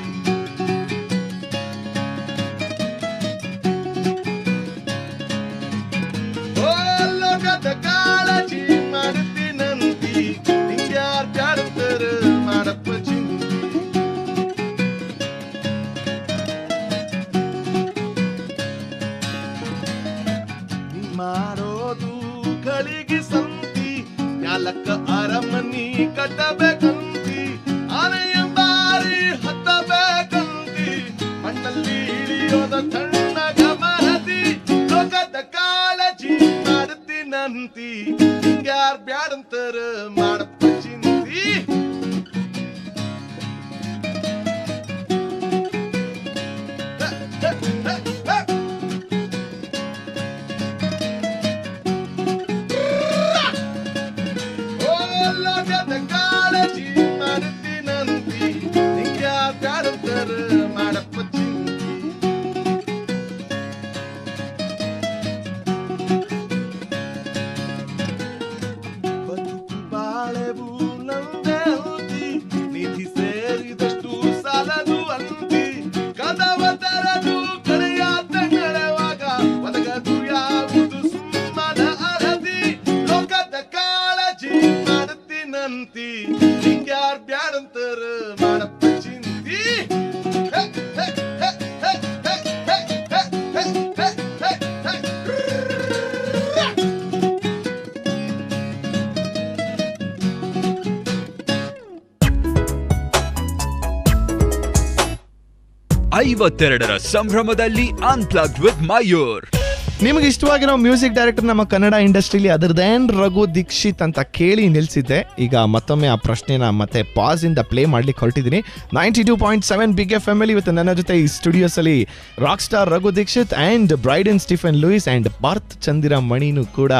ಓ ಲೋಕದ ಕಾಳಜಿ ಮಾಡ್ತೀನಂತಿ, ನಿಂಗ್ಯಾರ್ ಬ್ಯಾಡಂತಾರ ಮಾಡಪ್ಪ ಚಿಂತಿ. ನೀ ಮಾಡೋದು ಗಳಿಗೆ ಸಂತಿ, ನ್ಯಾಲಕ್ಕ ಅರಮನಿ ಕಟ್ಟಬೇಕಂತಿ, ಆನೆಯ ಬಾರಿ ಹತ್ತಬೇಕಂತಿ, ಮಣ್ಣಲ್ಲಿ ಇಳಿಯೋದ ತಣ್ಣಗ ಮರದಿ. ಲೋಕದ ಕಾಳಜಿ ಮಾಡ್ತೀನಂತಿ, ನಿಂಗ್ಯಾರ್ ಬ್ಯಾಡಂತಾರ ಮಾಡಪ್ಪ ಚಿಂತಿ. ಲೋಕದ ಕಾಳಜಿ ಮಾಡ್ತೀನಂತಿ, ನಿಂಗ್ಯಾರ್ ಬ್ಯಾಡಂತಾರ ಮಾಡಪ್ಪ ಚಿಂತಿ. ಬದುಕು ಬಾಳೆವು ನಂದೇ ಅಂತಿ, ನಿಧಿ ಸೇರಿದಷ್ಟು ಸಾಲದು ಅಂತಿ, ಕದವ ತೆರೆದು ಕಡೆಯ ತಂಗಳೆವಾಗ ಒದಗದು ಯಾವುದು ಸುಮ್ಮನ ಅರದಿ. ಲೋಕದ ಕಾಳಜಿ ಮಾಡ್ತೀನಂತಿ, ನಿಂಗ್ಯಾರ್ ಬ್ಯಾಡಂತಾರ ಮಾಡಪ್ಪ ಚಿಂತಿ. ಐವತ್ತೆರಡರ ಸಂಭ್ರಮದಲ್ಲಿ ಅನ್ಪ್ಲಗ್ಡ್ ವಿತ್ ಮಯೂರ್. ನಿಮಗೆ ಇಷ್ಟವಾಗಿರೋ ಮ್ಯೂಸಿಕ್ ಡೈರೆಕ್ಟರ್ ನಮ್ಮ ಕನ್ನಡ ಇಂಡಸ್ಟ್ರಿಲಿ ಅದರ್ ದ್ಯಾನ್ ರಘು ದೀಕ್ಷಿತ್ ಅಂತ ಕೇಳಿ ನಿಲ್ಸಿದ್ದೆ. ಈಗ ಮತ್ತೊಮ್ಮೆ ಆ ಪ್ರಶ್ನೆನ ಮತ್ತೆ ಪಾಸ್ ಇಂದ ಪ್ಲೇ ಮಾಡ್ಲಿಕ್ಕೆ ಹೊರಟಿದ್ದೀನಿ. 92.7 ಬಿಗ್ ಎಫ್ ಎಮ್ ಅಲ್ಲಿ ಇವತ್ತು ನನ್ನ ಜೊತೆ ಈ ಸ್ಟುಡಿಯೋಸ್ ಅಲ್ಲಿ rock star Raghu Dixit and Brydon Stephen Lewis and Parth ಚಂದಿರ ಮಣಿನೂ ಕೂಡ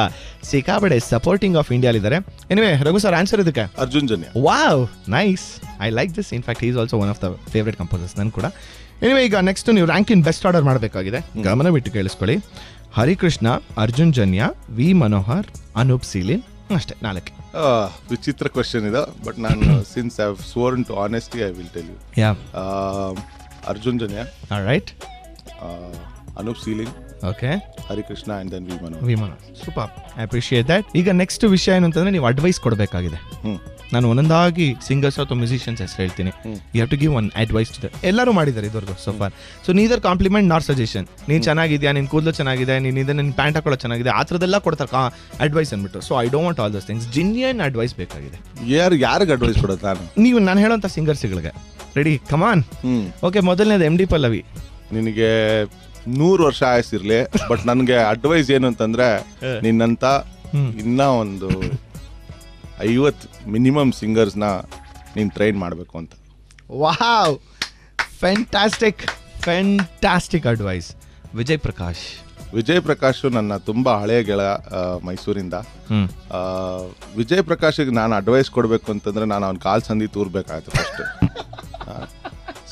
ಸಿಕ್ಕಾಬಡೆ ಸಪೋರ್ಟಿಂಗ್ ಆಫ್ ಇಂಡಿಯಾಲಿದ್ದಾರೆ. ಎನಿವೆ, ರಘು ಸರ್ ಆನ್ಸರ್ ಇದಕ್ಕೆ Arjun Janya. Wow, nice. I like this. In fact is also one of the favourite composers ನನ್ ಕೂಡ. ಎನಿವೆ, ಈಗ ನೆಕ್ಸ್ಟ್ ನೀವು ರ್ಯಾಂಕ್ ಇನ್ ಬೆಸ್ಟ್ ಆರ್ಡರ್ ಮಾಡಬೇಕಾಗಿದೆ. ಗಮನ ಬಿಟ್ಟು ಕೇಳಿಸ್ಕೊಳ್ಳಿ. ಹರಿಕೃಷ್ಣ, ಅರ್ಜುನ್ ಜನ್ಯ, ವಿ ಮನೋಹರ್, ಅನೂಪ್ ಸೀಲಿನ್, ಅಷ್ಟೇ 4. ವಿಚಿತ್ರ ಕ್ವೆಶನ್ ಇದೆ, ಬಟ್ ನಾನು since I have sworn to honesty I will tell you. Yeah, Arjun Janya, right, Anoop Seeling, okay, Harikrishna and then ವಿಮಾನ. Super, I appreciate that. ಈಗ ನೆಕ್ಸ್ಟ್ ವಿಷಯ ಏನು ಅಂತಂದ್ರೆ, ನೀವು ಅಡ್ವೈಸ್ ಕೊಡಬೇಕಾಗಿದೆ. ಹ್ಮ್. ನಾನು ಒಂದೊಂದಾಗಿ ಸಿಂಗರ್ಸ್ ಅಥವಾ ಮ್ಯೂಸಿಷಿಯನ್ಸ್ ಹೆಸರು ಹೇಳ್ತೀನಿ. You have to give one advice too. ಎಲ್ಲರೂ ಮಾಡಿದ್ದಾರೆ ಇದುವರೆಗೂ so far. So neither compliment nor suggestion. ನೀನು ಚೆನ್ನಾಗಿದ್ಯಾ, ನಿನ್ನ ಕೂದಲು ಚೆನ್ನಾಗಿದೆ, ನೀನು ಇದನ್ನ ನಿನ್ನ ಪ್ಯಾಂಟ್ ಹಾಕೊಳ್ಳೋ ಚೆನ್ನಾಗಿದೆ, ಆ ಥರದ್ದೆಲ್ಲ ಕೊಡ್ತಾರೆ ಅಡ್ವೈಸ್ ಅಂದ್ಬಿಟ್ಟು. So I don't want all those things. Genuine advice ಬೇಕಾಗಿದೆ. ಯಾರಿಗೆ ಅಡ್ವೈಸ್ ಕೊಡೋದು ನಾನು? ನೀವು ನಾನು ಹೇಳೋಂಥ ಸಿಂಗರ್ಸ್ಗಳಿಗೆ. Ready, come on. ಓಕೆ, ಮೊದಲನೇದು MD ಪಲ್ಲವಿ. ನಿನಗೆ 100 ವರ್ಷ ಆಯಸ್ಸಿರ್ಲಿ, ಬಟ್ ನನಗೆ ಅಡ್ವೈಸ್ ಏನು ಅಂತಂದ್ರೆ, ನಿನ್ನಂತ ಇನ್ನ ಒಂದು 50 ಮಿನಿಮಮ್ ಸಿಂಗರ್ಸ್ನ ನೀನು ಟ್ರೈನ್ ಮಾಡಬೇಕು ಅಂತ. Wow, fantastic advice. Vijay Prakash ನನ್ನ ತುಂಬಾ ಹಳೆಯ ಗೆಳೆಯ ಮೈಸೂರಿಂದ. ವಿಜಯ್ ಪ್ರಕಾಶ್ಗೆ ನಾನು ಅಡ್ವೈಸ್ ಕೊಡಬೇಕು ಅಂತಂದ್ರೆ ನಾನು ಅವ್ನ ಕಾಲ್ ಸಂದಿ ತೂರ್ಬೇಕಾಯ್ತು ಫಸ್ಟ್.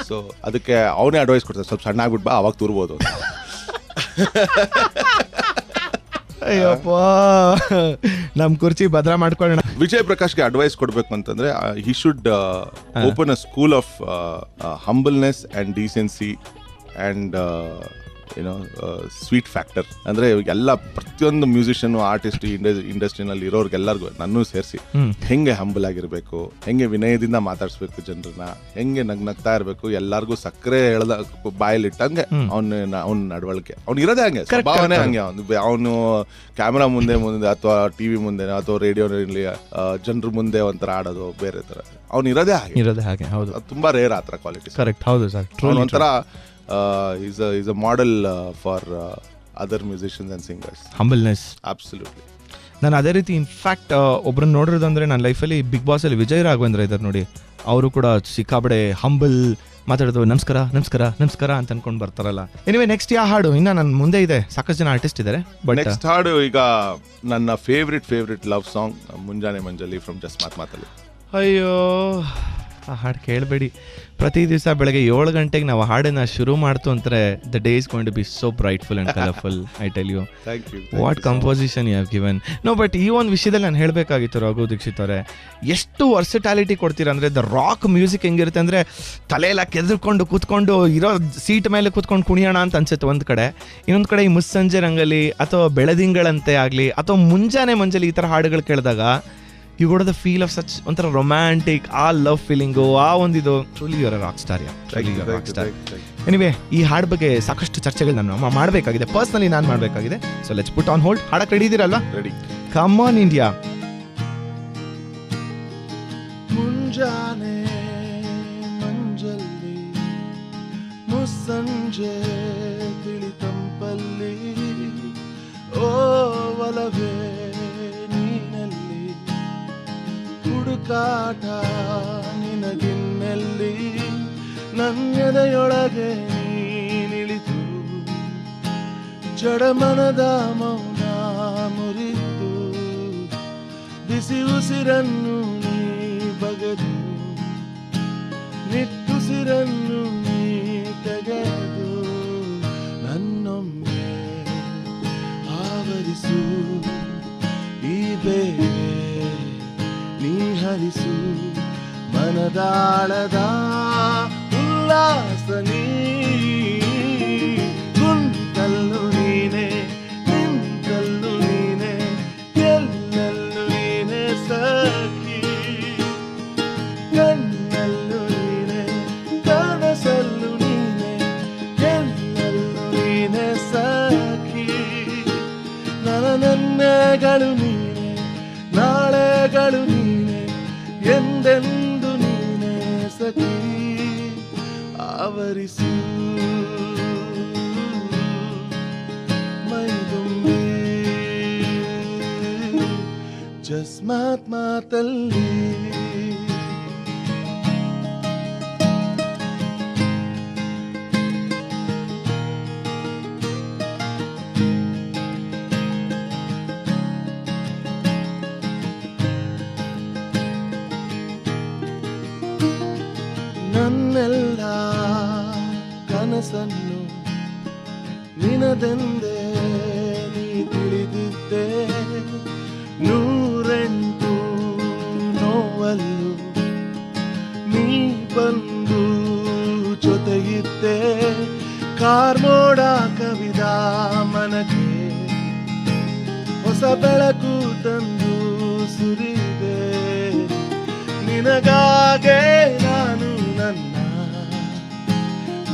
ಸೊ ಅದಕ್ಕೆ ಅವನೇ ಅಡ್ವೈಸ್ ಕೊಡ್ತಾರೆ, ಸ್ವಲ್ಪ ಸಣ್ಣ ಆಗ್ಬಿಟ್ಟು ಬಾ, ಅವಾಗ ತೂರ್ಬೋದು. ಅಯ್ಯಪ್ಪ, ನಮ್ ಕುರ್ಚಿ ಭದ್ರ ಮಾಡ್ಕೊಳ್ಳೋಣ. ವಿಜಯ್ ಪ್ರಕಾಶ್ಗೆ ಅಡ್ವೈಸ್ ಕೊಡಬೇಕು ಅಂತಂದ್ರೆ, he should open a school of humbleness and decency and ಏನೋ ಸ್ವೀಟ್ ಫ್ಯಾಕ್ಟರ್. ಅಂದ್ರೆ ಎಲ್ಲ ಪ್ರತಿಯೊಂದು ಮ್ಯೂಸಿಷಿಯನ್, ಆರ್ಟಿಸ್ಟ್, ಇಂಡಸ್ಟ್ರಿನಲ್ಲಿ ಇರೋರ್ಗೆಲ್ಲರಿಗೂ ನನ್ನೂ ಸೇರಿಸಿ ಹೆಂಗೆ ಹಂಬಲ್ ಆಗಿರ್ಬೇಕು, ಹೆಂಗೆ ವಿನಯದಿಂದ ಮಾತಾಡ್ಸ್ಬೇಕು ಜನರನ್ನ, ಹೆಂಗೆ ನಗ್ನಗ್ತಾ ಇರ್ಬೇಕು, ಎಲ್ಲಾರ್ಗು ಸಕ್ಕರೆ ಎಳ್ದ ಬಾಯಲ್ಲಿಟ್ಟಂಗೆ ಅವ್ನ ನಡವಳಿಕೆ, ಅವ್ನು ಇರೋದೇ ಹಂಗೆ, ಸ್ವಭಾವನೇ ಹಂಗೆ. ಅವನು ಕ್ಯಾಮ್ರಾ ಮುಂದೆ ಅಥವಾ ಟಿವಿ ಮುಂದೆ ಅಥವಾ ರೇಡಿಯೋನಲ್ಲಿ ಜನರ ಮುಂದೆ ಒಂಥರ ಆಡೋದು ಬೇರೆ ತರ, ಅವ್ನು ಇರೋದೇ ಹಾಗೆ. ಹೌದು, ತುಂಬಾ ರೇರ್ ಆ ಥರ ಕ್ವಾಲಿಟಿ. ಕರೆಕ್ಟ್, ಹೌದು ಸರ್. ಒಂಥರ is a model for other musicians and singers. Humbleness. Absolutely. ನಾನು ಅದೇ ರೀತಿ ಇನ್ಫ್ಯಾಕ್ಟ್ ಒಬ್ರನ್ನ ನೋಡಿರೋದಂದ್ರೆ ನನ್ನ ಲೈಫಲ್ಲಿ ಬಿಗ್ ಬಾಸ್ ಅಲ್ಲಿ ವಿಜಯ್ ರಾಘವೇಂದ್ರ ಇದ್ದಾರೆ ನೋಡಿ, ಅವರು ಕೂಡ ಸಿಕ್ಕಾಬಡೆ ಹಂಬಲ್ ಮಾತಾಡೋದು, ನಮಸ್ಕಾರ ಅಂತ ಅನ್ಕೊಂಡು ಬರ್ತಾರಲ್ಲ. ಎನಿವೆ, ನೆಕ್ಸ್ಟ್ ಯಾವ ಹಾಡು? ಇನ್ನ ನನ್ನ ಮುಂದೆ ಇದೆ, ಸಾಕಷ್ಟು ಜನ ಆರ್ಟಿಸ್ಟ್ ಇದ್ದಾರೆ, ಬಟ್ ನೆಕ್ಸ್ಟ್ ಹಾಡು ಈಗ ನನ್ನ ಫೇವ್ರೆಟ್ ಲವ್ ಸಾಂಗ್, ಮುಂಜಾನೆ ಮಂಜಲಿ ಫ್ರಮ್ ಜಸ್ಮಾತ್ ಮಾತಲ್ಲಿ. ಅಯ್ಯೋ, ಆ ಹಾಡು ಕೇಳಬೇಡಿ. ಪ್ರತಿ ದಿವಸ ಬೆಳಗ್ಗೆ 7 ಗಂಟೆಗೆ ನಾವು ಹಾಡನ್ನ ಶುರು ಮಾಡ್ತು ಅಂತಾರೆ, the day is going to be so brightful and colourful. I tell you, what composition you have given. No, but ಈ ಒಂದು ವಿಷಯದಲ್ಲಿ ನಾನು ಹೇಳಬೇಕಾಗಿತ್ತು ರಘು ದೀಕ್ಷಿತ್ ಅವರೇ, ಎಷ್ಟು ವರ್ಸಿಟಾಲಿಟಿ ಕೊಡ್ತೀರಾ ಅಂದರೆ, ದ ರಾಕ್ ಮ್ಯೂಸಿಕ್ ಹೆಂಗಿರುತ್ತೆ ಅಂದರೆ, ತಲೆಯೆಲ್ಲ ಕೆದರ್ಕೊಂಡು ಕೂತ್ಕೊಂಡು ಇರೋ ಸೀಟ್ ಮೇಲೆ ಕೂತ್ಕೊಂಡು ಕುಣಿಯೋಣ ಅಂತ ಅನ್ಸುತ್ತೆ ಒಂದು ಕಡೆ. ಇನ್ನೊಂದು ಕಡೆ ಈ ಮುಸ್ಸಂಜೆ ರಂಗಲ್ಲಿ ಅಥವಾ ಬೆಳದಿಂಗಳಂತೆ ಆಗಲಿ ಅಥವಾ ಮುಂಜಾನೆ ಮಂಜಲಿ ಈ ಥರ ಹಾಡುಗಳು ಕೇಳಿದಾಗ you got the feel of such ಒಂಥರ ರೊಮ್ಯಾಂಟಿಕ್, ಆ ಲವ್ ಫೀಲಿಂಗು, ಆ ಒಂದಿದು. Truly your a rock star. Anyway, ಈ ಹಾಡು ಬಗ್ಗೆ ಸಾಕಷ್ಟು ಚರ್ಚೆಗಳು ನಾನು ಮಾಡಬೇಕಾಗಿದೆ, ಪರ್ಸ್ನಲಿ ನಾನು ಮಾಡಬೇಕಾಗಿದೆ. So let's put on hold. ಹಾಡಕ್ಕೆ ರೆಡಿ ಇದೀರಲ್ವಾ? ರೆಡಿ. Come on India. ಮುಂಜಾನೆ ಮಂಜಲ್ಲಿ ಮುಸ್ಸಂಜೆ ತಿಳಿ ತಂಪಲ್ಲಿ, ಓ ಒಲವೇ ನೀನಲ್ಲಿ ಹುಡುಕಾಟ ನಿನಗಿನ್ನೆಲ್ಲಿ, ನನ್ನೆದೆಯೊಳಗೆ ನೀನಿಳಿದು ಜಡಮನದ ಮೌನ ಮುರಿದು, ಬಿಸಿ ಉಸಿರನ್ನು ನೀ ಬಗೆದು, ನಿಟ್ಟುಸಿರನ್ನು ನೀ ತೆಗೆದು, ನನ್ನೊಮ್ಮೆ ಆವರಿಸು, ಈ ಬೇಗೆ ನೀ ಹರಿಸು, ಮನದಾಳದ ಉಲ್ಲಾಸ ನೀ, ಕುಂತಲ್ಲು ನೀನೆ, ನಿಂತಲ್ಲು ನೀನೆ, ಎಲ್ಲೆಲ್ಲೂ ನೀನೆ ಸಖಿ, ಕಣ್ಣಲ್ಲೂ ನೀನೆ, ಕನಸಲ್ಲೂ ನೀನೆ, ಎಲ್ಲೆಲ್ಲೂ ನೀನೆ ಸಖಿ, ನನ್ನೆಗಳು ನೀನೆ, ನಾಳೆಗಳು ನೀನೆ, ಎಂದೆಂದು ನೀನೆ ಸಖಿ, ಆವರಿಸು ಮೈದುಂಬಿ ಜಸ್ಮಾತ್ ಮಾತಲ್ಲಿ. ನನ್ನೆಲ್ಲ ಕನಸನ್ನು ನಿನದೆಂದೇ ನೀ ತಿಳಿದಿದ್ದೆ, 108 ಹೊಸ ಬೆಳಕು ತಂದು ಸುರಿದೆ, ನಿನಗಾಗೆ ನಾನು ನನ್ನ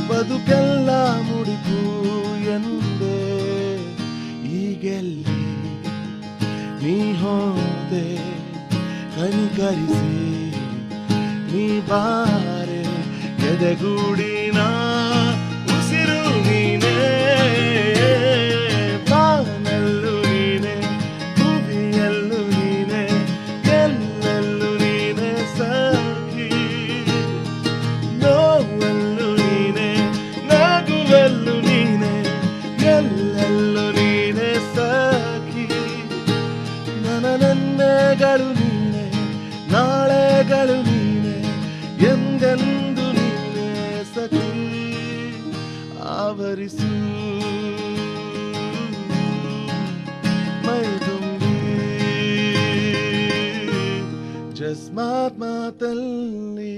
ಬದುಕೆಲ್ಲ ಮುಡಿಪು ಎಂದೆ. ಈಗೆಲ್ಲಿ ನೀ ಹೋದೆ ಕನಿಕರಿಸಿ ನೀ ಬಾರೆ, ಎದೆಗೂಡಿನ ಉಸಿರು ನೀನೇ, ಬಾನಲ್ಲೂ ನೀನೆ ಭೂಮಿಯಲ್ಲೂ ನೀನೆ, ಎಲ್ಲೆಲ್ಲೂ ನೀನೆ ಸಖಿ, ನೋವಲ್ಲೂ ನೀನೆ ನಗುವಲ್ಲೂ ನೀನೆ, ಎಲ್ಲೆಲ್ಲೂ ನೀನೆ ಸಖಿ. ನನ್ನೆಗಳು ನೀನೆ, ನಾಳೆಗಳು ನೀನೆ, ಎಂದೆಂದು ನೀನೆ ಸಖಿ. ಆವರಿಸು ಮೈ ತುಂಬಿ ಜಸ್ಮಾತ್ ಮಾತಲ್ಲಿ.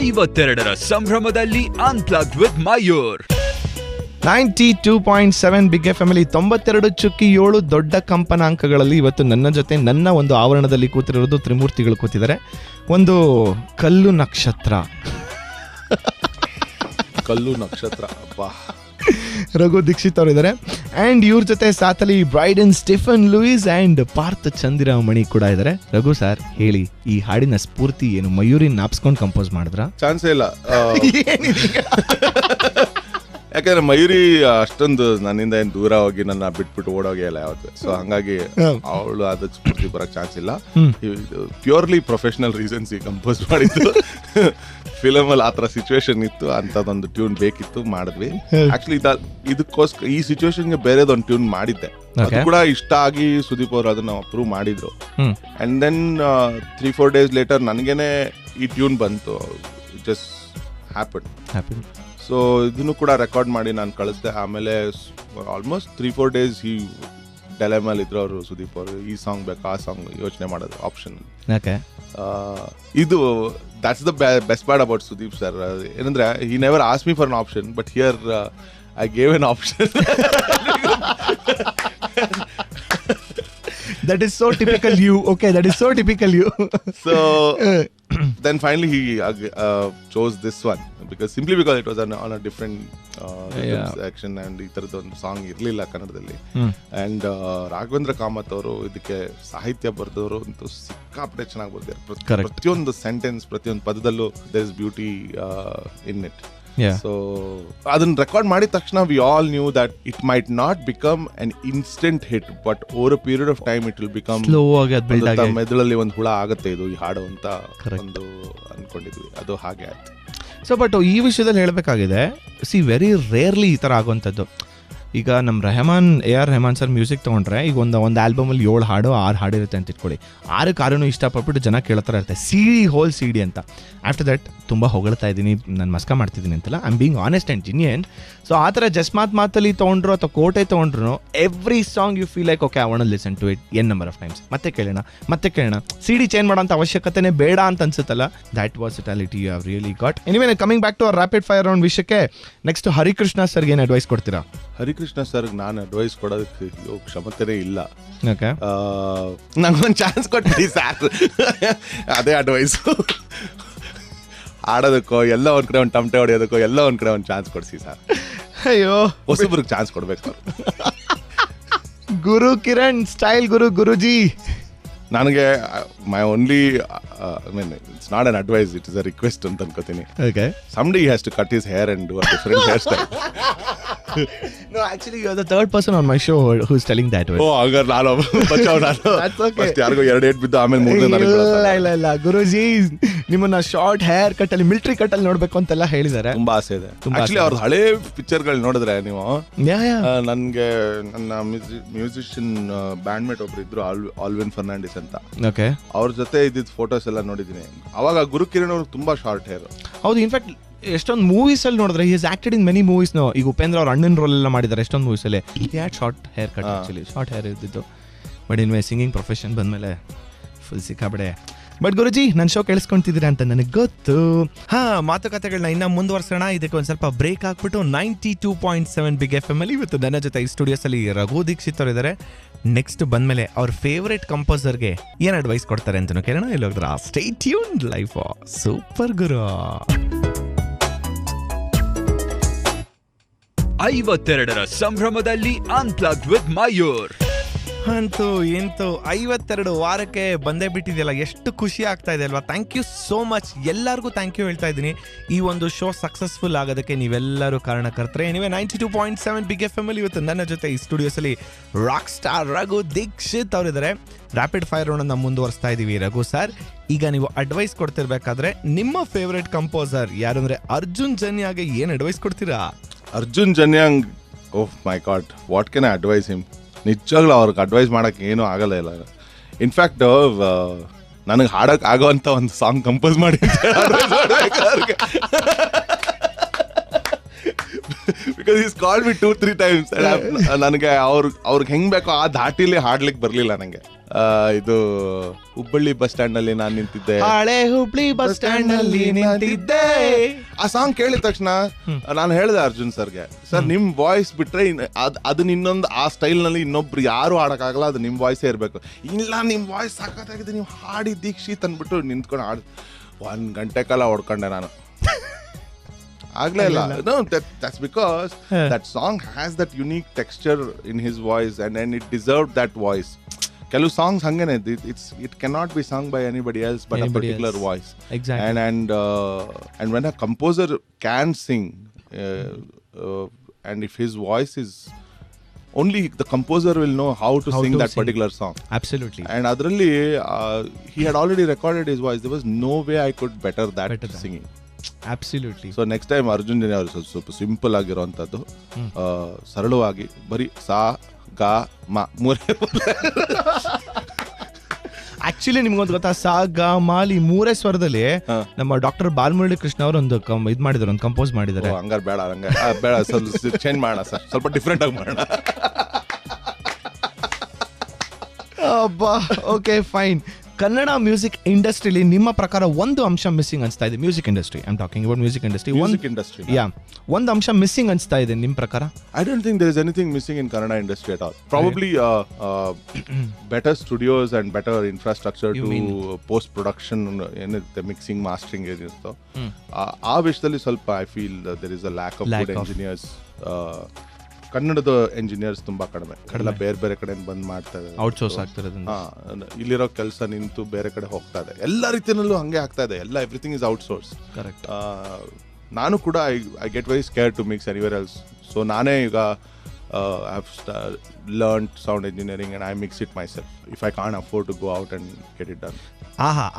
ಐವತ್ತೆರಡರ ಸಂಭ್ರಮದಲ್ಲಿ unplugged with Mayur. 92.7 big F M ಅಲ್ಲಿ 92.7 ದೊಡ್ಡ ಕಂಪನಾಂಕಗಳಲ್ಲಿ ಇವತ್ತು ನನ್ನ ಜೊತೆ ನನ್ನ ಒಂದು ಆವರಣದಲ್ಲಿ ಕೂತಿರೋದು ತ್ರಿಮೂರ್ತಿಗಳು ಕೂತಿದ್ದಾರೆ. ಒಂದು ಕಲ್ಲು ನಕ್ಷತ್ರ ಕಲ್ಲು ನಕ್ಷತ್ರ ಅಬ್ಬಾ, ರಘು ದೀಕ್ಷಿತ್ ಅವರು ಇದ್ದಾರೆ. ಆ್ಯಂಡ್ ಇವ್ರ ಜೊತೆ ಸಾತಲಿ ಬ್ರೈಡನ್ ಸ್ಟೆಫನ್ ಲೂಯಿಸ್ ಆ್ಯಂಡ್ ಪಾರ್ಥ ಚಂದಿರಾಮಣಿ ಕೂಡ ಇದ್ದಾರೆ. ರಘು ಸರ್ ಹೇಳಿ, ಈ ಹಾಡಿನ ಸ್ಫೂರ್ತಿ ಏನು? ಮಯೂರಿನ್ ನಾಪ್ಸ್ಕೊಂಡು ಕಂಪೋಸ್ ಮಾಡಿದ್ರ? ಚಾನ್ಸೇ ಇಲ್ಲ. ಯಾಕಂದ್ರೆ ಮಯೂರಿ ಅಷ್ಟೊಂದು ನನ್ನಿಂದ ಏನ್ ದೂರ ಹೋಗಿ ನನ್ನ ಬಿಟ್ಬಿಟ್ಟು ಓಡೋಗಿ ಇಲ್ಲ ಯಾವತ್ತು. ಸೊ ಹಂಗಾಗಿ ಅವಳು ಅದಕ್ಕೆ ಸ್ಫೂರ್ತಿ ಬರಕ್ ಚಾನ್ಸ್ ಇಲ್ಲ. ಪ್ಯೂರ್ಲಿ ಪ್ರೊಫೆಷನಲ್ ರೀಸನ್ಸ್ ಈ ಕಂಪೋಸ್ ಮಾಡಿದ್ದು. ಫಿಲಮ್ ಅಲ್ಲಿ ಆತರ ಸಿಚುವೇಶನ್ ಇತ್ತು, ಅಂತದೊಂದು ಟ್ಯೂನ್ ಬೇಕಿತ್ತು, ಮಾಡಿದ್ವಿ. ಆಕ್ಚುಲಿ ಇದಕ್ಕೋಸ್ಕರ ಈ ಸಿಚುವೇಶನ್ಗೆ ಬೇರೆದೊಂದು ಟ್ಯೂನ್ ಮಾಡಿದ್ದೆ, ಅದು ಕೂಡ ಇಷ್ಟ ಆಗಿ ಸುದೀಪ್ ಅವರು ಅದನ್ನ ಅಪ್ರೂವ್ ಮಾಡಿದ್ರು. ಅಂಡ್ ದೆನ್ 3-4 days ಲೇಟರ್ ನನಗೇನೆ ಈ ಟ್ಯೂನ್ ಬಂತು. Just happen. ಸೊ ಇದನ್ನು ಕೂಡ ರೆಕಾರ್ಡ್ ಮಾಡಿ ನಾನು ಕಳಿಸ್ದೆ. ಆಮೇಲೆ ಆಲ್ಮೋಸ್ಟ್ 3-4 days ಈ ಡೈಲೆಮಲ್ಲಿ ಇದ್ರು ಅವರು, ಸುದೀಪ್ ಅವರು, ಈ ಸಾಂಗ್ ಬೇಕಾ ಆ ಸಾಂಗ್ ಯೋಚನೆ ಮಾಡೋದು ಆಪ್ಷನ್. ಇದು that's the best part about Sudeep sir. ಏನಂದ್ರೆ he never ask me for an option, but here I gave an option. That is so typical you. Okay, that is so typical you. So then finally he chose this one simply because it was on a different section and ಈ ತರದ ಒಂದು song ಇರ್ಲಿಲ್ಲ ಕನ್ನಡದಲ್ಲಿ. And Raghavendra Kamath ಅವರು ಇದಕ್ಕೆ ಸಾಹಿತ್ಯ ಬರೆದವರು ಅಂತೂ ಸಿಕ್ಕಾಪಟ್ಟೆ ಚೆನ್ನಾಗಿ ಬರ್ತಾರೆ. ಪ್ರತಿಯೊಂದು ಸೆಂಟೆನ್ಸ್, ಪ್ರತಿಯೊಂದು ಪದದಲ್ಲೂ there is beauty in it. So ಅದನ್ನ ರೆಕಾರ್ಡ್ ಮಾಡಿದ ತಕ್ಷಣ we all knew that it might not become an instant hit, but over a period of time it will become ಮೆದುಳಲ್ಲಿ ಒಂದು ಹುಳ ಆಗುತ್ತೆ ಇದು ಈ ಹಾಡು ಅಂತ ಒಂದು ಅನ್ಕೊಂಡಿದ್ವಿ. ಅದು ಹಾಗೆ ಆಯ್ತು. ಸೊ ಬಟ್ ಈ ವಿಷಯದಲ್ಲಿ ಹೇಳಬೇಕಾಗಿದೆ, ವೆರಿ ರೇರ್ಲಿ ಈ ಥರ ಆಗುವಂಥದ್ದು. ಈಗ ನಮ್ಮ AR ರೆಹಮಾನ್ ಸರ್ ಮ್ಯೂಸಿಕ್ ತೊಗೊಂಡ್ರೆ ಈಗ ಒಂದು ಆಲ್ಬಮಲ್ಲಿ 7 ಹಾಡು 6 ಹಾಡಿರುತ್ತೆ ಅಂತ ಇಟ್ಕೊಳ್ಳಿ. 6 ಇಷ್ಟಪಟ್ಬಿಟ್ಟು ಜನ ಕೇಳ್ತಾರೆ ಇರ್ತಾರೆ, ಹೋಲ್ CD ಅಂತ. ಆಫ್ಟರ್ ದಟ್ ತುಂಬ ಹೊಗಳ್ತಾ ಇದ್ದೀನಿ, ನಾನು ಮಸ್ಕ ಮಾಡ್ತಿದ್ದೀನಿ ಅಂತಲ್ಲ, I am being honest and genuine. So ಆ ಥರ ಜಸ್ಮಾತ್ ಮಾತಲ್ಲಿ ತೊಗೊಂಡ್ರು ಅಥವಾ ಕೋಟೆ ತೊಗೊಂಡ್ರು, every song you feel like okay I want to listen to it n number of times. ಮತ್ತೆ ಕೇಳೋಣ. CD ಚೇಂಜ್ ಮಾಡೋಂಥ ಅವಶ್ಯಕತೆನೇ ಬೇಡ ಅಂತ ಅನ್ಸುತ್ತಲ್ಲ. That versatility you have really got. Anyway, coming back to our rapid fire round ವಿಷಯಕ್ಕೆ, next Harikrishna ಸರ್ಗೆ ಏನು ಅಡ್ವೈಸ್ ಕೊಡ್ತೀರಾ? ಹರಿಕೃಷ್ಣ ಸರ್ ನಾನು ಅಡ್ವೈಸ್ ಕೊಡೋದಕ್ಕೆ ಕ್ಷಮತೆನೇ ಇಲ್ಲ. ಓಕೆ, ನಂಗೊಂದು ಚಾನ್ಸ್ ಕೊಟ್ಟಿ ಸರ್, ಅದೇ ಅಡ್ವೈಸು. ಆಡೋದಕ್ಕೋ ಎಲ್ಲ ಒಂದ್ ಕಡೆ ಒಂದು ಟಮಟೆ ಹೊಡೆಯೋದಕ್ಕೋ ಎಲ್ಲ ಒಂದ್ ಕಡೆ ಒಂದು ಚಾನ್ಸ್ ಕೊಡಿಸಿ ಸರ್. ಅಯ್ಯೋ, ಹೊಸಬ್ರಿಗೆ ಚಾನ್ಸ್ ಕೊಡ್ಬೇಕು. ಗುರು ಕಿರಣ್ ಸ್ಟೈಲ್ ಗುರುಜಿ. ನನಗೆ my only I mean it's not an advice, it is a request ಅಂತ ಅನ್ಕೋತೀನಿ. Okay, somebody has to cut his hair and do a different hairstyle. No, actually you are the third person on my show who is telling that way. Oh, agar ನಾನು That's okay. First ಯಾರಿಗೋ 2 eight ಬಿದ್ದು ಆಮೇಲೆ 3 ಇಲ್ಲ ಗುರುಜಿ, ನಿಮ್ಮನ್ನ short hair cut ಅಲ್ಲಿ military cut ಅಲ್ಲಿ ನೋಡ್ಬೇಕು ಅಂತೆಲ್ಲ ಹೇಳಿದ್ದಾರೆ. ತುಂಬಾ ಆಸೆ ಇದೆ. ಆಕ್ಚುಲಿ ಅವ್ರ ಹಳೆ ಪಿಕ್ಚರ್ ಗಳು ನೋಡಿದ್ರೆ ನೀವು, ನನ್ಗೆ ನನ್ನ ಮ್ಯೂಸಿಷಿಯನ್ ಬ್ಯಾಂಡ್ ಮೇಟ್ ಒಬ್ರು ಇದ್ರು, ಆಲ್ವಿನ್ ಫರ್ನಾಂಡಿಸ್ ಅಂತ. ಓಕೆ, ಅವ್ರ ಜೊತೆ ಇದ್ದಿದ್ ಫೋಟೋಸ್ ಎಲ್ಲ ನೋಡಿದೀನಿ. ಅವಾಗ ಗುರು ಕಿರಣ್ ಅವ್ರು ತುಂಬಾ ಶಾರ್ಟ್ ಹೇರ್. ಹೌದು, ಇನ್ಫ್ಯಾಕ್ಟ್ ಎಷ್ಟೊಂದು ಮೂವೀಸ್ ಅಲ್ಲಿ ನೋಡಿದ್ರೆ he is acted in many movies. ಈಗ ಉಪೇಂದ್ರ ಅವ್ರ ಅಣ್ಣನ ರೋಲ್ ಎಲ್ಲ ಮಾಡಿದ್ದಾರೆ ಎಷ್ಟೊಂದು ಮೂವೀಸ್ ಅಲ್ಲಿ. He had short hair cut, actually short hair ಇದ್ದಿದ್ದು. ಬಟ್ ಇನ್ವೇ ಸಿಂಗಿಂಗ್ ಪ್ರೊಫೆಷನ್ ಬಂದ್ಮೇಲೆ ಫುಲ್ ಸಿಕ್ಕಾಬಡೆ ಬಟ್ ಗುರುಜಿ ನನ್ನ ಶೋ ಕೇಳಿಸ್ಕೊಂತಿದ್ದೀರಾ ಅಂತ ನನಗೆ ಗೊತ್ತು. ಮಾತುಕತೆಗಳನ್ನ ಇನ್ನ ಮುಂದುವರ್ಸೋಣ. ಇದಕ್ಕೆ ಒಂದು ಸ್ವಲ್ಪ ಬ್ರೇಕ್ ಹಾಕ್ಬಿಟ್ಟು 92.7 ಬಿಗ್ ಎಫ್ ಎಮ್ ಅಲ್ಲಿ ಇವತ್ತು ನನ್ನ ಜೊತೆ ಈ ಸ್ಟುಡಿಯೋಸ್ ಅಲ್ಲಿ ರಘು ದೀಕ್ಷಿತ್ ಅವರು ಇದ್ದಾರೆ. ನೆಕ್ಸ್ಟ್ ಬಂದ್ಮೇಲೆ ಅವ್ರ ಫೇವರೇಟ್ ಕಂಪೋಸರ್ಗೆ ಏನ್ ಅಡ್ವೈಸ್ ಕೊಡ್ತಾರೆ ಅಂತ ಕೇಳೋಣ. ಇಲ್ಲಿ ಹೋಗಿದ್ರ stay tuned life super guru. 52ರ ಸಂಭ್ರಮದಲ್ಲಿ ಅನ್ಪ್ಲಗ್ಡ್ ವಿತ್ ಮಯೂರ್. ಅಂತೂ ಎಂತೂ 52 ವಾರಕ್ಕೆ ಬಂದೇ ಬಿಟ್ಟಿದೆಯಲ್ಲ, ಎಷ್ಟು ಖುಷಿ ಆಗ್ತಾ ಇದೆ ಅಲ್ವಾ. ಥ್ಯಾಂಕ್ ಯು ಸೋ ಮಚ್, ಎಲ್ಲರಿಗೂ ಥ್ಯಾಂಕ್ ಯು ಹೇಳ್ತಾ ಇದ್ದೀನಿ. ಈ ಒಂದು ಶೋ ಸಕ್ಸಸ್ಫುಲ್ ಆಗೋದಕ್ಕೆ ನೀವೆಲ್ಲರೂ ಕಾರಣಕರ್ತರೆ. ನೀವೇ 92.7 ಬಿಗ್ ಎಫ್ ಎಮ್ ಅಲ್ಲಿ ಇವತ್ತು ನನ್ನ ಜೊತೆ ಈ ಸ್ಟುಡಿಯೋಸಲ್ಲಿ ರಾಕ್ ಸ್ಟಾರ್ ರಘು ದೀಕ್ಷಿತ್ ಅವರಿದ್ದಾರೆ. ರ್ಯಾಪಿಡ್ ಫೈರ್ ರೌಂಡನ್ನು ಮುಂದುವರಿಸ್ತಾ ಇದ್ದೀವಿ. ರಘು ಸರ್, ಈಗ ನೀವು ಅಡ್ವೈಸ್ ಕೊಡ್ತಿರ್ಬೇಕಾದ್ರೆ ನಿಮ್ಮ ಫೇವ್ರೆಟ್ ಕಂಪೋಸರ್ ಯಾರು ಅಂದರೆ ಅರ್ಜುನ್ ಜನ್ಯಾಗೆ ಏನು ಅಡ್ವೈಸ್ ಕೊಡ್ತೀರಾ? ಅರ್ಜುನ್ ಜನ್ಯಾಂಗ್, oh my god, what can I advise him? ನಿಜವಾಗ್ಲೂ ಅವ್ರಿಗೆ ಅಡ್ವೈಸ್ ಮಾಡೋಕ್ಕೆ ಏನೂ ಆಗಲ್ಲ ಇಲ್ಲ. ಇನ್ಫ್ಯಾಕ್ಟ್ ನನಗೆ ಹಾಡೋಕೆ ಆಗೋವಂಥ ಒಂದು ಸಾಂಗ್ ಕಂಪೋಸ್ ಮಾಡಿ because is called me 2-3 times. ನನಗೆ ಅವ್ರಿಗೆ ಹೆಂಗೆ ಬೇಕೋ ಆ ಧಾಟಿಲಿ ಹಾಡ್ಲಿಕ್ಕೆ ಬರಲಿಲ್ಲ ನನಗೆ. ಇದು ಹುಬ್ಬಳ್ಳಿ ಬಸ್ ಸ್ಟ್ಯಾಂಡ್ ನಲ್ಲಿ ನಾನು ನಿಂತಿದ್ದೆ, ಹಳೆ ಹುಬ್ಳಿ ಬಸ್ ಸ್ಟ್ಯಾಂಡ್ ನಲ್ಲಿ ನಿಂತಿದ್ದೆ. ಆ ಸಾಂಗ್ ಕೇಳಿದ ತಕ್ಷಣ ನಾನು ಹೇಳಿದೆ ಅರ್ಜುನ್ ಸರ್ಗೆ, ಸರ್ ನಿಮ್ ವಾಯ್ಸ್ ಬಿಟ್ರೆ ಅದನ್ನ ಇನ್ನೊಂದು ಆ ಸ್ಟೈಲ್ ನಲ್ಲಿ ಇನ್ನೊಬ್ರು ಯಾರು ಹಾಡಕ್ಕಾಗಲ್ಲ, ಅದು ನಿಮ್ ವಾಯ್ಸೇ ಇರ್ಬೇಕು. ಇಲ್ಲ ನಿಮ್ ವಾಯ್ಸ್ ಸಾಕಾಗಿದೆ, ನೀವು ಹಾಡಿ ದೀಕ್ಷಿತ್ ಅಂದ್ಬಿಟ್ಟು ನಿಂತ್ಕೊಂಡು ಹಾಡ್ 1 ಗಂಟೆ ಕಾಲ ಹೊಡ್ಕೊಂಡೆ ನಾನು. ಆಗ್ಲೇ ಇಲ್ಲ. No, that's because that song has that unique texture in his voice and it deserved that voice. ಕೆಲವು ಸಾಂಗ್ಸ್ ಹಂಗೇನೆ, it cannot be sung by anybody else but a particular voice. Exactly. And when a composer can sing and if his voice is only the composer will know how to sing that particular song. Absolutely. And adralli he had already recorded his voice. There was no way I could better that singing. Absolutely. So next time Arjun Janya ಅವರು ಸ್ವಲ್ಪ simple ಆಗಿರೋಂಥದ್ದು, ಸರಳವಾಗಿ ಬರೀ ಸಾ ಗಾ ಮಾ ಮೂರೇ. Actually ನಿಮ್ಗೊಂದು ಗೊತ್ತಾ, ಸಾ ಗ ಮಾಲಿ ಮೂರೇ ಸ್ವರದಲ್ಲಿ ನಮ್ಮ ಡಾಕ್ಟರ್ ಬಾಲಮುರಳಿ ಕೃಷ್ಣ ಅವರು ಒಂದು ಇದು ಮಾಡಿದ್ದಾರೆ, ಒಂದು ಕಂಪೋಸ್ ಮಾಡಿದ್ದಾರೆ. ಹಂಗಾರೆ ಬೇಡ, ಬೇಡ, ಸ್ವಲ್ಪ ಚೇಂಜ್ ಮಾಡೋಣ ಸರ್, ಸ್ವಲ್ಪ ಡಿಫ್ರೆಂಟ್ ಆಗಿ ಮಾಡೋಣ. ಅಬ್ಬಾ, ಓಕೆ ಫೈನ್. ಕನ್ನಡ ಮ್ಯೂಸಿಕ್ ಇಂಡಸ್ಟ್ರಿಲಿ ನಿಮ್ಮ ಪ್ರಕಾರ ಒಂದು ಅಂಶ ಮಿಸ್ಸಿಂಗ್ ಅನ್ಸ್ತಾ ಇದೆ? Music industry, I am talking about music industry. ಒಂದು ಅಂಶ ಮಿಸ್ಸಿಂಗ್ ಅನ್ಸ್ತಾ ಇದೆ ನಿಮ್ಮ ಪ್ರಕಾರ? I don't think there is anything missing in Kannada industry at all. Probably better studios and better infrastructure to post production, ಏನಿರುತ್ತೆ mixing mastering ಏನಿರುತ್ತೋ ಆ ವಿಷಯದಲ್ಲಿ ಸ್ವಲ್ಪ I feel there is a lack of good engineers. ಕನ್ನಡದ engineers ತುಂಬಾ ಕಡಿಮೆ, ಎಲ್ಲ ಬೇರೆ ಬೇರೆ ಕಡೆ ಬಂದ್ ಮಾಡ್ತಾ ಇದ್ದಾರೆ, ಔಟ್ಸೋರ್ಸ್ ಆಗ್ತಿರೋದು. ಇಲ್ಲಿರೋ ಕೆಲಸ ನಿಂತು ಬೇರೆ ಕಡೆ ಹೋಗ್ತಾ ಇದೆ. ಎಲ್ಲ ರೀತಿಯಲ್ಲೂ ಹಂಗೆ ಆಗ್ತಾ ಇದೆ, ಎಲ್ಲ ಎವ್ರಿಥಿಂಗ್ ಇಸ್ ಔಟ್ಸೋರ್ಸ್. ಕರೆಕ್ಟ್. ನಾನು ಕೂಡ I get very scared to mix anywhere else. So ನಾನೇ ಈಗ I have learned sound engineering and I mix it myself if I can't afford to go out and get it done.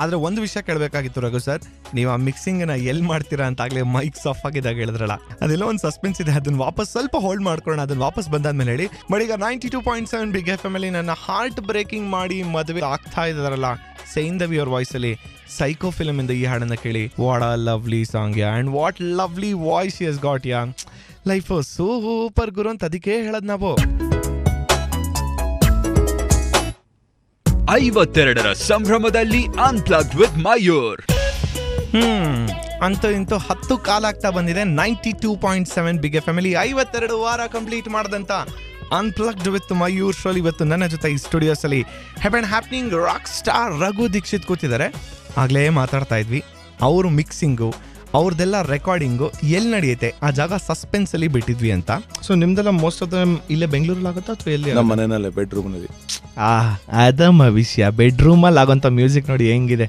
ಆದ್ರೆ ಒಂದು ವಿಷಯ ಕೇಳಬೇಕಾಗಿತ್ತು Raghu sir, ನೀವು ಆ mixing ನ ಎಲ್ಲಿ ಮಾಡ್ತೀರಾ ಅಂತ ಆಗ್ಲೇ ಮೈಕ್ಸ್ ಆಫ್ ಆಗಿದಾಗ ಹೇಳಿದ್ರಲ್ಲ, ಅದೆಲ್ಲ ಒಂದು ಸಸ್ಪೆನ್ಸ್ ಇದೆ, ಅದನ್ನ ವಾಪಸ್ ಸ್ವಲ್ಪ ಹೋಲ್ಡ್ ಮಾಡ್ಕೊಳ್ಳೋಣ, ಅದನ್ನ ವಾಪಸ್ ಬಂದಾದ್ಮೇಲೆ ಹೇಳಿ. ಬಟ್ ಈಗ 92.7 ಬಿಗ್ ಎಫ್ ಎಮ್ ಅಲ್ಲಿ ನನ್ನ ಹಾರ್ಟ್ ಬ್ರೇಕಿಂಗ್ ಮಾಡಿ ಮದುವೆ ಆಗ್ತಾ ಇದಾರಲ್ಲ ಸೈಂಧವಿ ಅವ್ರ ವಾಯ್ಸ್ ಅಲ್ಲಿ ಸೈಕೋ ಫಿಲ್ಮ್ ಇಂದ ಈ ಹಾಡನ್ನ ಕೇಳಿ. What a lovely song yeah, and what lovely voice he has got yeah. Life super guru ಅಂತ ಅದಕ್ಕೆ ಹೇಳದ್ ನಾವು. 52ರ ಸಂಭ್ರಮದಲ್ಲಿ ಅನ್ಪ್ಲಗ್ಡ್ ವಿತ್ ಮಯೂರ್. ಅಂತೂ ಇಂತೂ 10 ಕಾಲ ಆಗ್ತಾ ಬಂದಿದೆ. 92.7 ಬಿಗ್ ಎಫ್ ಎಮ್ ಅಲ್ಲಿ 52 ವಾರ ಕಂಪ್ಲೀಟ್ ಮಾಡಿದಂತ ಅನ್ಪ್ಲಗ್ಡ್ ವಿತ್ ಮಯೂರ್ ಶೋ ಇವತ್ತು ನನ್ನ ಜೊತೆ ಈ ಸ್ಟುಡಿಯೋಸ್ ಅಲ್ಲಿ happening rock star Raghu Dixit ಕೂತಿದ್ದಾರೆ. ಆಗ್ಲೇ ಮಾತಾಡ್ತಾ ಇದ್ವಿ, ಅವರು ಮಿಕ್ಸಿಂಗು ಅವ್ರದ್ದೆಲ್ಲ ರೆಕಾರ್ಡಿಂಗು ಎಲ್ಲಿ ನಡೆಯುತ್ತೆ ಆ ಜಾಗ ಸಸ್ಪೆನ್ಸ್ ಅಲ್ಲಿ ಬಿಟ್ಟಿದ್ವಿ ಅಂತ. ಸೊ ನಿಮ್ದೆಲ್ಲ ಮೋಸ್ಟ್ ಆಫ್ ದ ಇಲ್ಲೇ ಬೆಂಗಳೂರಲ್ಲಿ ಆಗುತ್ತಾ ಅಥವಾ ಎಲ್ಲಿ? ನಮ್ಮ ಮನೆಯಲ್ಲೇ ಬೆಡ್ರೂಮ್ ನಲ್ಲಿ. ಅದಮ್ಮ ವಿಷಯ, ಬೆಡ್ರೂಮ್ ಅಲ್ಲಿ ಆಗೋಂಥ ಮ್ಯೂಸಿಕ್ ನೋಡಿ ಹೆಂಗಿದೆ.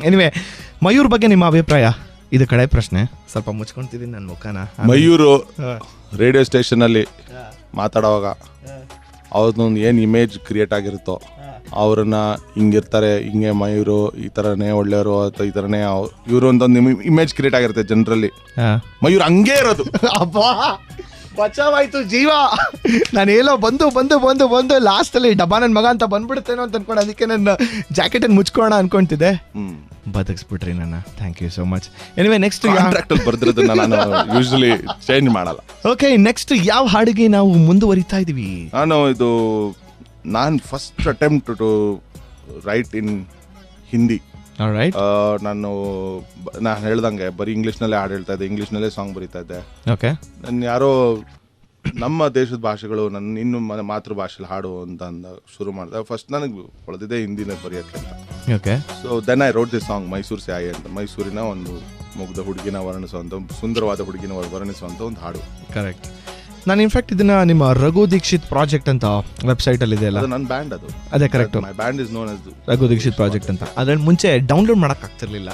ಎನಿವೆ, ಮಯೂರ್ ಬಗ್ಗೆ ನಿಮ್ಮ ಅಭಿಪ್ರಾಯ? ಇದು ಕಡೆ ಪ್ರಶ್ನೆ, ಸ್ವಲ್ಪ ಮುಚ್ಕೊಂತಿದ್ದೀನಿ ನನ್ನ ಮುಖನ. ಮಯೂರು ರೇಡಿಯೋ ಸ್ಟೇಷನ್ ಅಲ್ಲಿ ಮಾತಾಡುವಾಗ ಅವ್ರದ್ದೊಂದು ಏನ್ ಇಮೇಜ್ ಕ್ರಿಯೇಟ್ ಆಗಿರುತ್ತೋ, ಅವ್ರನ್ನ ಹಿಂಗಿರ್ತಾರೆ, ಹಿಂಗೆ ಮಯೂರು ಈ ತರನೇ ಒಳ್ಳೆಯವರು ಅಥವಾ ಈ ತರನೇ ಇವರು ಒಂದೊಂದು ಇಮೇಜ್ ಕ್ರಿಯೇಟ್ ಆಗಿರುತ್ತೆ ಜನರಲ್ಲಿ. ಮಯೂರ್ ಹಂಗೇ ಇರೋದು. ಬಚಾವಾಯ್ತು ಜೀವ. ನಾನು ಏನೋ ಬಂದು ಲಾಸ್ಟ್ ಅಲ್ಲಿ ಡಬ್ಬಾ ನನ್ನ ಮಗ ಅಂತ ಬಂದ್ಬಿಡುತ್ತೇನೋ ಅಂತ ಅನ್ಕೊಂಡು ಅದಕ್ಕೆ ನನ್ನ ಜಾಕೆಟ್ ಅನ್ನು ಮುಚ್ಕೋಣ ಅನ್ಕೊಂತಿದ್ದೆ. ಬದಕ್ಸ್ಬಿಟ್ರಿ ನನ್ನ. Thank you so much. Anyway, next contract ಅಲ್ಲಿ ಬರ್ದಿರೋದನ್ನ ನಾನು ಯೂಶಲಿ ಚೇಂಜ್ ಮಾಡಲ್ಲ. ಓಕೆ, ನೆಕ್ಸ್ಟ್ ಯಾವ ಹಾಡಿಗೆ ನಾವು ಮುಂದುವರಿತಾ ಇದೀವಿ? ನಾನು first attempt to write in Hindi. Alright. ನಾನು ಹೇಳ್ದಂಗೆ ಬರೀ ಇಂಗ್ಲೀಷ್ನಲ್ಲೇ ಹಾಡು ಹೇಳ್ತಾ ಇದ್ದೆ, ಇಂಗ್ಲೀಷ್ನಲ್ಲೇ ಸಾಂಗ್ ಬರೀತಾ ಇದ್ದೆ. ಓಕೆ. ನನ್ನ ಯಾರೋ ನಮ್ಮ ದೇಶದ ಭಾಷೆಗಳು ನನ್ನ ಇನ್ನು ಮಾತೃಭಾಷೆಲಿ ಹಾಡು ಅಂತ ಶುರು ಮಾಡಿದೆ. ಫಸ್ಟ್ ನನಗೆ ಹೊಳೆದಿದೆ ಹಿಂದಿನ ಬರೆಯೋಕ್ಕೆ ಅಂತ. Okay. So then I wrote this song Mysuru ಸ್ಯಾಯಿ ಅಂತ. ಮೈಸೂರಿನ ಒಂದು ಮುಗ್ಧ ಹುಡುಗಿನ ವರ್ಣಿಸುವಂಥ, ಸುಂದರವಾದ ಹುಡುಗಿನ ವರ್ಣಿಸುವಂಥ ಒಂದು ಹಾಡು. ಕರೆಕ್ಟ್. ನಾನು ಇನ್ಫ್ಯಾಕ್ಟ್ ಇದನ್ನ ನಿಮ್ಮ ರಘು ದೀಕ್ಷಿತ್ ಪ್ರಾಜೆಕ್ಟ್ ಅಂತ ವೆಬ್ಸೈಟ್ ಅಲ್ಲಿ ಇದೆ ಅಲ್ಲ, ಅದು ನನ್ನ ಬ್ಯಾಂಡ್. ಅದು ಅದೇ correct, my band is known as Raghu Dixit project ಅಂತ. ಅದ್ರಲ್ಲಿ ಮುಂಚೆ ಡೌನ್ಲೋಡ್ ಮಾಡಕ್ ಆಗ್ತಿರ್ಲಿಲ್ಲ,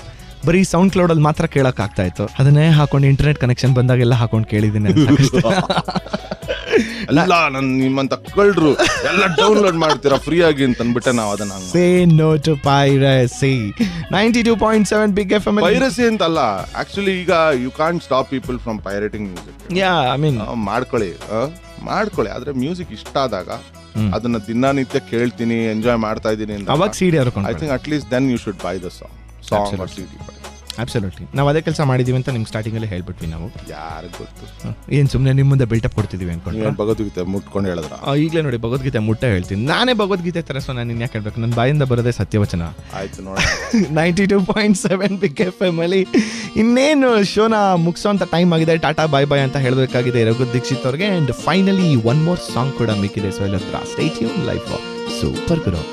ಬರೀ ಸೌಂಡ್ ಕ್ಲೌಡ್ ಅಲ್ಲಿ ಮಾತ್ರ ಕೇಳಕ್ ಆಗ್ತಾ ಇತ್ತು. ಅದನ್ನೇ ಹಾಕೊಂಡು ಇಂಟರ್ನೆಟ್ ಕನೆಕ್ಷನ್ ಬಂದಾಗೆಲ್ಲ ಹಾಕೊಂಡು ಕೇಳಿದ್ದೀನಿ. ಎಲ್ಲ ನಾನು ನಿಮ್ಮಂತ ಕಳ್ರು ಎಲ್ಲ ಡೌನ್ಲೋಡ್ ಮಾಡ್ತೀರಾ ಫ್ರೀ ಆಗಿ ಅಂತ ಅಂದ್ಬಿಟ್ಟೆ ನಾವು ಅದನ್ನ say no to piracy. 92.7 big FM. Piracy ಅಂತಲ್ಲ, ಆಕ್ಚುಲಿ ಈಗ you can't stop people from pirating music. Yeah, I mean ಮಾಡ್ಕೊಳ್ಳಿ, ಆದ್ರೆ ಮ್ಯೂಸಿಕ್ ಇಷ್ಟ ಆದಾಗ ಅದನ್ನ ದಿನನಿತ್ಯ ಕೇಳ್ತೀನಿ, ಎಂಜಾಯ್ ಮಾಡ್ತಾ ಇದ್ದೀನಿ ಅಂತ ಅವಾಗ ಸಿಡಿ ಹರ್ಕೊಂಡು, I think at least then you should buy the song or CD. Absolutely. ನಾವು ಅದೇ ಕೆಲಸ ಮಾಡಿದೀವಿ ಅಂತ ನಿಮ್ಗೆ ಸ್ಟಾರ್ಟಿಂಗಲ್ಲಿ ಹೇಳ್ಬಿಟ್ವಿ ನಾವು. ಯಾರಿಗೆ ಗೊತ್ತು, ಏನು ಸುಮ್ಮನೆ ನಿಮ್ಮ ಮುಂದೆ ಬಿಲ್ಟಪ್ ಕೊಡ್ತಿದೀವಿ ಅನ್ಕೊಂಡು. ಭಗವದ್ಗೀತೆ ಮುಟ್ಕೊಂಡು ಹೇಳಿದ್ರ? ಈಗಲೇ ನೋಡಿ ಭಗವದ್ಗೀತೆ ಮುಟ್ಟೆ ಹೇಳ್ತೀನಿ. ನಾನೇ ಭಗವದ್ಗೀತೆ ತರ, ಸೊ ನಾನು ಇನ್ಯಾಕೆ ಹೇಳ್ಬೇಕು, ನನ್ನ ಬಾಯಿಂದ ಬರೋದೇ ಸತ್ಯವಚನ. ಆಯ್ತು ನೋಡಿ. 92.7 ಬಿಗ್ ಎಫ್ಎಂ ಅಲ್ಲಿ ಇನ್ನೇನು ಶೋನ ಮುಗಿಸೋಂಥ ಟೈಮ್ ಆಗಿದೆ. ಟಾಟಾ ಬಾಯ್ ಬಾಯ್ ಅಂತ ಹೇಳಬೇಕಾಗಿದೆ ರಘು ದೀಕ್ಷಿತ್ ಅವ್ರಿಗೆ. And finally one more song ಕೂಡ ಮಿಕ್ಕಿದೆ. ಸೊ ಎಲ್ಲ ಹತ್ರ ಸ್ಟೇ ಟ್ಯೂನ್ ಲೈಫ್ ಸೂಪರ್ ಗುರು.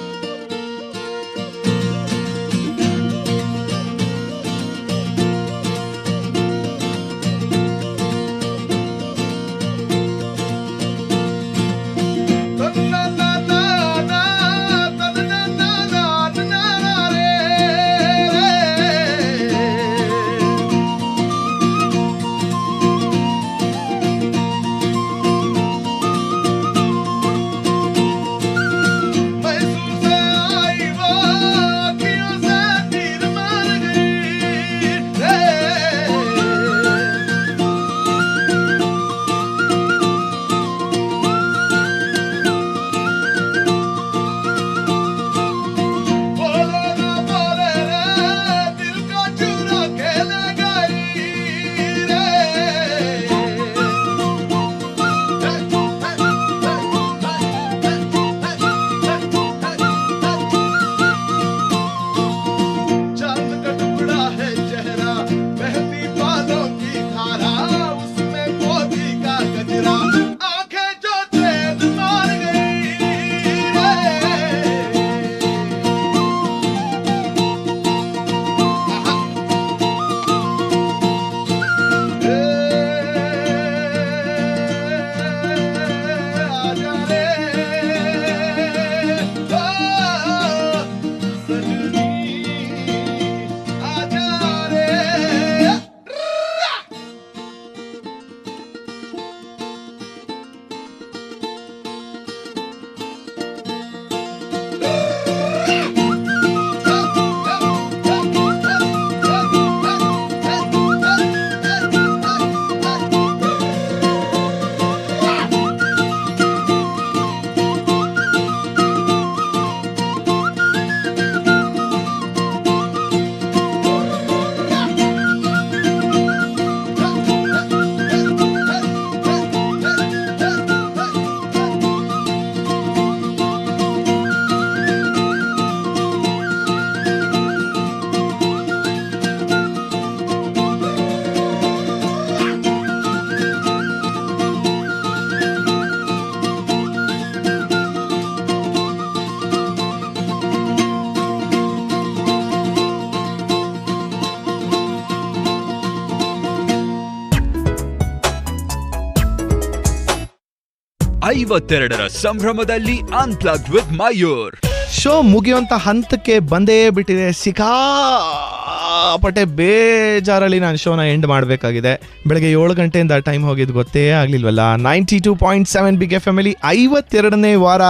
ಐವತ್ತೆರಡರ ಸಂಭ್ರಮದಲ್ಲಿ ಅನ್ಪ್ಲಗ್ಡ್ ವಿತ್ ಮಯೂರ್. ಶೋ ಮುಗಿಯುವಂತ ಹಂತಕ್ಕೆ ಬಂದೇ ಬಿಟ್ಟಿದೆ. ಸಿಕ್ಕಾಪಟ್ಟೆ ಬೇಜಾರಲ್ಲಿ ನಾನು ಶೋನ ಎಂಡ್ ಮಾಡಬೇಕಾಗಿದೆ. ಬೆಳಗ್ಗೆ 7 ಗಂಟೆಯಿಂದ ಟೈಮ್ ಹೋಗಿದ್ದು ಗೊತ್ತೇ ಆಗ್ಲಿಲ್ವಲ್ಲ. 92.7 ಬಿಗ್ ಎಫ್ ಎಮ್ ಅಲ್ಲಿ 52ನೇ ವಾರ,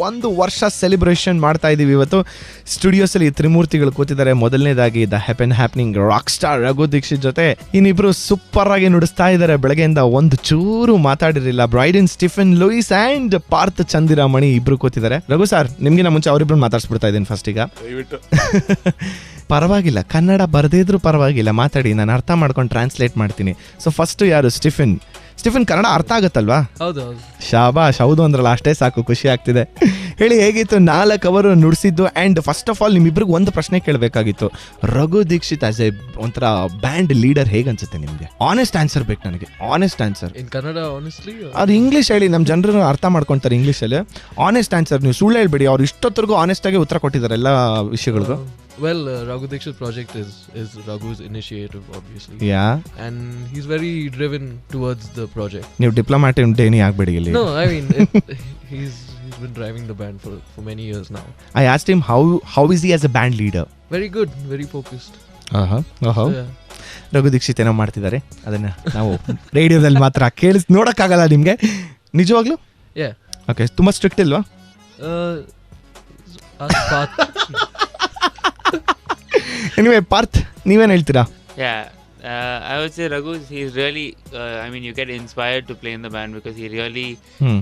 ಒಂದು ವರ್ಷ ಸೆಲೆಬ್ರೇಷನ್ ಮಾಡ್ತಾ ಇದೀವಿ ಇವತ್ತು. ಸ್ಟುಡಿಯೋಸಲ್ಲಿ ತ್ರಿಮೂರ್ತಿಗಳು ಕೂತಿದ್ದಾರೆ. ಮೊದಲನೇದಾಗಿ the happening rock star Raghu Dixit ಜೊತೆ ಇನ್ನಿಬ್ರು ಸೂಪರ್ ಆಗಿ ನುಡಿಸ್ತಾ ಇದ್ದಾರೆ. ಬೆಳಗ್ಗೆಯಿಂದ ಒಂದು ಚೂರು ಮಾತಾಡಿರಲಿಲ್ಲ. Brydon Stephen Lewis and Partha Chandiramani ಇಬ್ರು ಕೂತಿದ್ದಾರೆ. ರಘು ಸರ್, ನಿಮ್ಗಿನ ಮುಂಚೆ ಅವರಿಬ್ರು ಮಾತಾಡ್ಸ್ಬಿಡ್ತಾ ಇದ್ದೀನಿ ಫಸ್ಟ್. ಈಗ ಪರವಾಗಿಲ್ಲ, ಕನ್ನಡ ಬರದೇ ಇದ್ರೂ ಪರವಾಗಿಲ್ಲ, ಮಾತಾಡಿ, ನಾನು ಅರ್ಥ ಮಾಡ್ಕೊಂಡು ಟ್ರಾನ್ಸ್ಲೇಟ್ ಮಾಡ್ತೀನಿ. ಸೊ ಫಸ್ಟ್ ಯಾರು? ಸ್ಟಿಫನ್. ಸ್ಟಿಫನ್ ಕನ್ನಡ ಅರ್ಥ ಆಗುತ್ತಲ್ವಾ? ಹೌದು ಹೌದು. ಶಾಬಾಷ್, ಹೌದು ಅಂದ್ರಲ್ಲ, ಅಷ್ಟೇ ಸಾಕು, ಖುಷಿ ಆಗ್ತಿದೆ. ಹೇಳಿ, ಹೇಗಿತ್ತು 4 ಅವರು ನುಡಿಸಿದ್ದು? ಆ್ಯಂಡ್ ಫಸ್ಟ್ ಆಫ್ ಆಲ್ ನಿಮ್ಮಿಬ್ರಿಗೆ ಒಂದು ಪ್ರಶ್ನೆ ಕೇಳಬೇಕಾಗಿತ್ತು. ರಘು ದೀಕ್ಷಿತ್ ಆಸ್ ಎ ಒಂಥರ ಬ್ಯಾಂಡ್ ಲೀಡರ್ ಹೇಗೆ ಅನ್ಸುತ್ತೆ ನಿಮಗೆ? ಆನೆಸ್ಟ್ ಆನ್ಸರ್ ಬೇಕು ನನಗೆ, ಆನೆಸ್ಟ್ ಆನ್ಸರ್. ಇನ್ ಕನ್ನಡ ಆನೆಸ್ಟ್ಲಿ ಅದು ಇಂಗ್ಲೀಷ್ ಹೇಳಿ, ನಮ್ಮ ಜನರು ಅರ್ಥ ಮಾಡ್ಕೊತಾರೆ ಇಂಗ್ಲೀಷಲ್ಲಿ. ಆನೆಸ್ಟ್ ಆನ್ಸರ್, ನೀವು ಸುಳ್ಳು ಹೇಳ್ಬೇಡಿ. ಅವ್ರು ಇಷ್ಟೊತ್ತರೆಗೂ ಆನೆಸ್ಟ್ ಆಗಿ ಉತ್ತರ ಕೊಟ್ಟಿದ್ದಾರೆ ಎಲ್ಲ ವಿಷಯಗಳಿಗೂ. Well, Raghu Dixit project is Raghu's initiative, obviously. Yeah. And he's very driven towards the project. ನೀವು ಡಿಪ್ಲೊಮ್ಯಾಟಿಕ್ ಡೇನಿ ಆಗಬೇಡಿ ಇಲ್ಲಿ. No, I mean, he's been driving the band for many years now. I asked him how is he as a band leader? Very good, very focused. Yeah. Raghu Dixit ಏನೋ ಮಾಡ್ತಿದ್ದಾರೆ, ಅದನ್ನ ನಾವು ರೇಡಿಯೋದಲ್ಲಿ ಮಾತ್ರ ನೋಡೋಕ್ಕಾಗಲ್ಲ ನಿಮಗೆ. ನಿಜವಾಗ್ಲೂ? Yeah. ಓಕೆ, ತುಂಬ ಸ್ಟ್ರಿಕ್ಟ್ ಇಲ್ವಾ? ಎನಿವೇ, ಪಾರ್ಥ್, ನೀವೇನು ಹೇಳ್ತೀರಾ? Yeah, I would say Raghu, he's really, I mean, you get inspired to play in the band because he really,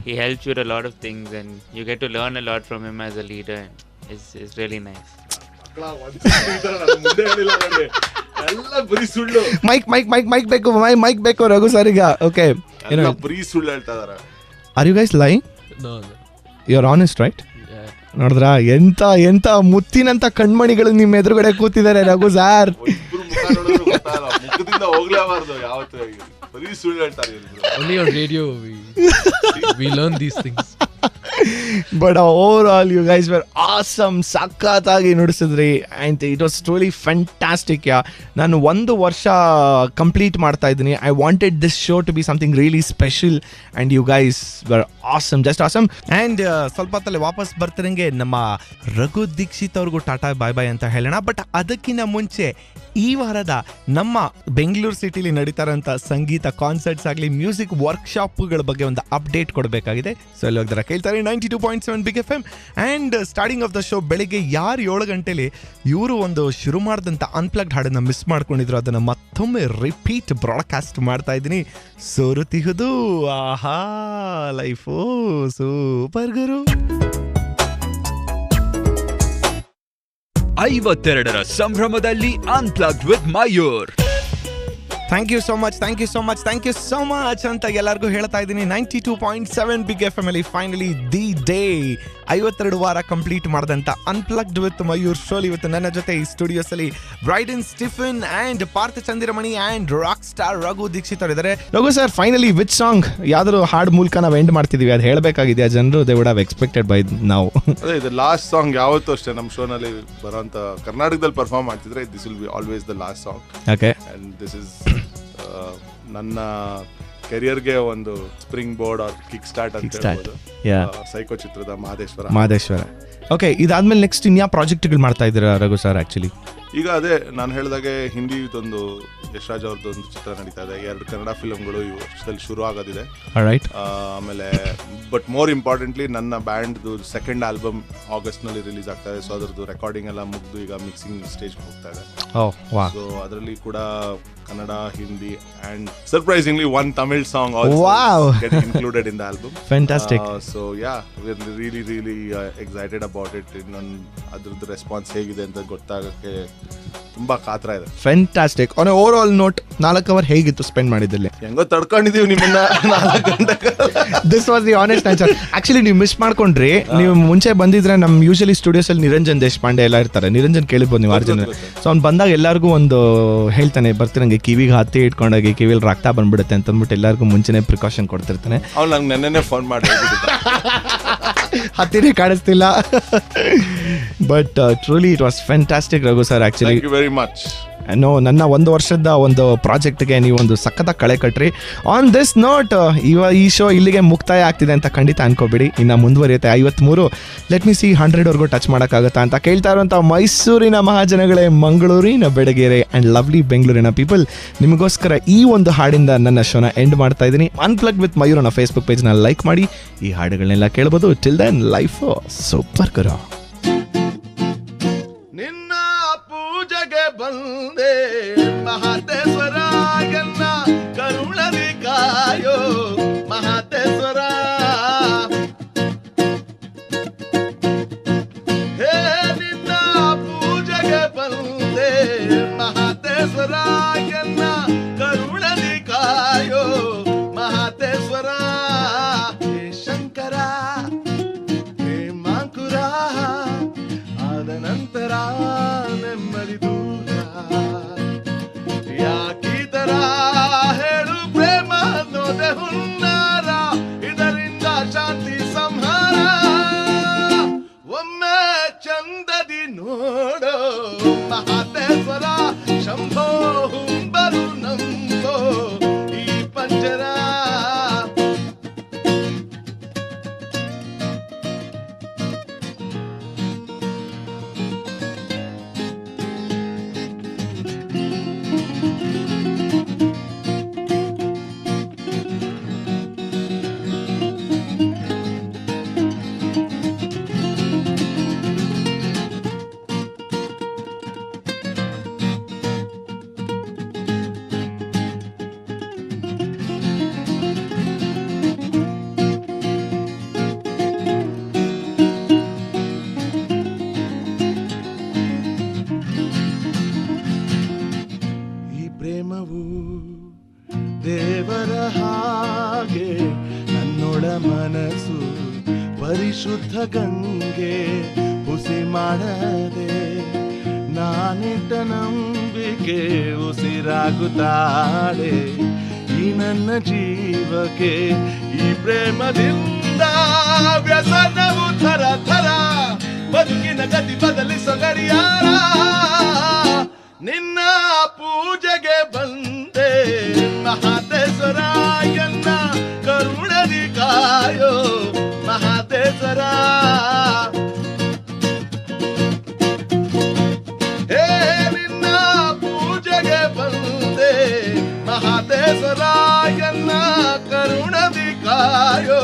he helps you with a lot of things and you get to learn a lot from him as a leader, and it's really nice. Mic ಬೇಕು, mic ಬೇಕು Raghu sir ಈಗ. Okay, ಬರೀ ಸುಳ್ಳು ಹೇಳ್ತಾ ಇದಾರೆ. Are you guys lying? No. You are honest, right? ನೋಡಿದ್ರಾ, ಎಂತ ಮುತ್ತಿನಂತ ಕಣ್ಮಣಿಗಳು ನಿಮ್ಮ ಎದುರುಗಡೆ ಕೂತಿದ್ದಾರೆ ರಘು ಸರ್. ಮುಖದಿಂದ ಹೋಗ್ಲೇಬಾರ್ದು ಯಾವತ್ತೂ, ಬರೀ ಸುಳ್ಳು ಹೇಳ್ತಾರೆ. Only on radio we learn these things. But over all you guys were awesome, ಸಖತ್ತಾಗಿ ನುಡಿಸಿದ್ರಿ. And it was truly fantastic. ನಾನು 1 ವರ್ಷ ಕಂಪ್ಲೀಟ್ ಮಾಡ್ತಾ ಇದ್ದೀನಿ. I wanted this show to be something really special and you guys were awesome, just awesome. And ಸ್ವಲ್ಪ ಹೊತ್ತಲ್ಲಿ ವಾಪಸ್ ಬರ್ತಿರಂಗೆ ನಮ್ಮ ರಘು ದೀಕ್ಷಿತ್ ಅವ್ರಿಗೂ ಟಾಟಾ ಬಾಯ್ ಬಾಯ್ ಅಂತ ಹೇಳೋಣ. ಬಟ್ ಅದಕ್ಕಿಂತ ಮುಂಚೆ ಈ ವಾರದ ನಮ್ಮ ಬೆಂಗಳೂರು ಸಿಟಿಲಿ ನಡೀತಾರಂಥ ಸಂಗೀತ ಕಾನ್ಸರ್ಟ್ಸ್ ಆಗಲಿ, ಮ್ಯೂಸಿಕ್ ವರ್ಕ್ಶಾಪ್ಗಳ ಬಗ್ಗೆ ಒಂದು ಅಪ್ಡೇಟ್ ಕೊಡಬೇಕಾಗಿದೆ. ಸೊ ಅಲ್ಲಿ ಹೋಗ್ದಾರ ಕೇಳ್ತಾರೆ 92.7 big FM. And starting off the show ಬೆಳಿಗ್ಗೆ 7 ಗಂಟೆಲಿ ಇವರು ಒಂದು ಶುರು ಮಾಡಿದಂಥ ಅನ್ಪ್ಲಗ್ಡ್ ಹಾಡನ್ನು ಮಿಸ್ ಮಾಡ್ಕೊಂಡಿದ್ರು. ಅದನ್ನು ಮತ್ತೊಮ್ಮೆ ರಿಪೀಟ್ ಬ್ರಾಡ್ಕಾಸ್ಟ್ ಮಾಡ್ತಾ ಇದ್ದೀನಿ. ಸೋರುತಿಹುದು, ಆಹಾ ಲೈಫು ಸೂಪರ್ ಗುರು. 52ರ ಸಂಭ್ರಮದಲ್ಲಿ unplugged with Mayur. Thank you so much ಅಂತ ಎಲ್ಲರಿಗೂ ಹೇಳ್ತಾ ಇದ್ದೀನಿ. 92.7 ಬಿಗ್ FM ಅಲ್ಲಿ ಫೈನಲಿ ದಿ ಡೇ 52 ವಾರ ಕಂಪ್ಲೀಟ್ ಮಾಡಿದಂಥ ಅನ್ಪ್ಲಗ್ಡ್ ವಿತ್ ಮಯೂರ್ ಶೋಲಿ. ಇವತ್ತು ನನ್ನ ಜೊತೆ ಈ ಸ್ಟುಡಿಯೋಸ್ ಅಲ್ಲಿ Brydon Stephen and Partha Chandiramani and rock star Raghu Dixit ಅವರಿದ್ದಾರೆ. Raghu sir, finally which song, ಯಾವ್ದಾದ್ರು ಹಾಡ್ ಮೂಲಕ ನಾವು ಎಂಡ್ ಮಾಡ್ತಿದೀವಿ, ಅದು ಹೇಳಬೇಕಾಗಿದೆ. ಜನರು they would have expected by ನಾವು. ಅದೇ ಇದು ಲಾಸ್ಟ್ ಸಾಂಗ್ ಯಾವತ್ತೂ ಅಷ್ಟೇ ನಮ್ಮ ಶೋನಲ್ಲಿ ಬರೋಂಥ, ಕರ್ನಾಟಕದಲ್ಲಿ ಪರ್ಫಾರ್ಮ್ ಮಾಡ್ತಿದ್ರೆ this will be always the last song. Okay, and this is ನನ್ನ ಕೆರಿಯರ್ಗೆ ಒಂದು springboard or kick start ಅಂತ ಹೇಳ್ಬೋದು. ಸೈಕೋ ಚಿತ್ರದ ಮಹದೇಶ್ವರ. ಓಕೆ, ಇದಾದ್ಮೇಲೆ ನೆಕ್ಸ್ಟ್ ಇನ್ಯಾ ಪ್ರಾಜೆಕ್ಟ್ಗಳು ಮಾಡ್ತಾ ಇದ್ದೀರಾ ರಘು ಸರ್? ಆಕ್ಚುಲಿ ಈಗ ಅದೇ ನಾನು ಹೇಳಿದಾಗೆ ಹಿಂದಿದೊಂದು ಯಶ್ರಾಜ್ ಅವ್ರದ್ದು ಒಂದು ಚಿತ್ರ ನಡೀತಾ ಇದೆ. 2 ಕನ್ನಡ ಫಿಲ್ಮ್ಗಳು ಈ ವರ್ಷದಲ್ಲಿ ಶುರು ಆಗೋದಿದೆ. ಆಮೇಲೆ ಬಟ್ ಮೋರ್ ಇಂಪಾರ್ಟೆಂಟ್ಲಿ ನನ್ನ ಬ್ಯಾಂಡ್ದು 2nd ಆಲ್ಬಮ್ ಆಗಸ್ಟ್ನಲ್ಲಿ ರಿಲೀಸ್ ಆಗ್ತಾ ಇದೆ. ಸೊ ಅದ್ರದ್ದು ರೆಕಾರ್ಡಿಂಗ್ ಎಲ್ಲ ಮುಗಿದು ಈಗ ಮಿಕ್ಸಿಂಗ್ ಸ್ಟೇಜ್ ಹೋಗ್ತಾ ಇದೆ. ಸೊ ಅದರಲ್ಲಿ ಕೂಡ Kannada, Hindi and surprisingly one Tamil song also getting included in the album. Fantastic. So yeah, we're really excited about it. ಅದ್ರದ್ದು ರೆಸ್ಪಾನ್ಸ್ ಹೇಗಿದೆ ಅಂತ ಗೊತ್ತಾಗಕ್ಕೆ ತುಂಬಾ ಕಾತರ ಇದೆ. Fantastic. On overall note 4 hour ಹೇಗಿತ್ತು ಸ್ಪೆಂಡ್ ಮಾಡಿದ್ದಲ್ಲಿ? ಹೆಂಗೋ ತಡ್ಕೊಂಡಿದೀವಿ ನಿಮ್ಮನ್ನ 4 ಗಂಟೆ. This was the honest answer. Actually ನೀವು ಮಿಸ್ ಮಾಡ್ಕೊಂಡ್ರಿ. ನೀವು ಮುಂಚೆ ಬಂದಿದ್ರೆ ನಮ್ಮ ಯೂಶಲಿ ಸ್ಟುಡಿಯೋಸ್ ಅಲ್ಲಿ ನಿರಂಜನ್ ದೇಶಪಾಂಡೆ ಎಲ್ಲ ಇರ್ತಾರೆ. ನಿರಂಜನ್ ಕೇಳಿರ್ಬೋದು ನೀವು 6 ಜನ. ಸೊ ಅವ್ನು ಬಂದಾಗ ಎಲ್ಲರಿಗೂ ಒಂದು ಹೇಳ್ತಾನೆ, ಬರ್ತಿರಂಗೆ ಕಿವಿಗೆ ಹತ್ತಿ ಇಟ್ಕೊಂಡಾಗಿ ಕಿವಿಯಲ್ಲಿ ರಕ್ತ ಬಂದ್ಬಿಡುತ್ತೆ ಅಂತ ಅಂದ್ಬಿಟ್ಟು ಎಲ್ಲರಿಗೂ ಮುಂಚೆನೆ ಪ್ರಿಕಾಷನ್ ಕೊಡ್ತಿರ್ತಾನೆ. ಅವ್ನು ನಂಗೆ ನೆನ್ನೆನೇ ಫೋನ್ ಮಾಡಿ ಹತ್ತಿನೇ ಕಾಣಿಸ್ತಿಲ್ಲ. But truly it was fantastic Raghu sir. Actually thank you very much. ನನ್ನ 1 ವರ್ಷದ ಒಂದು ಪ್ರಾಜೆಕ್ಟ್ಗೆ ನೀವು ಒಂದು ಸಖತ್ತಾಗಿ ಕಳೆ ಕಟ್ರಿ. ಆನ್ ದಿಸ್ ನೋಟ್ ಈ ಶೋ ಇಲ್ಲಿಗೆ ಮುಕ್ತಾಯ ಆಗ್ತಿದೆ ಅಂತ ಖಂಡಿತ ಅನ್ಕೋಬೇಡಿ. ಇನ್ನು ಮುಂದುವರಿಯುತ್ತೆ 53. ಲೆಟ್ ಮಿ ಸಿ 100 ಟಚ್ ಮಾಡೋಕ್ಕಾಗತ್ತಾ ಅಂತ ಕೇಳ್ತಾ ಇರುವಂಥ ಮೈಸೂರಿನ ಮಹಾಜನಗಳೇ, ಮಂಗಳೂರಿನ ಬೆಡಗೆರೆ ಆ್ಯಂಡ್ ಲವ್ಲಿ ಬೆಂಗಳೂರಿನ ಪೀಪಲ್, ನಿಮಗೋಸ್ಕರ ಈ ಒಂದು ಹಾಡಿಂದ ನನ್ನ ಶೋನ ಎಂಡ್ ಮಾಡ್ತಾ ಇದ್ದೀನಿ. ಅನ್ಪ್ಲಗ್ ವಿತ್ ಮಯೂರ್ ಅನ್ನೋ ಫೇಸ್ಬುಕ್ ಪೇಜ್ನ ಲೈಕ್ ಮಾಡಿ ಈ ಹಾಡುಗಳನ್ನೆಲ್ಲ ಕೇಳ್ಬೋದು. ಟಿಲ್ ದೆನ್ ಲೈಫ್ ಸೂಪರ್ ಗುರು. ಬಂದೆ ಮಹಾದೇಶ್ವರ ಎನ್ನ ಕರುಣದಿ ಕಾಯೋ ಮಹಾದೇಶ್ವರ. ಹೇ ನಿನ್ನ ಪೂಜೆಗೆ ಬಂದೆ ಮಹಾದೇಶ್ವರ ಎನ್ನ ಕರುಣದಿ ಕಾಯೋ ಮಹಾದೇಶ್ವರ. ಪಂಜರ ಹೇಳು ಪ್ರೇಮ ಅನ್ನೋದೆ ಹುನ್ನಾರ ಇದರಿಂದ ಶಾಂತಿ ಸಂಹಾರ ಒಮ್ಮೆ ಚಂದದಿ ನೋಡೋ ಮಹಾದೇಶ್ವರ ಶಂಭೋ ಹುಂಬರು ನಂಬೋ ಈ ಪಂಜರ ಪ್ರೇಮವು ದೇವರ ಹಾಗೆ ನನ್ನೊಳ ಮನಸ್ಸು ಪರಿಶುದ್ಧ ಗಂಗೆ ಹುಸಿ ಮಾಡದೆ ನಾನಿಟ್ಟ ನಂಬಿಕೆ ಉಸಿರಾಗುತ್ತಾಳೆ ಈ ನನ್ನ ಜೀವಕ್ಕೆ ಈ ಪ್ರೇಮದಿಂದ ವ್ಯಸನವು ಥರ ಥರ ಬದುಕಿನ ಗತಿ ಬದಲಿಸೋ ಗಡಿಯಾರ ನಿನ್ನ ಪೂಜೆಗೆ ಬಂದೆ ಮಹಾದೇಶ್ವರ ಎನ್ನ ಕರುಣದಿ ಕಾಯೋ ಮಹಾದೇಶ್ವರ ಹೇ ನಿನ್ನ ಪೂಜೆಗೆ ಬಂದೆ ಮಹಾದೇಶ್ವರ ಎನ್ನ ಕರುಣದಿ ಕಾಯೋ